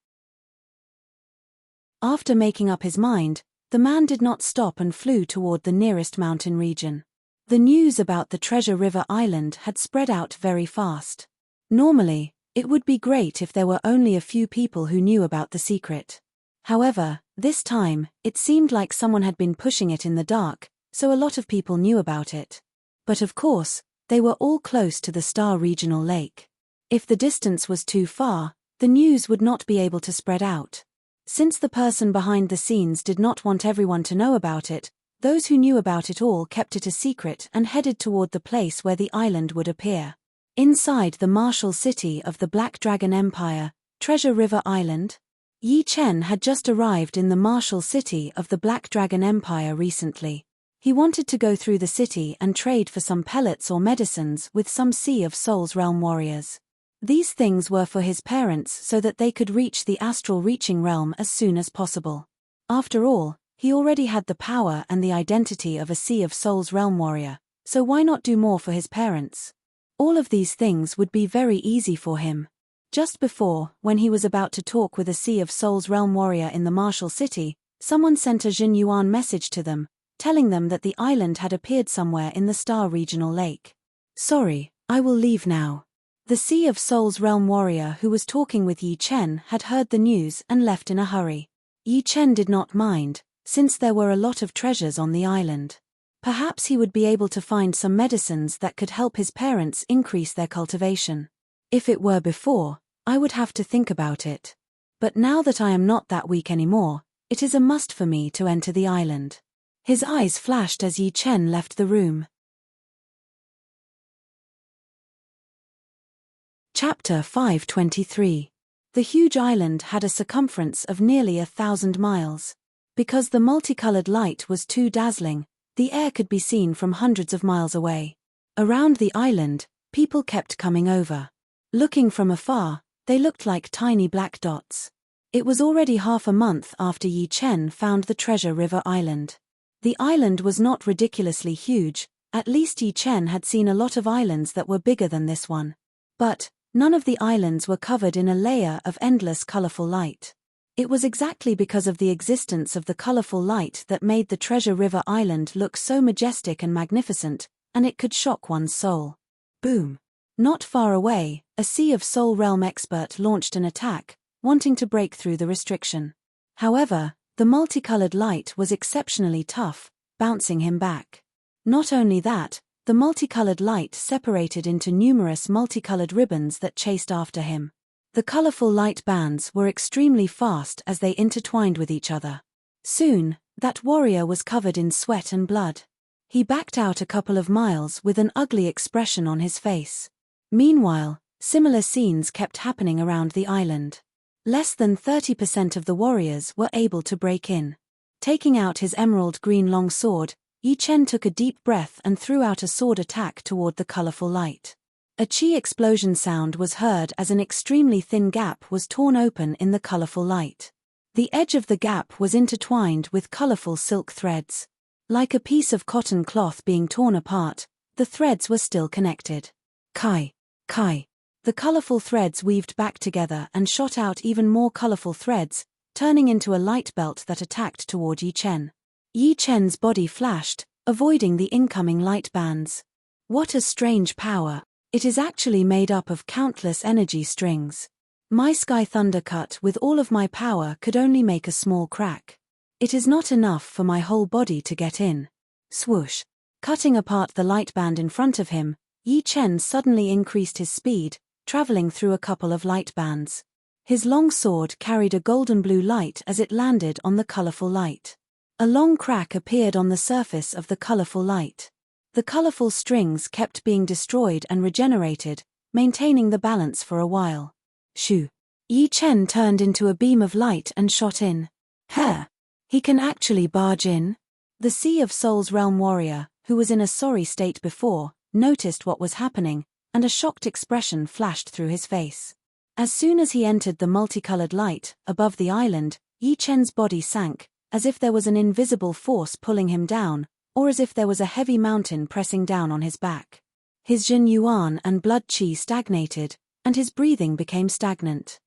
After making up his mind, the man did not stop and flew toward the nearest mountain region. The news about the Treasure River Island had spread out very fast. Normally, it would be great if there were only a few people who knew about the secret. However, this time, it seemed like someone had been pushing it in the dark, so a lot of people knew about it. But of course, they were all close to the Star Regional Lake. If the distance was too far, the news would not be able to spread out. Since the person behind the scenes did not want everyone to know about it, those who knew about it all kept it a secret and headed toward the place where the island would appear. Inside the martial city of the Black Dragon Empire, Treasure River Island, Yi Chen had just arrived in the martial city of the Black Dragon Empire recently. He wanted to go through the city and trade for some pellets or medicines with some Sea of Souls realm warriors. These things were for his parents so that they could reach the astral reaching realm as soon as possible. After all, he already had the power and the identity of a Sea of Souls realm warrior, so why not do more for his parents? All of these things would be very easy for him. Just before, when he was about to talk with a Sea of Souls realm warrior in the martial city, someone sent a Jin Yuan message to them, telling them that the island had appeared somewhere in the Star Regional Lake. Sorry, I will leave now. The Sea of Souls realm warrior who was talking with Yi Chen had heard the news and left in a hurry. Yi Chen did not mind, since there were a lot of treasures on the island. Perhaps he would be able to find some medicines that could help his parents increase their cultivation. If it were before, I would have to think about it. But now that I am not that weak anymore, it is a must for me to enter the island. His eyes flashed as Yi Chen left the room. Chapter 523. The huge island had a circumference of nearly 1,000 miles. Because the multicolored light was too dazzling, the air could be seen from hundreds of miles away. Around the island, people kept coming over. Looking from afar, they looked like tiny black dots. It was already half a month after Yi Chen found the Treasure River Island. The island was not ridiculously huge, at least Yi Chen had seen a lot of islands that were bigger than this one. But none of the islands were covered in a layer of endless colorful light. It was exactly because of the existence of the colorful light that made the Treasure River Island look so majestic and magnificent, and it could shock one's soul. Boom! Not far away, a Sea of Soul realm expert launched an attack, wanting to break through the restriction. However, the multicolored light was exceptionally tough, bouncing him back. Not only that, the multicolored light separated into numerous multicolored ribbons that chased after him. The colorful light bands were extremely fast as they intertwined with each other. Soon, that warrior was covered in sweat and blood. He backed out a couple of miles with an ugly expression on his face. Meanwhile, similar scenes kept happening around the island. Less than 30% of the warriors were able to break in. Taking out his emerald green long sword, Yi Chen took a deep breath and threw out a sword attack toward the colorful light. A chi explosion sound was heard as an extremely thin gap was torn open in the colorful light. The edge of the gap was intertwined with colorful silk threads. Like a piece of cotton cloth being torn apart, the threads were still connected. Kai! Kai! The colorful threads weaved back together and shot out even more colorful threads, turning into a light belt that attacked toward Yi Chen. Yi Chen's body flashed, avoiding the incoming light bands. What a strange power! It is actually made up of countless energy strings. My Sky Thundercut with all of my power could only make a small crack. It is not enough for my whole body to get in. Swoosh! Cutting apart the light band in front of him, Yi Chen suddenly increased his speed, traveling through a couple of light bands. His long sword carried a golden blue light as it landed on the colorful light. A long crack appeared on the surface of the colorful light. The colorful strings kept being destroyed and regenerated, maintaining the balance for a while. Shoo! Yi Chen turned into a beam of light and shot in. Huh! He can actually barge in? The Sea of Souls realm warrior, who was in a sorry state before, noticed what was happening, and a shocked expression flashed through his face. As soon as he entered the multicolored light, above the island, Yi Chen's body sank, as if there was an invisible force pulling him down, or as if there was a heavy mountain pressing down on his back. His Jin Yuan and blood qi stagnated, and his breathing became stagnant.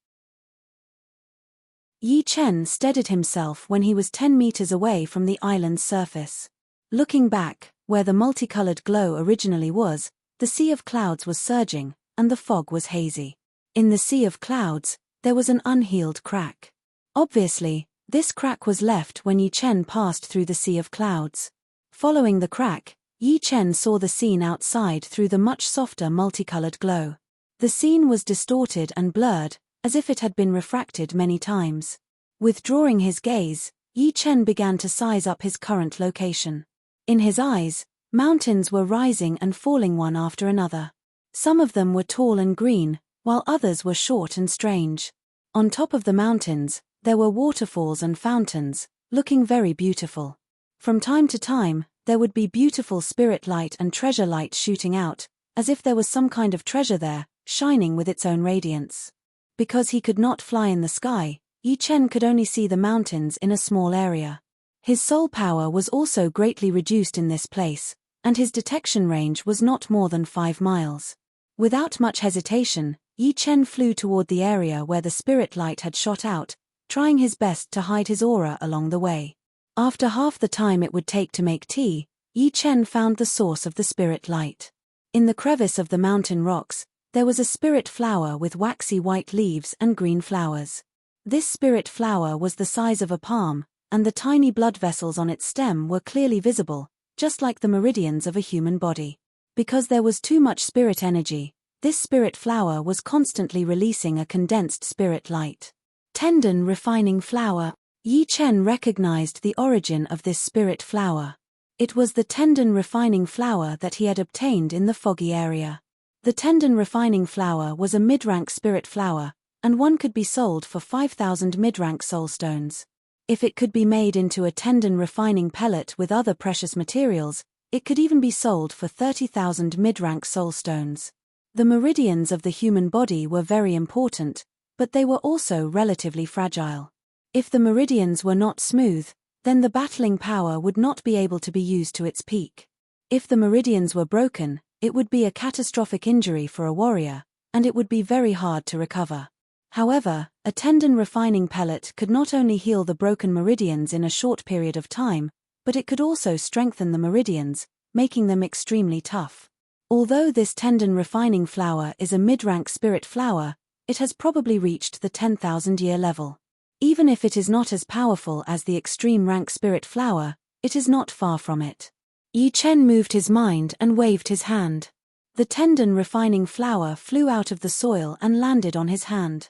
Yi Chen steadied himself when he was 10 meters away from the island's surface. Looking back, where the multicolored glow originally was, the sea of clouds was surging, and the fog was hazy. In the sea of clouds, there was an unhealed crack. Obviously, this crack was left when Yi Chen passed through the sea of clouds. Following the crack, Yi Chen saw the scene outside through the much softer multicolored glow. The scene was distorted and blurred, as if it had been refracted many times. Withdrawing his gaze, Yi Chen began to size up his current location. In his eyes, mountains were rising and falling one after another. Some of them were tall and green, while others were short and strange. On top of the mountains, there were waterfalls and fountains, looking very beautiful. From time to time, there would be beautiful spirit light and treasure light shooting out, as if there was some kind of treasure there, shining with its own radiance. Because he could not fly in the sky, Yi Chen could only see the mountains in a small area. His soul power was also greatly reduced in this place, and his detection range was not more than 5 miles. Without much hesitation, Yi Chen flew toward the area where the spirit light had shot out, trying his best to hide his aura along the way. After half the time it would take to make tea, Yi Chen found the source of the spirit light. In the crevice of the mountain rocks, there was a spirit flower with waxy white leaves and green flowers. This spirit flower was the size of a palm, and the tiny blood vessels on its stem were clearly visible, just like the meridians of a human body. Because there was too much spirit energy, this spirit flower was constantly releasing a condensed spirit light. Tendon refining flower. Yi Chen recognized the origin of this spirit flower. It was the tendon refining flower that he had obtained in the foggy area. The tendon refining flower was a mid-rank spirit flower, and one could be sold for 5,000 mid-rank soulstones. If it could be made into a tendon refining pellet with other precious materials, it could even be sold for 30,000 mid-rank soulstones. The meridians of the human body were very important, but they were also relatively fragile. If the meridians were not smooth, then the battling power would not be able to be used to its peak. If the meridians were broken, it would be a catastrophic injury for a warrior, and it would be very hard to recover. However, a tendon refining pellet could not only heal the broken meridians in a short period of time, but it could also strengthen the meridians, making them extremely tough. Although this tendon refining flower is a mid-rank spirit flower, it has probably reached the 10,000-year level. Even if it is not as powerful as the extreme rank spirit flower, it is not far from it. Yi Chen moved his mind and waved his hand. The tendon refining flower flew out of the soil and landed on his hand.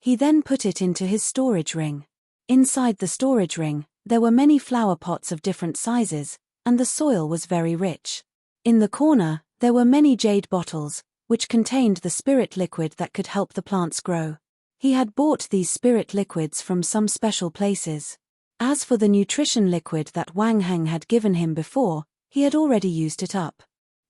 He then put it into his storage ring. Inside the storage ring, there were many flower pots of different sizes, and the soil was very rich. In the corner, there were many jade bottles, which contained the spirit liquid that could help the plants grow. He had bought these spirit liquids from some special places. As for the nutrition liquid that Wang Heng had given him before, he had already used it up.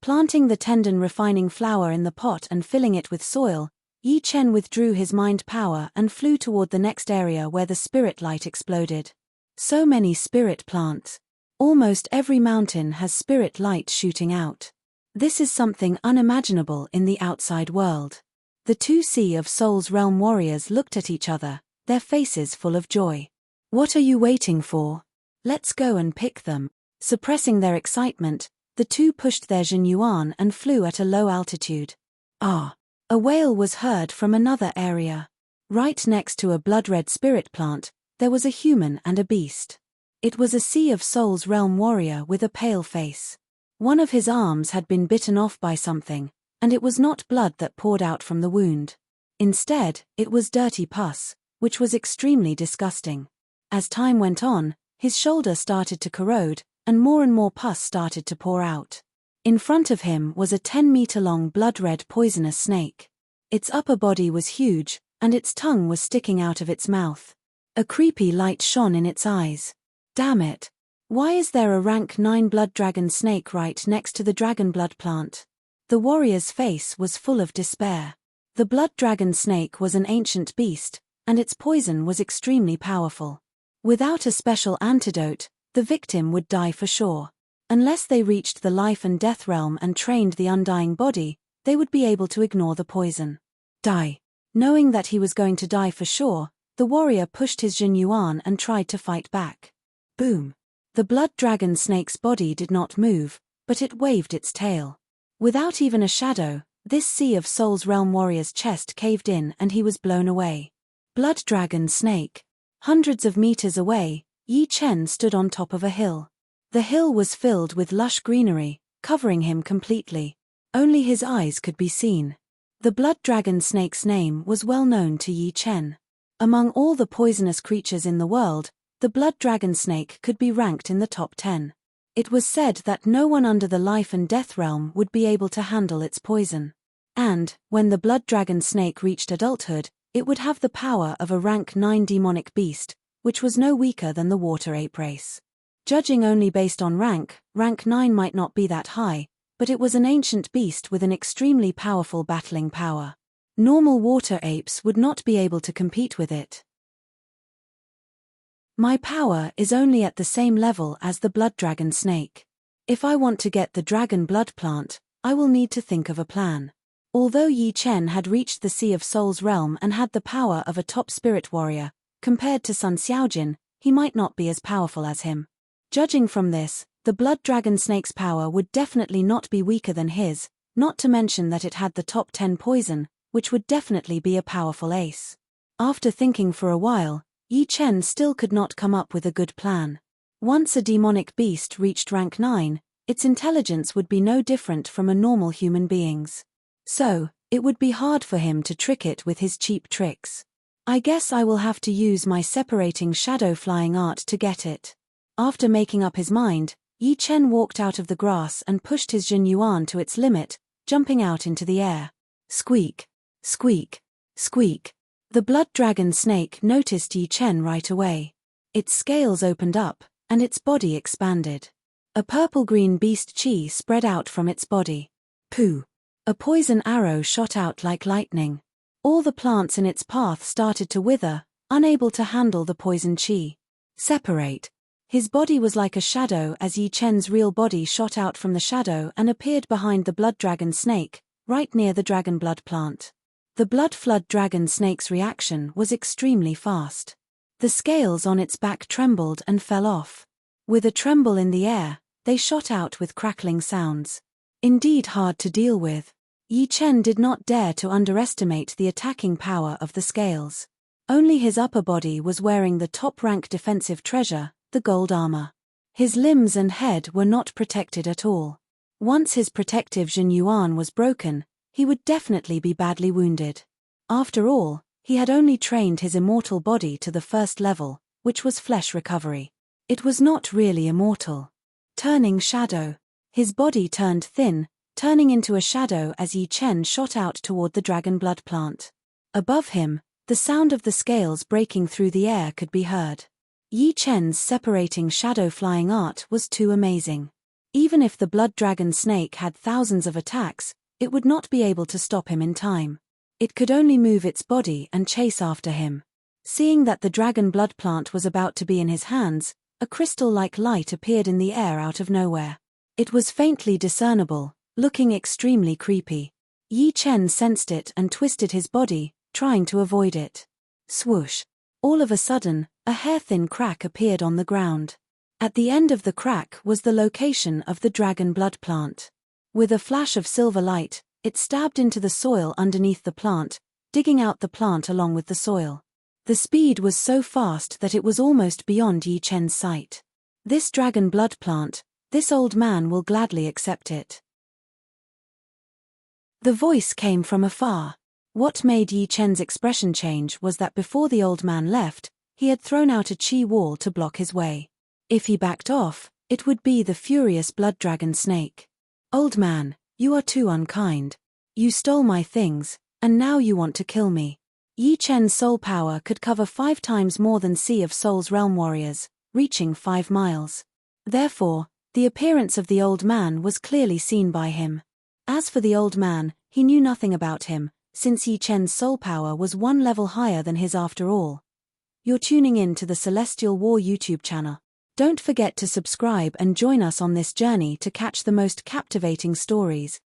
Planting the tendon refining flower in the pot and filling it with soil, Yi Chen withdrew his mind power and flew toward the next area where the spirit light exploded. So many spirit plants. Almost every mountain has spirit light shooting out. This is something unimaginable in the outside world. The two Sea of Souls realm warriors looked at each other, their faces full of joy. What are you waiting for? Let's go and pick them. Suppressing their excitement, the two pushed their Jin Yuan and flew at a low altitude. Ah! A wail was heard from another area. Right next to a blood-red spirit plant, there was a human and a beast. It was a Sea of Souls realm warrior with a pale face. One of his arms had been bitten off by something, and it was not blood that poured out from the wound. Instead, it was dirty pus, which was extremely disgusting. As time went on, his shoulder started to corrode, and more pus started to pour out. In front of him was a 10-meter-long blood-red poisonous snake. Its upper body was huge, and its tongue was sticking out of its mouth. A creepy light shone in its eyes. Damn it! Why is there a rank 9 blood dragon snake right next to the dragon blood plant? The warrior's face was full of despair. The blood dragon snake was an ancient beast, and its poison was extremely powerful. Without a special antidote, the victim would die for sure. Unless they reached the life and death realm and trained the undying body, they would be able to ignore the poison. Die. Knowing that he was going to die for sure, the warrior pushed his Jin Yuan and tried to fight back. Boom. The blood dragon snake's body did not move, but it waved its tail. Without even a shadow, this Sea of Souls realm warrior's chest caved in and he was blown away. Blood dragon snake. Hundreds of meters away, Yi Chen stood on top of a hill. The hill was filled with lush greenery, covering him completely. Only his eyes could be seen. The blood dragon snake's name was well known to Yi Chen. Among all the poisonous creatures in the world, the blood dragon snake could be ranked in the top 10. It was said that no one under the life and death realm would be able to handle its poison. And, when the blood dragon snake reached adulthood, it would have the power of a rank 9 demonic beast, which was no weaker than the water ape race. Judging only based on rank 9 might not be that high, but it was an ancient beast with an extremely powerful battling power. Normal water apes would not be able to compete with it. My power is only at the same level as the blood dragon snake. If I want to get the dragon blood plant, I will need to think of a plan. Although Yi Chen had reached the Sea of Souls realm and had the power of a top spirit warrior, compared to Sun Xiaojin, he might not be as powerful as him. Judging from this, the blood dragon snake's power would definitely not be weaker than his, not to mention that it had the top 10 poison, which would definitely be a powerful ace. After thinking for a while, Yi Chen still could not come up with a good plan. Once a demonic beast reached rank 9, its intelligence would be no different from a normal human being's. So, it would be hard for him to trick it with his cheap tricks. I guess I will have to use my separating shadow flying art to get it. After making up his mind, Yi Chen walked out of the grass and pushed his Jin Yuan to its limit, jumping out into the air. Squeak. Squeak. Squeak. The blood dragon snake noticed Yi Chen right away. Its scales opened up, and its body expanded. A purple-green beast chi spread out from its body. Pooh! A poison arrow shot out like lightning. All the plants in its path started to wither, unable to handle the poison chi. Separate. His body was like a shadow as Yi Chen's real body shot out from the shadow and appeared behind the blood dragon snake, right near the dragon blood plant. The blood flood dragon snake's reaction was extremely fast. The scales on its back trembled and fell off. With a tremble in the air, they shot out with crackling sounds. Indeed hard to deal with. Yi Chen did not dare to underestimate the attacking power of the scales. Only his upper body was wearing the top-rank defensive treasure, the gold armor. His limbs and head were not protected at all. Once his protective Jin Yuan was broken, he would definitely be badly wounded. After all, he had only trained his immortal body to the first level, which was flesh recovery. It was not really immortal. Turning shadow. His body turned thin, turning into a shadow as Yi Chen shot out toward the dragon blood plant. Above him, the sound of the scales breaking through the air could be heard. Yi Chen's separating shadow flying art was too amazing. Even if the blood dragon snake had thousands of attacks, it would not be able to stop him in time. It could only move its body and chase after him. Seeing that the dragon blood plant was about to be in his hands, a crystal-like light appeared in the air out of nowhere. It was faintly discernible, looking extremely creepy. Yi Chen sensed it and twisted his body, trying to avoid it. Swoosh! All of a sudden, a hair-thin crack appeared on the ground. At the end of the crack was the location of the dragon blood plant. With a flash of silver light, it stabbed into the soil underneath the plant, digging out the plant along with the soil. The speed was so fast that it was almost beyond Yi Chen's sight. This dragon blood plant, this old man will gladly accept it. The voice came from afar. What made Yi Chen's expression change was that before the old man left, he had thrown out a chi wall to block his way. If he backed off, it would be the furious blood dragon snake. Old man, you are too unkind. You stole my things, and now you want to kill me. Yi Chen's soul power could cover 5 times more than Sea of Souls realm warriors, reaching 5 miles. Therefore, the appearance of the old man was clearly seen by him. As for the old man, he knew nothing about him, since Yi Chen's soul power was 1 level higher than his after all. You're tuning in to the Celestial War YouTube channel. Don't forget to subscribe and join us on this journey to catch the most captivating stories.